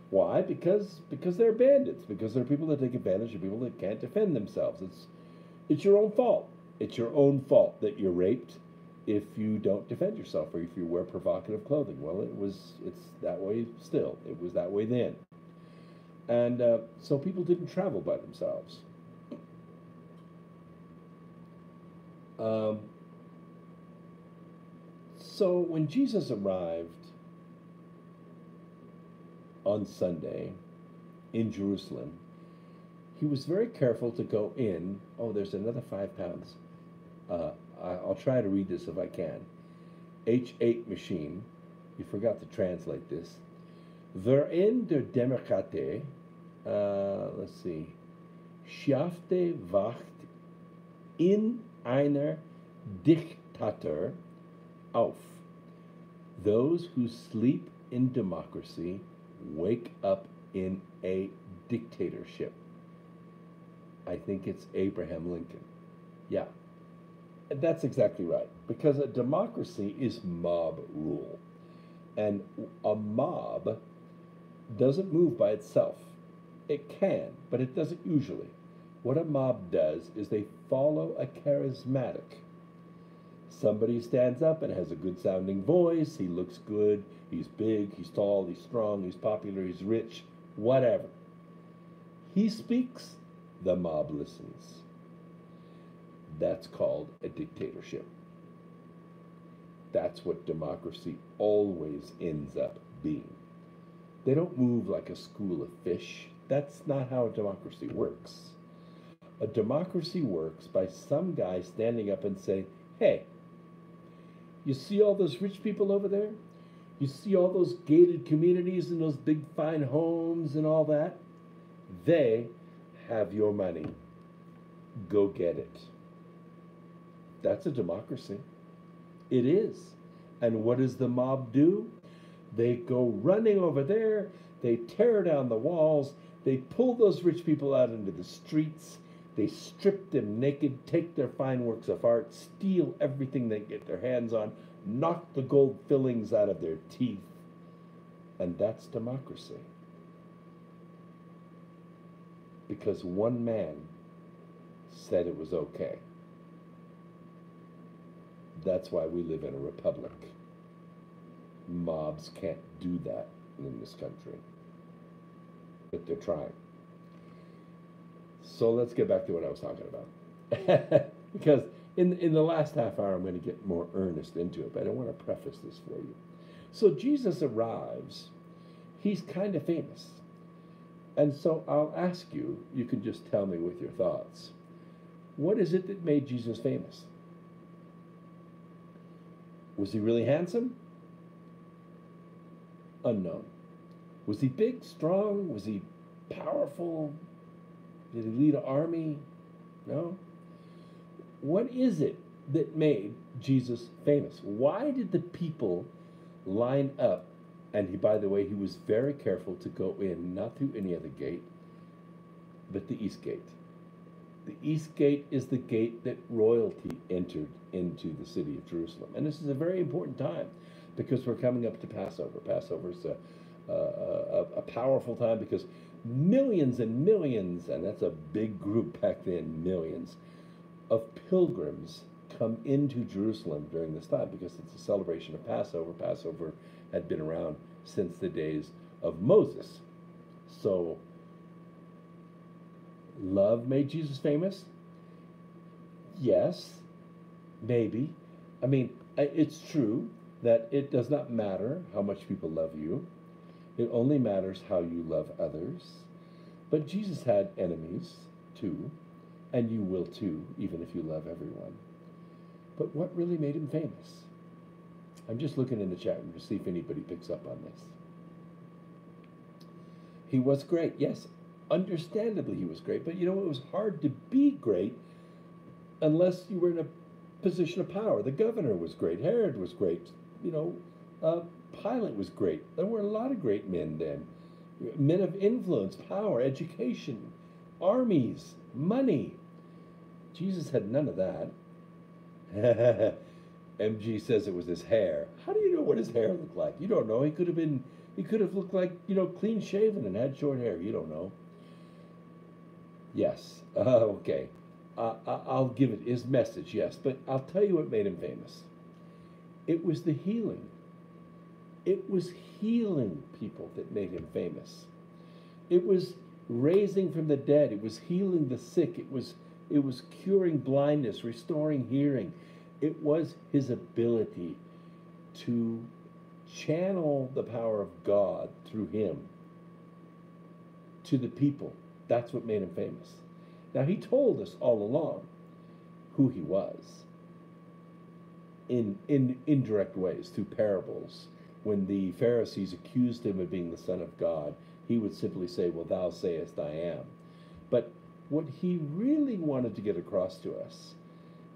Why? Because they're bandits. Because they're people that take advantage of people that can't defend themselves. It's your own fault. It's your own fault that you're raped if you don't defend yourself or if you wear provocative clothing. Well, it's that way still. It was that way then. And so people didn't travel by themselves. So when Jesus arrived on Sunday in Jerusalem, he was very careful to go in. Oh, there's another 5 pounds. I'll try to read this if I can. H8 machine. You forgot to translate this. Verin der Demokratie. Let's see. Schaffte wacht in einer Diktator auf. Those who sleep in democracy wake up in a dictatorship. I think it's Abraham Lincoln. Yeah, that's exactly right. Because a democracy is mob rule. And a mob doesn't move by itself. It can, but it doesn't usually. What a mob does is they follow a charismatic. Somebody stands up and has a good sounding voice. He looks good. He's big. He's tall. He's strong. He's popular. He's rich. Whatever. He speaks. The mob listens. That's called a dictatorship. That's what democracy always ends up being. They don't move like a school of fish. That's not how a democracy works. A democracy works by some guy standing up and saying, hey, you see all those rich people over there? You see all those gated communities and those big fine homes and all that? They have your money. Go get it. That's a democracy. It is. And what does the mob do? They go running over there. They tear down the walls. They pull those rich people out into the streets. They strip them naked, take their fine works of art, steal everything they get their hands on, knock the gold fillings out of their teeth. And that's democracy. Because one man said it was okay. That's why we live in a republic. Mobs can't do that in this country. But they're trying. So let's get back to what I was talking about. Because in the last half hour, I'm going to get more earnest into it, but I want to preface this for you. So Jesus arrives. He's kind of famous. And so I'll ask you, you can just tell me with your thoughts, what is it that made Jesus famous? Was he really handsome? Unknown. Was he big, strong? Was he powerful? Did he lead an army? No. What is it that made Jesus famous? Why did the people line up? And by the way, he was very careful to go in, not through any other gate, but the east gate. The east gate is the gate that royalty entered into the city of Jerusalem. And this is a very important time because we're coming up to Passover. Passover is a powerful time because millions and millions, and that's a big group back then, millions, of pilgrims come into Jerusalem during this time because it's a celebration of Passover. Passover had been around since the days of Moses. So, love made Jesus famous? Yes, maybe. I mean, it's true that it does not matter how much people love you. It only matters how you love others. But Jesus had enemies, too, and you will, too, even if you love everyone. But what really made him famous? I'm just looking in the chat room to see if anybody picks up on this. He was great. Yes, understandably he was great. But you know, it was hard to be great unless you were in a position of power. The governor was great. Herod was great. You know, Pilate was great. There were a lot of great men then. Men of influence, power, education, armies, money. Jesus had none of that. MG says it was his hair. How do you know what his hair looked like? You don't know. He could have looked like, clean shaven and had short hair. You don't know. Yes. Okay. I'll give it his message, yes. But I'll tell you what made him famous. It was the healing. It was healing people that made him famous. It was raising from the dead. It was healing the sick. It was curing blindness, restoring hearing. It was his ability to channel the power of God through him to the people. That's what made him famous. Now, he told us all along who he was in indirect ways, through parables. When the Pharisees accused him of being the Son of God, he would simply say, well, thou sayest I am. But what he really wanted to get across to us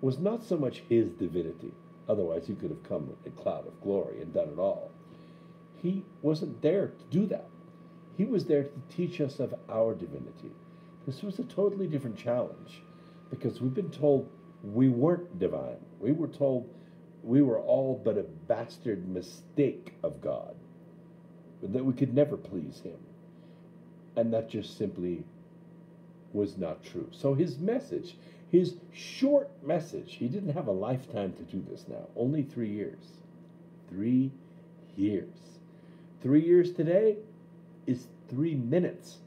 was not so much his divinity. Otherwise, he could have come in a cloud of glory and done it all. He wasn't there to do that. He was there to teach us of our divinity. This was a totally different challenge, because we've been told we weren't divine. We were told we were all but a bastard mistake of God, that we could never please him. And that just simply was not true. So his message, his short message, he didn't have a lifetime to do this now, only 3 years. 3 years. 3 years today is 3 minutes.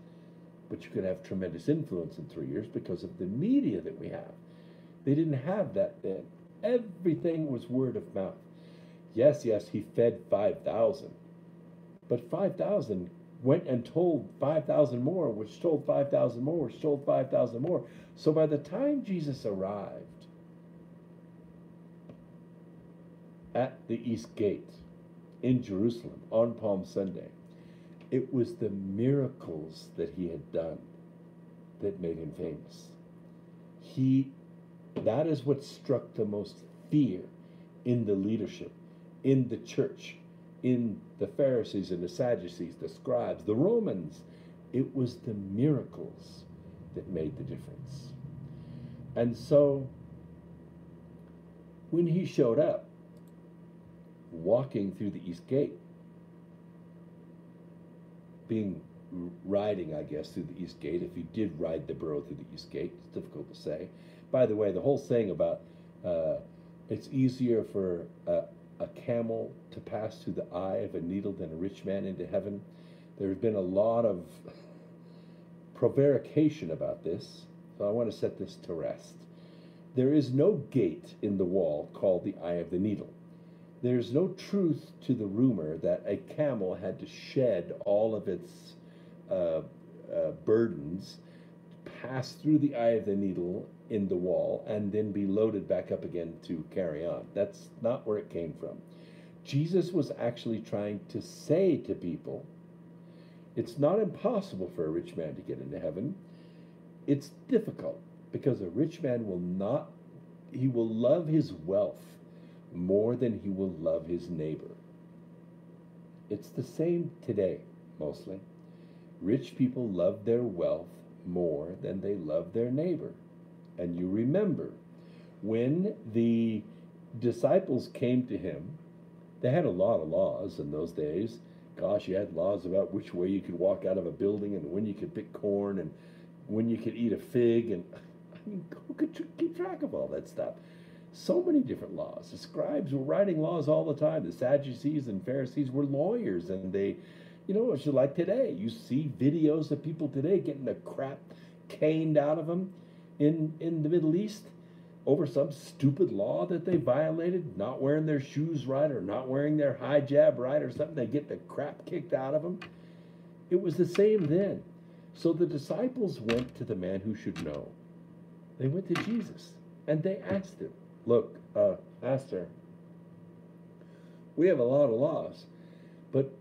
But you could have tremendous influence in 3 years because of the media that we have. They didn't have that then. Everything was word of mouth. Yes, he fed 5,000. But 5,000 went and told 5,000 more, which told 5,000 more, which told 5,000 more. So by the time Jesus arrived at the East Gate in Jerusalem on Palm Sunday, it was the miracles that he had done that made him famous. That is what struck the most fear in the leadership, in the church, in the Pharisees and the Sadducees, the scribes, the Romans. It was the miracles that made the difference. And so, when he showed up, walking through the East Gate, riding, I guess, through the East Gate, if he did ride the burro through the East Gate, it's difficult to say. By the way, the whole saying about it's easier for a camel to pass through the eye of a needle than a rich man into heaven, there's been a lot of prevarication about this, so I want to set this to rest. There is no gate in the wall called the eye of the needle. There's no truth to the rumor that a camel had to shed all of its burdens, pass through the eye of the needle in the wall, and then be loaded back up again to carry on. That's not where it came from. Jesus was actually trying to say to people, it's not impossible for a rich man to get into heaven. It's difficult, because a rich man he will love his wealth more than he will love his neighbor. It's the same today, mostly. Rich people love their wealth more than they love their neighbor. And you remember, when the disciples came to him, they had a lot of laws in those days. Gosh, you had laws about which way you could walk out of a building, and when you could pick corn, and when you could eat a fig, and I mean, who could keep track of all that stuff? So many different laws. The scribes were writing laws all the time. The Sadducees and Pharisees were lawyers, and they, it's just like today. You see videos of people today getting the crap caned out of them in the Middle East over some stupid law that they violated, not wearing their shoes right or not wearing their hijab right or something. They get the crap kicked out of them. It was the same then. So the disciples went to the man who should know. They went to Jesus, and they asked him, look, Master, we have a lot of laws, but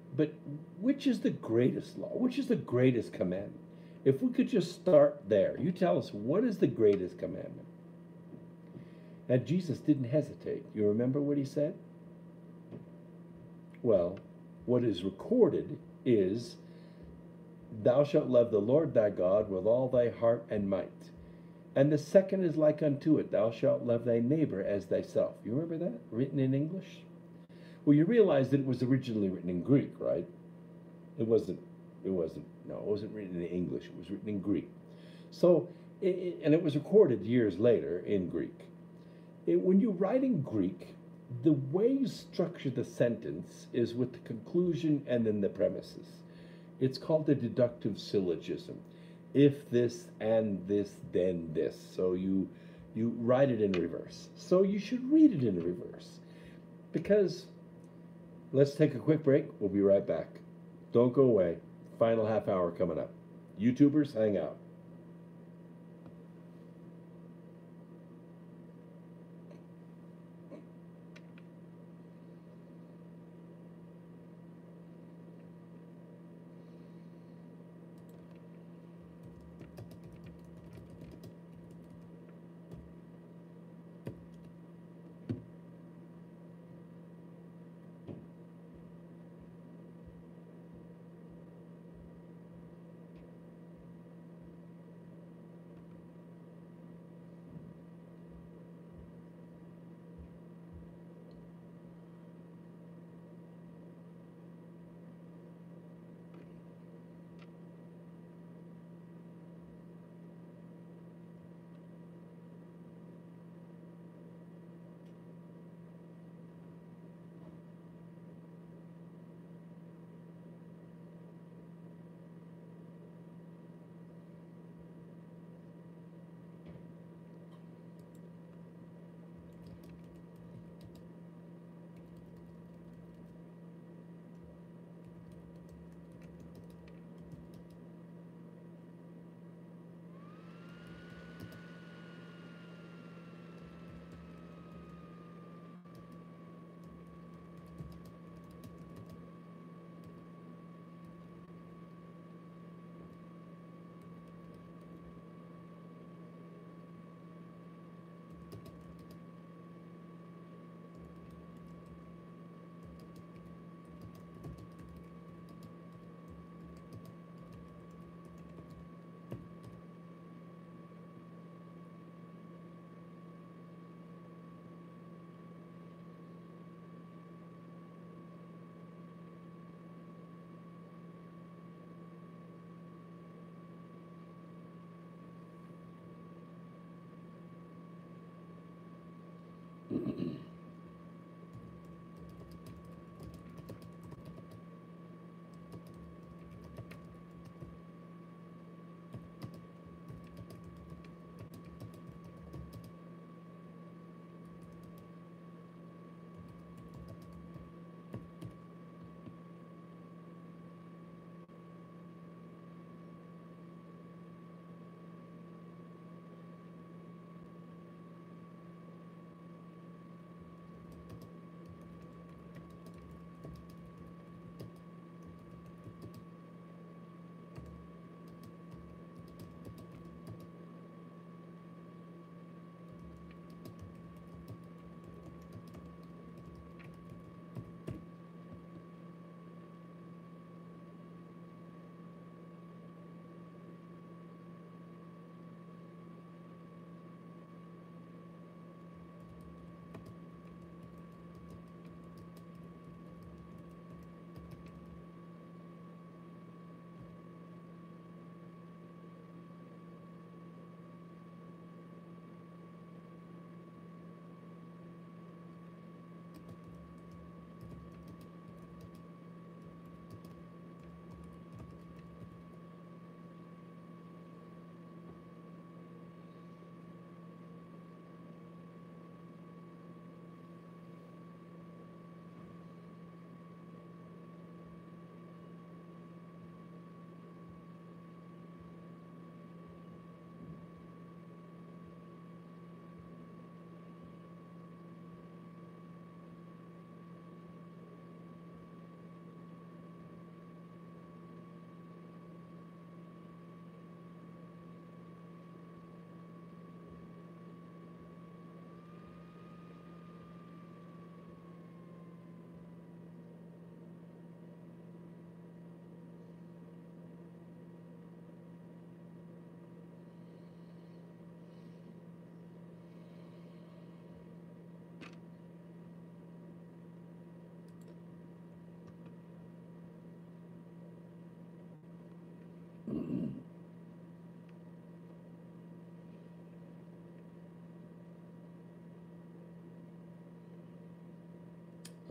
which is the greatest law? Which is the greatest commandment? If we could just start there, you tell us, what is the greatest commandment? And Jesus didn't hesitate. You remember what he said? Well, what is recorded is, thou shalt love the Lord thy God with all thy heart and might, And the second is like unto it, thou shalt love thy neighbor as thyself. You remember that? Written in English? Well, you realize that it was originally written in Greek, right? It wasn't, no, it wasn't written in English. It was written in Greek. So, and it was recorded years later in Greek. When you write in Greek, the way you structure the sentence is with the conclusion and then the premises. It's called the deductive syllogism. If this and this, then this. So you write it in reverse. So you should read it in reverse. Because let's take a quick break. We'll be right back. Don't go away. Final half hour coming up. YouTubers, hang out.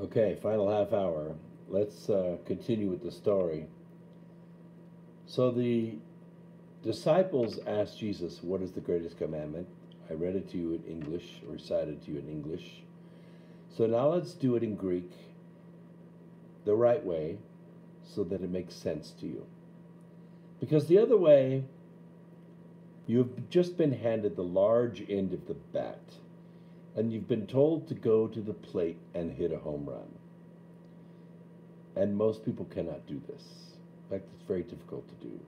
Okay, final half hour. Let's continue with the story. So the disciples asked Jesus, "What is the greatest commandment?" I read it to you in English, or recited to you in English. So now let's do it in Greek the right way so that it makes sense to you. Because the other way, you've just been handed the large end of the bat, and you've been told to go to the plate and hit a home run. And most people cannot do this. In fact, it's very difficult to do.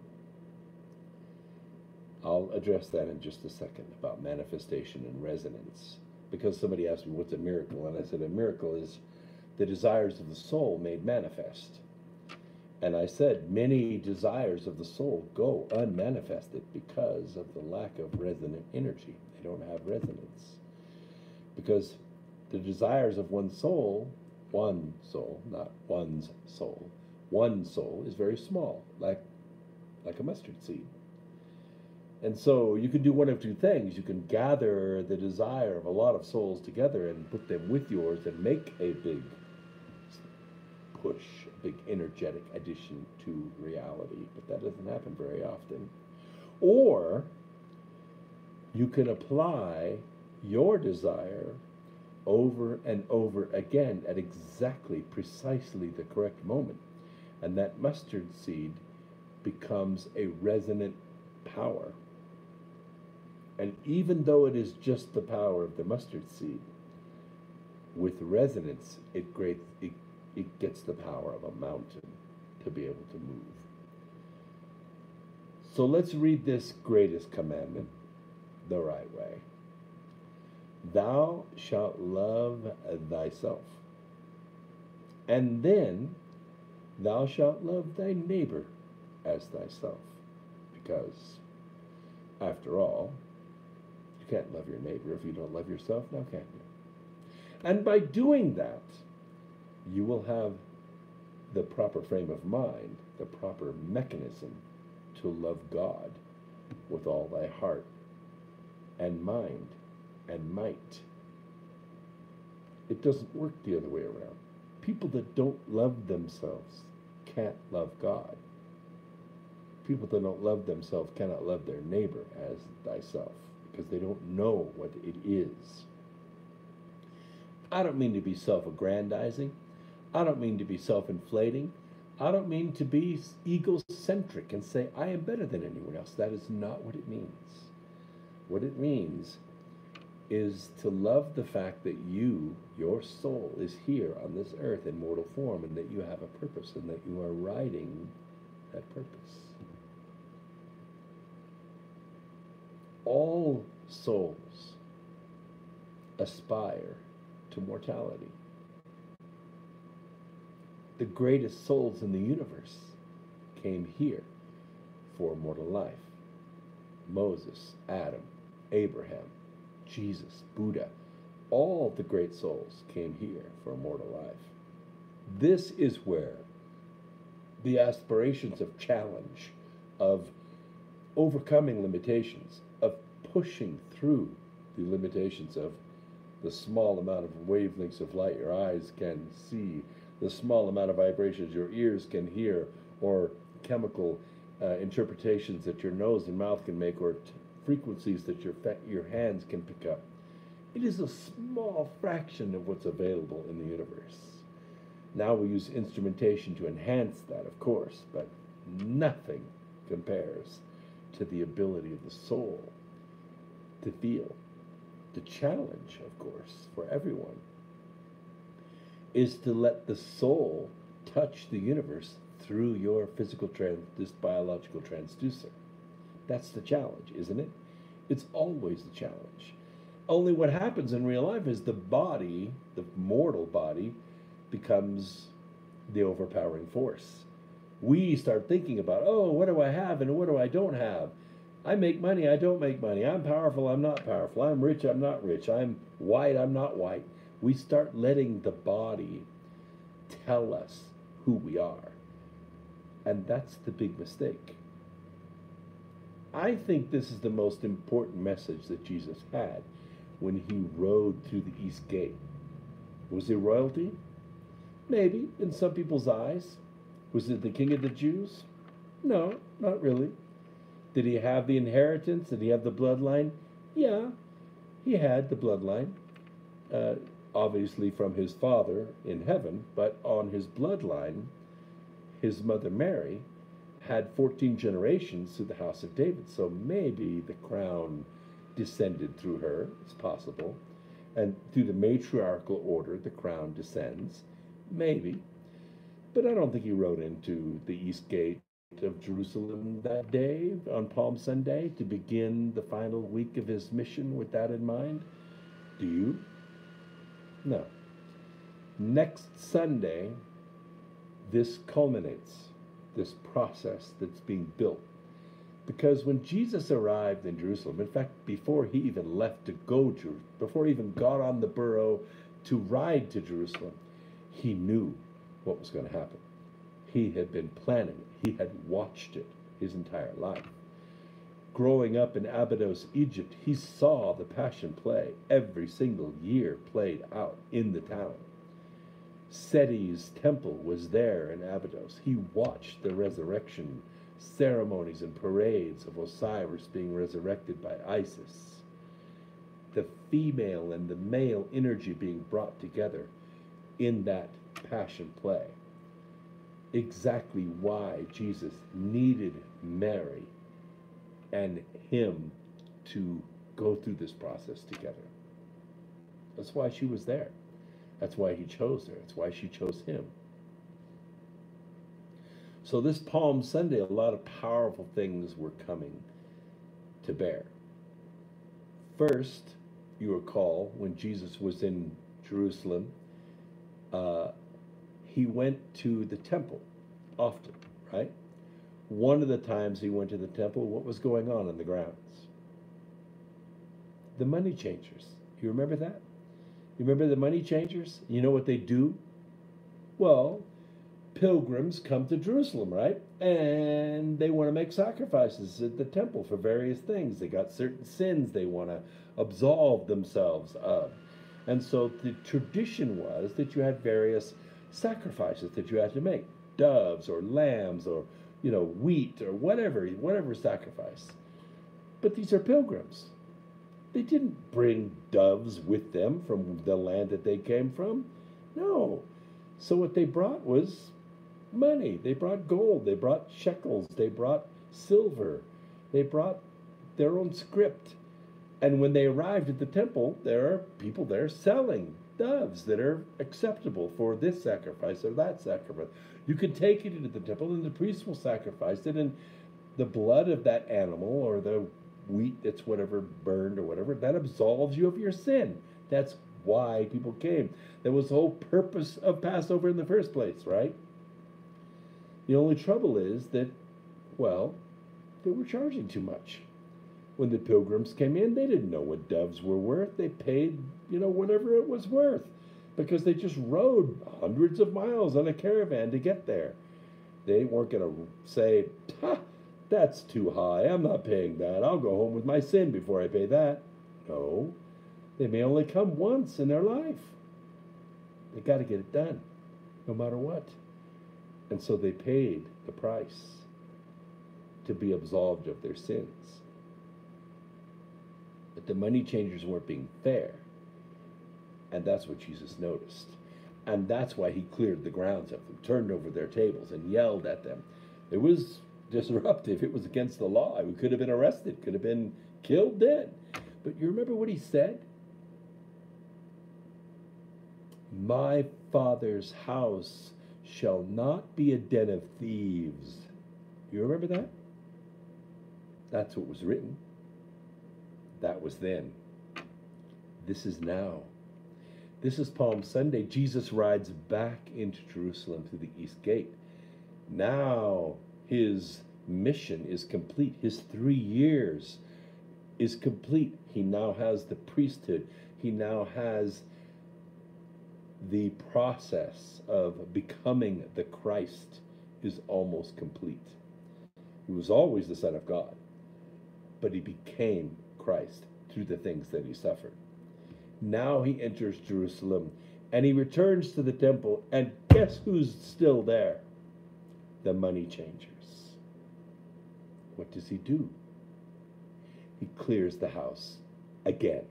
I'll address that in just a second about manifestation and resonance. Because somebody asked me, what's a miracle? And I said, a miracle is the desires of the soul made manifest. And I said, many desires of the soul go unmanifested because of the lack of resonant energy. They don't have resonance. Because the desires of one soul, not one's soul, one soul is very small, like a mustard seed. And so you can do one of two things. You can gather the desire of a lot of souls together and put them with yours and make a big push, a big energetic addition to reality. But that doesn't happen very often. Or you can apply your desire over and over again at exactly, precisely the correct moment. And that mustard seed becomes a resonant power. And even though it is just the power of the mustard seed, with resonance, it gets the power of a mountain to be able to move. So let's read this greatest commandment the right way. Thou shalt love thyself, and then thou shalt love thy neighbor as thyself. Because, after all, you can't love your neighbor if you don't love yourself, now can you? And by doing that, you will have the proper frame of mind, the proper mechanism to love God with all thy heart and mind and might. It doesn't work the other way around. People that don't love themselves can't love God. People that don't love themselves cannot love their neighbor as thyself, because they don't know what it is. I don't mean to be self-aggrandizing. I don't mean to be self-inflating. I don't mean to be egocentric and say, I am better than anyone else. That is not what it means. What it means is to love the fact that your soul, is here on this earth in mortal form, and that you have a purpose, and that you are riding that purpose. All souls aspire to mortality. The greatest souls in the universe came here for mortal life. Moses, Adam, Abraham, Jesus, Buddha, all the great souls came here for mortal life. This is where the aspirations of challenge, of overcoming limitations, of pushing through the limitations of the small amount of wavelengths of light your eyes can see, the small amount of vibrations your ears can hear, or chemical interpretations that your nose and mouth can make, or frequencies that your hands can pick up. It is a small fraction of what's available in the universe. Now we use instrumentation to enhance that, of course, but nothing compares to the ability of the soul to feel. The challenge, of course, for everyone is to let the soul touch the universe through your physical, this biological transducer. That's the challenge, isn't it? It's always the challenge. Only what happens in real life is the body, the mortal body, becomes the overpowering force. We start thinking about, oh, what do I have and what do I don't have? I make money, I don't make money. I'm powerful, I'm not powerful. I'm rich, I'm not rich. I'm white, I'm not white. We start letting the body tell us who we are. And that's the big mistake. I think this is the most important message that Jesus had when he rode through the East Gate. Was he royalty? Maybe, in some people's eyes. Was it the king of the Jews? No, not really. Did he have the inheritance? Did he have the bloodline? Yeah, he had the bloodline, uh, obviously from his father in heaven, but on his bloodline, his mother Mary had 14 generations through the house of David. So maybe the crown descended through her. It's possible. And through the matriarchal order, the crown descends. Maybe. But I don't think he rode into the east gate of Jerusalem that day on Palm Sunday to begin the final week of his mission with that in mind. Do you? No. Next Sunday, this culminates, this process that's being built. Because when Jesus arrived in Jerusalem, in fact, before he even left to go to, before he even got on the burro to ride to Jerusalem, he knew what was going to happen. He had been planning it. He had watched it his entire life. Growing up in Abydos, Egypt, he saw the Passion Play every single year played out in the town. Seti's temple was there in Abydos. He watched the resurrection ceremonies and parades of Osiris being resurrected by Isis. The female and the male energy being brought together in that Passion Play. Exactly why Jesus needed Mary and him to go through this process together. That's why she was there. That's why he chose her. That's why she chose him. So this Palm Sunday, a lot of powerful things were coming to bear. First, you recall when Jesus was in Jerusalem, he went to the temple often, right? One of the times he went to the temple, what was going on in the grounds? The money changers. You remember that? You remember the money changers? You know what they do? Well, pilgrims come to Jerusalem, right? And they want to make sacrifices at the temple for various things. They got certain sins they want to absolve themselves of. And so the tradition was that you had various sacrifices that you had to make. Doves or lambs or, wheat or whatever sacrifice. But these are pilgrims. They didn't bring doves with them from the land that they came from. No. So what they brought was money. They brought gold. They brought shekels. They brought silver. They brought their own script. And when they arrived at the temple, there are people there selling doves that are acceptable for this sacrifice or that sacrifice. You can take it into the temple and the priest will sacrifice it, and the blood of that animal or the wheat that's whatever burned or whatever, that absolves you of your sin. That's why people came. That was the whole purpose of Passover in the first place, right? The only trouble is that, well, they were charging too much. When the pilgrims came in, they didn't know what doves were worth. They paid, whatever it was worth, because they just rode hundreds of miles on a caravan to get there. They weren't going to say, that's too high. I'm not paying that. I'll go home with my sin before I pay that. No, they may only come once in their life. They got to get it done, no matter what. And so they paid the price to be absolved of their sins. But the money changers weren't being fair. And that's what Jesus noticed. And that's why he cleared the grounds of them, turned over their tables and yelled at them. It was disruptive. It was against the law. We could have been arrested, could have been killed dead. But you remember what he said? My Father's house shall not be a den of thieves. You remember that? That's what was written. That was then. This is now. This is Palm Sunday. Jesus rides back into Jerusalem through the east gate. Now his mission is complete. His 3 years is complete. He now has the priesthood. He now has the process of becoming the Christ is almost complete. He was always the Son of God, but he became Christ through the things that he suffered. Now he enters Jerusalem And he returns to the temple, and guess who's still there? The money changers. What does he do? He clears the house again.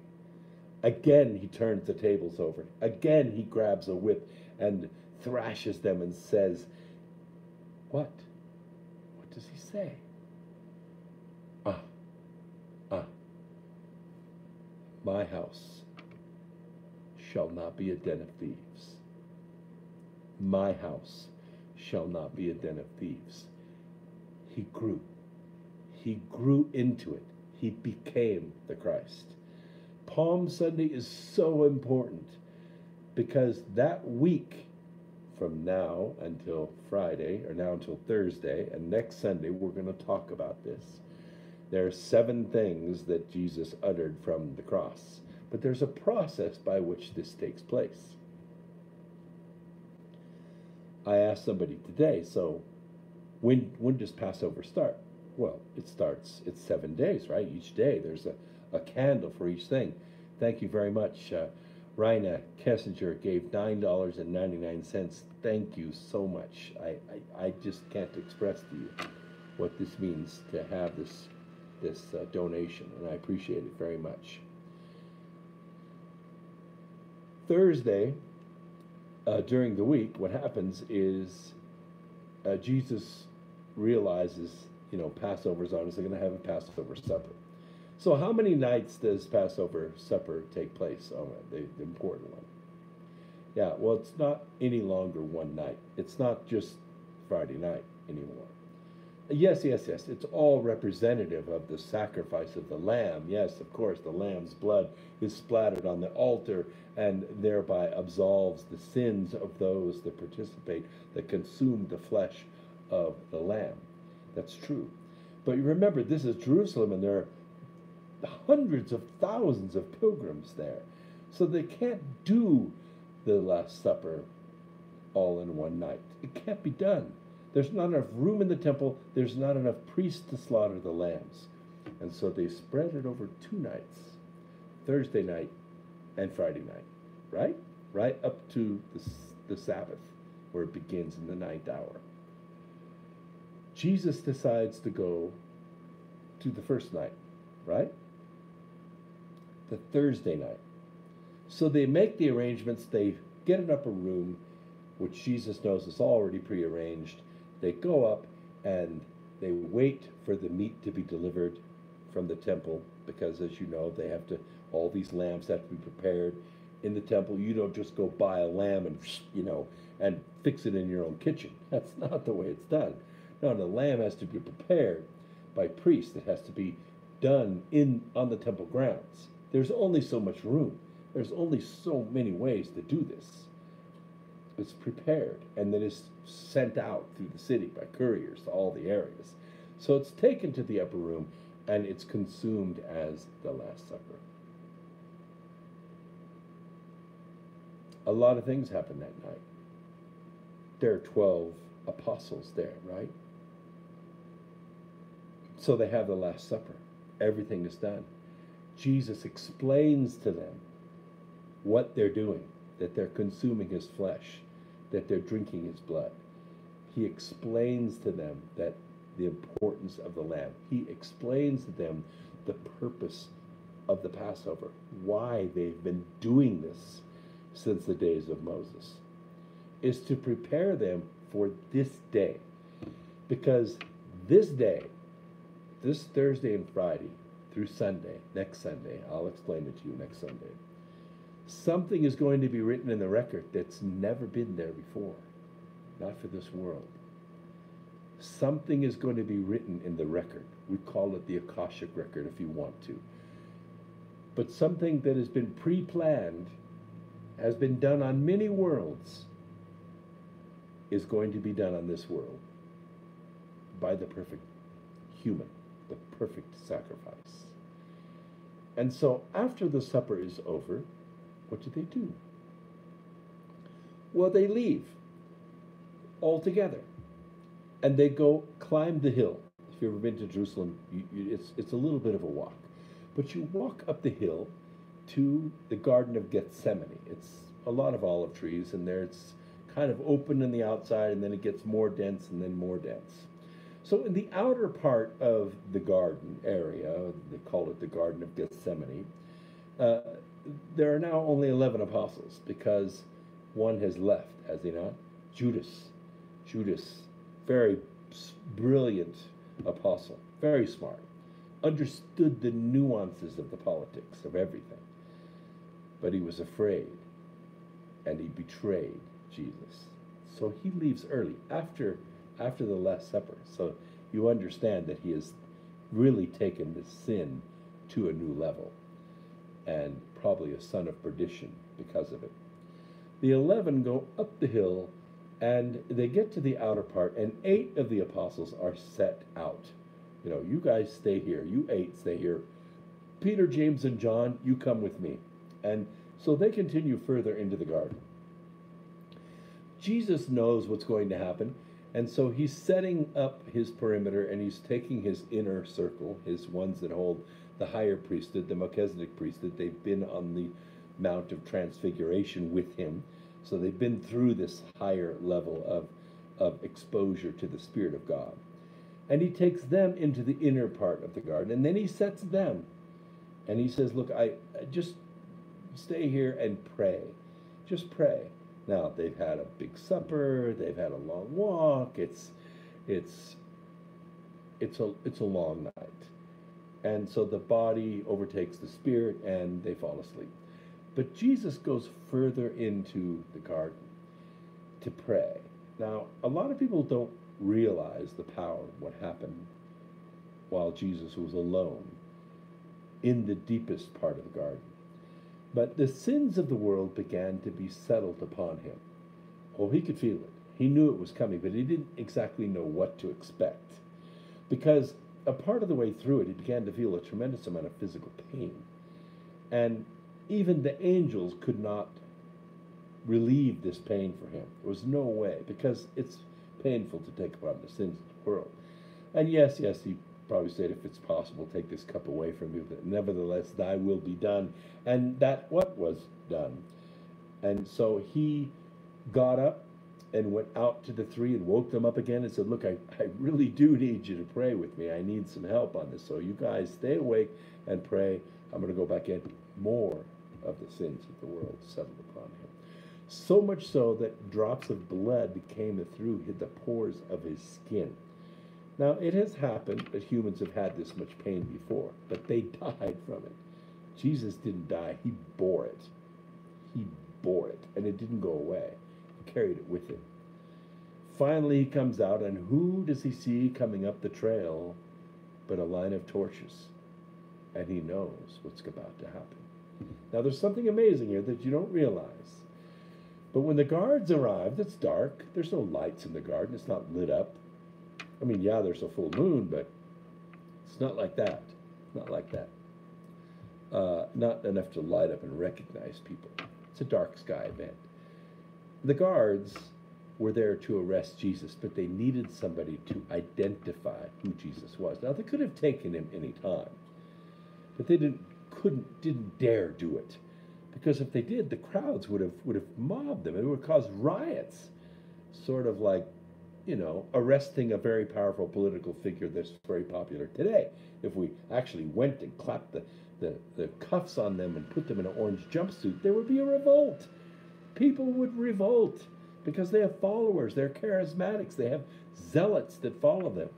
Again, he turns the tables over. Again, he grabs a whip and thrashes them and says, what? What does he say? My house shall not be a den of thieves. My house shall not be a den of thieves. He grew. He grew into it. He became the Christ. Palm Sunday is so important because that week, from now until Friday, or now until Thursday, and next Sunday, we're going to talk about this. There are 7 things that Jesus uttered from the cross, but there's a process by which this takes place. I asked somebody today, so when does Passover start? Well, it's 7 days, right? Each day there's a candle for each thing. Thank you very much. Raina Kessinger gave $9.99. Thank you so much. I just can't express to you what this means to have this donation, and I appreciate it very much. Thursday, during the week, what happens is Jesus realizes, Passover's on, so they're going to have a Passover supper. So how many nights does Passover supper take place? Oh, the important one. Yeah, well, it's not any longer one night. It's not just Friday night anymore. Yes. It's all representative of the sacrifice of the lamb. Yes, of course, the lamb's blood is splattered on the altar and thereby absolves the sins of those that participate, that consume the flesh of the lamb. That's true. But you remember, this is Jerusalem, and there are hundreds of thousands of pilgrims there. So they can't do the Last Supper all in one night. It can't be done. There's not enough room in the temple. There's not enough priests to slaughter the lambs. And so they spread it over 2 nights, Thursday night and Friday night, right? Right up to the Sabbath, where it begins in the 9th hour. Jesus decides to go to the first night, right? The Thursday night. So they make the arrangements. They get an upper room, which Jesus knows is already prearranged. They go up and they wait for the meat to be delivered from the temple, because, as you know, all these lambs have to be prepared in the temple. You don't just go buy a lamb and fix it in your own kitchen. That's not the way it's done. No, the lamb has to be prepared by priests. It has to be done on the temple grounds. There's only so much room. There's only so many ways to do this. It's prepared, and then it's sent out through the city by couriers to all the areas. So it's taken to the upper room, and it's consumed as the Last Supper. A lot of things happen that night. There are 12 apostles there, right? So they have the Last Supper. Everything is done. Jesus explains to them what they're doing, that they're consuming his flesh, that they're drinking his blood. He explains to them that the importance of the lamb. He explains to them the purpose of the Passover, why they've been doing this since the days of Moses, is to prepare them for this day. Because this day, this Thursday and Friday through Sunday, next Sunday, I'll explain it to you next Sunday, something is going to be written in the record that's never been there before, not for this world. Something is going to be written in the record. We call it the Akashic record if you want to. But something that has been pre-planned, has been done on many worlds, is going to be done on this world by the perfect human, the perfect sacrifice. And so after the supper is over, what do? Well, they leave all together, and they go climb the hill. If you've ever been to Jerusalem, it's a little bit of a walk, but you walk up the hill to the Garden of Gethsemane. It's a lot of olive trees, and there it's kind of open in the outside, and then it gets more dense and then more dense. So in the outer part of the garden area, they call it the Garden of Gethsemane, uh, there are now only 11 apostles because one has left, has he not? Judas. Judas, very brilliant apostle, very smart, understood the nuances of the politics of everything. But he was afraid, and he betrayed Jesus. So he leaves early, after the Last Supper. So you understand that he has really taken this sin to a new level, and probably a son of perdition because of it. The 11 go up the hill, and they get to the outer part, and 8 of the apostles are set out. You guys stay here. You 8 stay here. Peter, James, and John, you come with me. And so they continue further into the garden. Jesus knows what's going to happen, and so he's setting up his perimeter, and he's taking his inner circle, his ones that hold the higher priesthood, the Melchizedek priesthood. They've been on the Mount of Transfiguration with him, so they've been through this higher level of exposure to the Spirit of God. And he takes them into the inner part of the garden, and then he sets them, and he says, look, I just stay here and pray. Just pray. Now, they've had a big supper, they've had a long walk, it's a long night. And so the body overtakes the spirit, and they fall asleep. But Jesus goes further into the garden to pray. Now, a lot of people don't realize the power of what happened while Jesus was alone in the deepest part of the garden. But the sins of the world began to be settled upon him. Oh, he could feel it. He knew it was coming, but he didn't exactly know what to expect. Because a part of the way through it, he began to feel a tremendous amount of physical pain. And even the angels could not relieve this pain for him. There was no way, because it's painful to take upon the sins of the world. And yes, he probably said, if it's possible, take this cup away from me, but nevertheless, thy will be done. And that what was done. And so he got up and went out to the 3 and woke them up again and said, look, I really do need you to pray with me. I need some help on this. So you guys stay awake and pray. I'm going to go back in. More of the sins of the world settled upon him. So much so that drops of blood came through the pores of his skin. Now, it has happened that humans have had this much pain before, but they died from it. Jesus didn't die. He bore it. He bore it, and it didn't go away. He carried it with him. Finally, he comes out, and who does he see coming up the trail but a line of torches? And he knows what's about to happen. Now, there's something amazing here that you don't realize. But when the guards arrived, it's dark. There's no lights in the garden. It's not lit up. I mean, yeah, there's a full moon, but it's not like that. Not like that. Not enough to light up and recognize people. It's a dark sky event. The guards were there to arrest Jesus, but they needed somebody to identify who Jesus was. Now, they could have taken him any time, but they didn't dare do it, because if they did, the crowds would have mobbed them. It would cause riots, sort of like, arresting a very powerful political figure that's very popular today. If we actually went and clapped the cuffs on them and put them in an orange jumpsuit, there would be a revolt. People would revolt because they have followers. They're charismatics. They have zealots that follow them.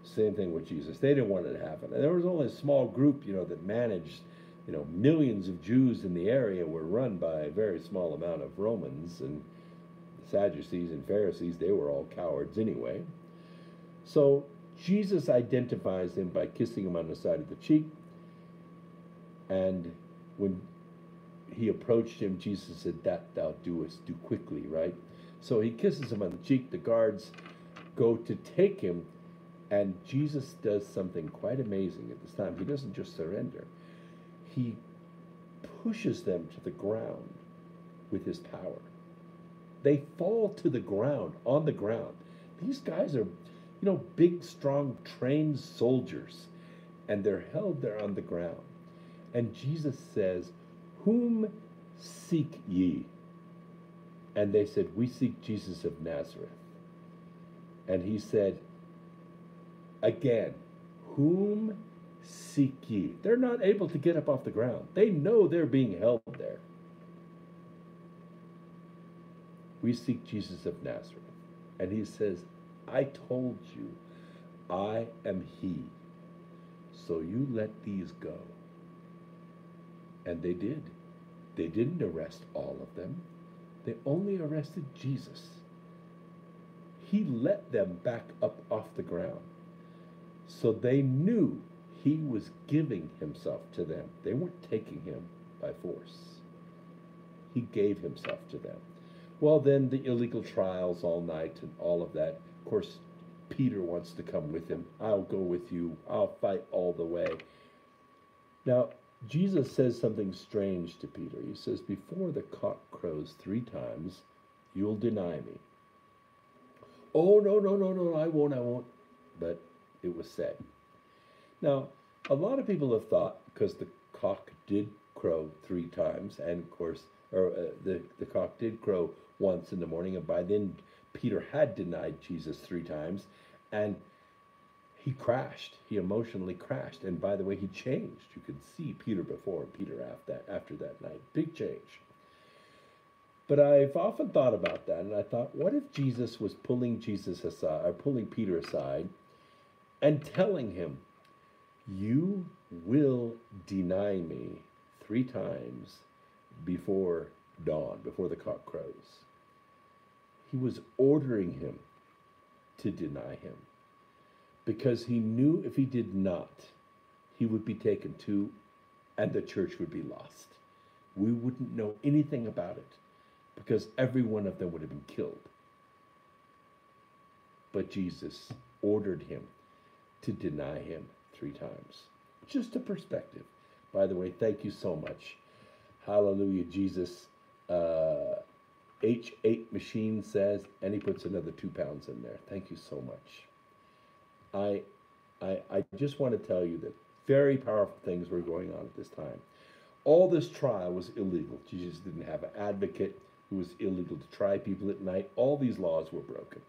Same thing with Jesus. They didn't want it to happen. And there was only a small group, that managed, millions of Jews in the area were run by a very small amount of Romans, and Sadducees and Pharisees, they were all cowards anyway. So Jesus identifies him by kissing him on the side of the cheek. And when he approached him, Jesus said, that thou doest, do quickly, right? So he kisses him on the cheek. The guards go to take him, and Jesus does something quite amazing at this time. He doesn't just surrender. He pushes them to the ground with his power. They fall to the ground, on the ground. These guys are, big, strong, trained soldiers, and they're held there on the ground. And Jesus says, whom seek ye? And they said, "We seek Jesus of Nazareth." And he said, again, "Whom seek ye?" They're not able to get up off the ground. They know they're being held there. "We seek Jesus of Nazareth." And he says, "I told you, I am he. So you let these go." And they did. They didn't arrest all of them. They only arrested Jesus. He let them back up off the ground. So they knew he was giving himself to them. They weren't taking him by force. He gave himself to them. Well, then the illegal trials all night and all of that. Of course, Peter wants to come with him. "I'll go with you. I'll fight all the way." Now, Jesus says something strange to Peter. He says, "Before the cock crows 3 times, you'll deny me." "Oh, no, no, no, no, I won't. But it was said. Now, a lot of people have thought, because the cock did crow 3 times, and of course, the cock did crow once in the morning, and by then Peter had denied Jesus 3 times, and he crashed. He emotionally crashed. And by the way, he changed. You could see Peter before and Peter after that night. Big change. But I've often thought about that, and I thought, what if Jesus was pulling Jesus aside, or pulling Peter aside, and telling him, "You will deny me 3 times before dawn, before the cock crows." He was ordering him to deny him, because he knew if he did not, he would be taken to, and the church would be lost. We wouldn't know anything about it, because every one of them would have been killed. But Jesus ordered him to deny him 3 times. Just a perspective. By the way, thank you so much. Hallelujah, Jesus. H8 Machine says, and he puts another 2 pounds in there. Thank you so much. I just want to tell you that very powerful things were going on at this time. All this trial was illegal. Jesus didn't have an advocate. It was illegal to try people at night. All these laws were broken.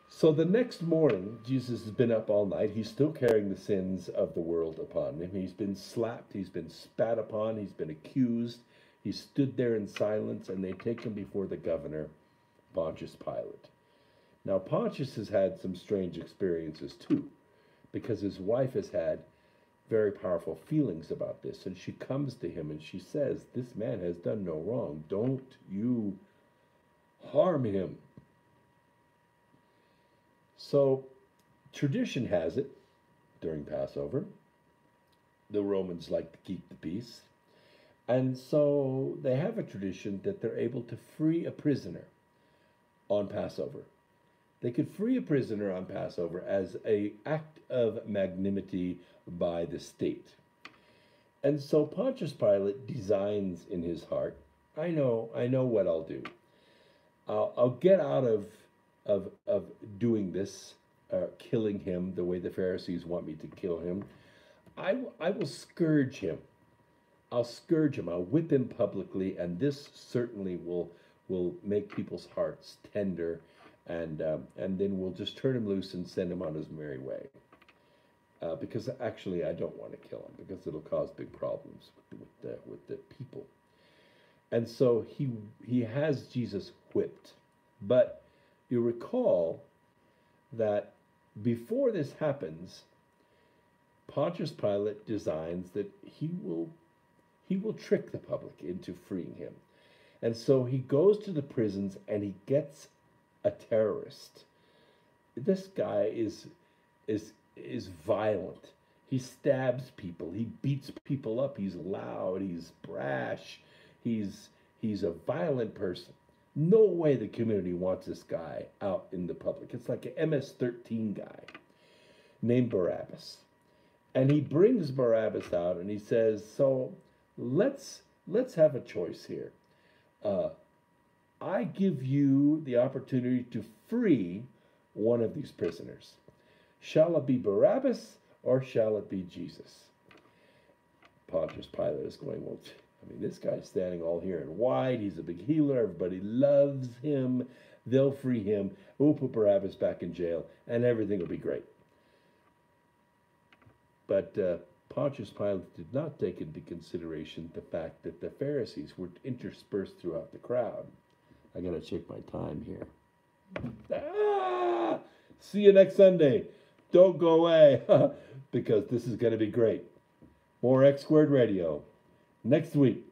So the next morning, Jesus has been up all night. He's still carrying the sins of the world upon him. He's been slapped. He's been spat upon. He's been accused. He stood there in silence, and they take him before the governor, Pontius Pilate. Now, Pontius has had some strange experiences too, because his wife has had very powerful feelings about this, and she comes to him and she says, "This man has done no wrong. Don't you harm him." So, tradition has it, during Passover, the Romans like to keep the peace, and so they have a tradition that they're able to free a prisoner on Passover. They could free a prisoner on Passover as an act of magnanimity by the state. And so Pontius Pilate designs in his heart, I know what I'll do. I'll get out of doing this, killing him the way the Pharisees want me to kill him. I will scourge him. I'll scourge him. I'll whip him publicly, and this certainly will make people's hearts tender, and then we'll just turn him loose and send him on his merry way. Because actually, I don't want to kill him, because it'll cause big problems with the people. And so he has Jesus whipped. But you recall that before this happens, Pontius Pilate designs that he will trick the public into freeing him. And so he goes to the prisons and he gets a terrorist. This guy is violent. He stabs people. He beats people up. He's loud. He's brash. He's a violent person. No way the community wants this guy out in the public. It's like an MS-13 guy named Barabbas. And he brings Barabbas out and he says, "So let's have a choice here. I give you the opportunity to free one of these prisoners. Shall it be Barabbas or shall it be Jesus?" Pontius Pilate is going, "Well, I mean, this guy's standing all here in white. He's a big healer. Everybody loves him. They'll free him. We'll put Barabbas back in jail, and everything will be great. But Pontius Pilate did not take into consideration the fact that the Pharisees were interspersed throughout the crowd. I gotta check my time here. See you next Sunday. Don't go away, because this is gonna be great. More X Squared Radio next week.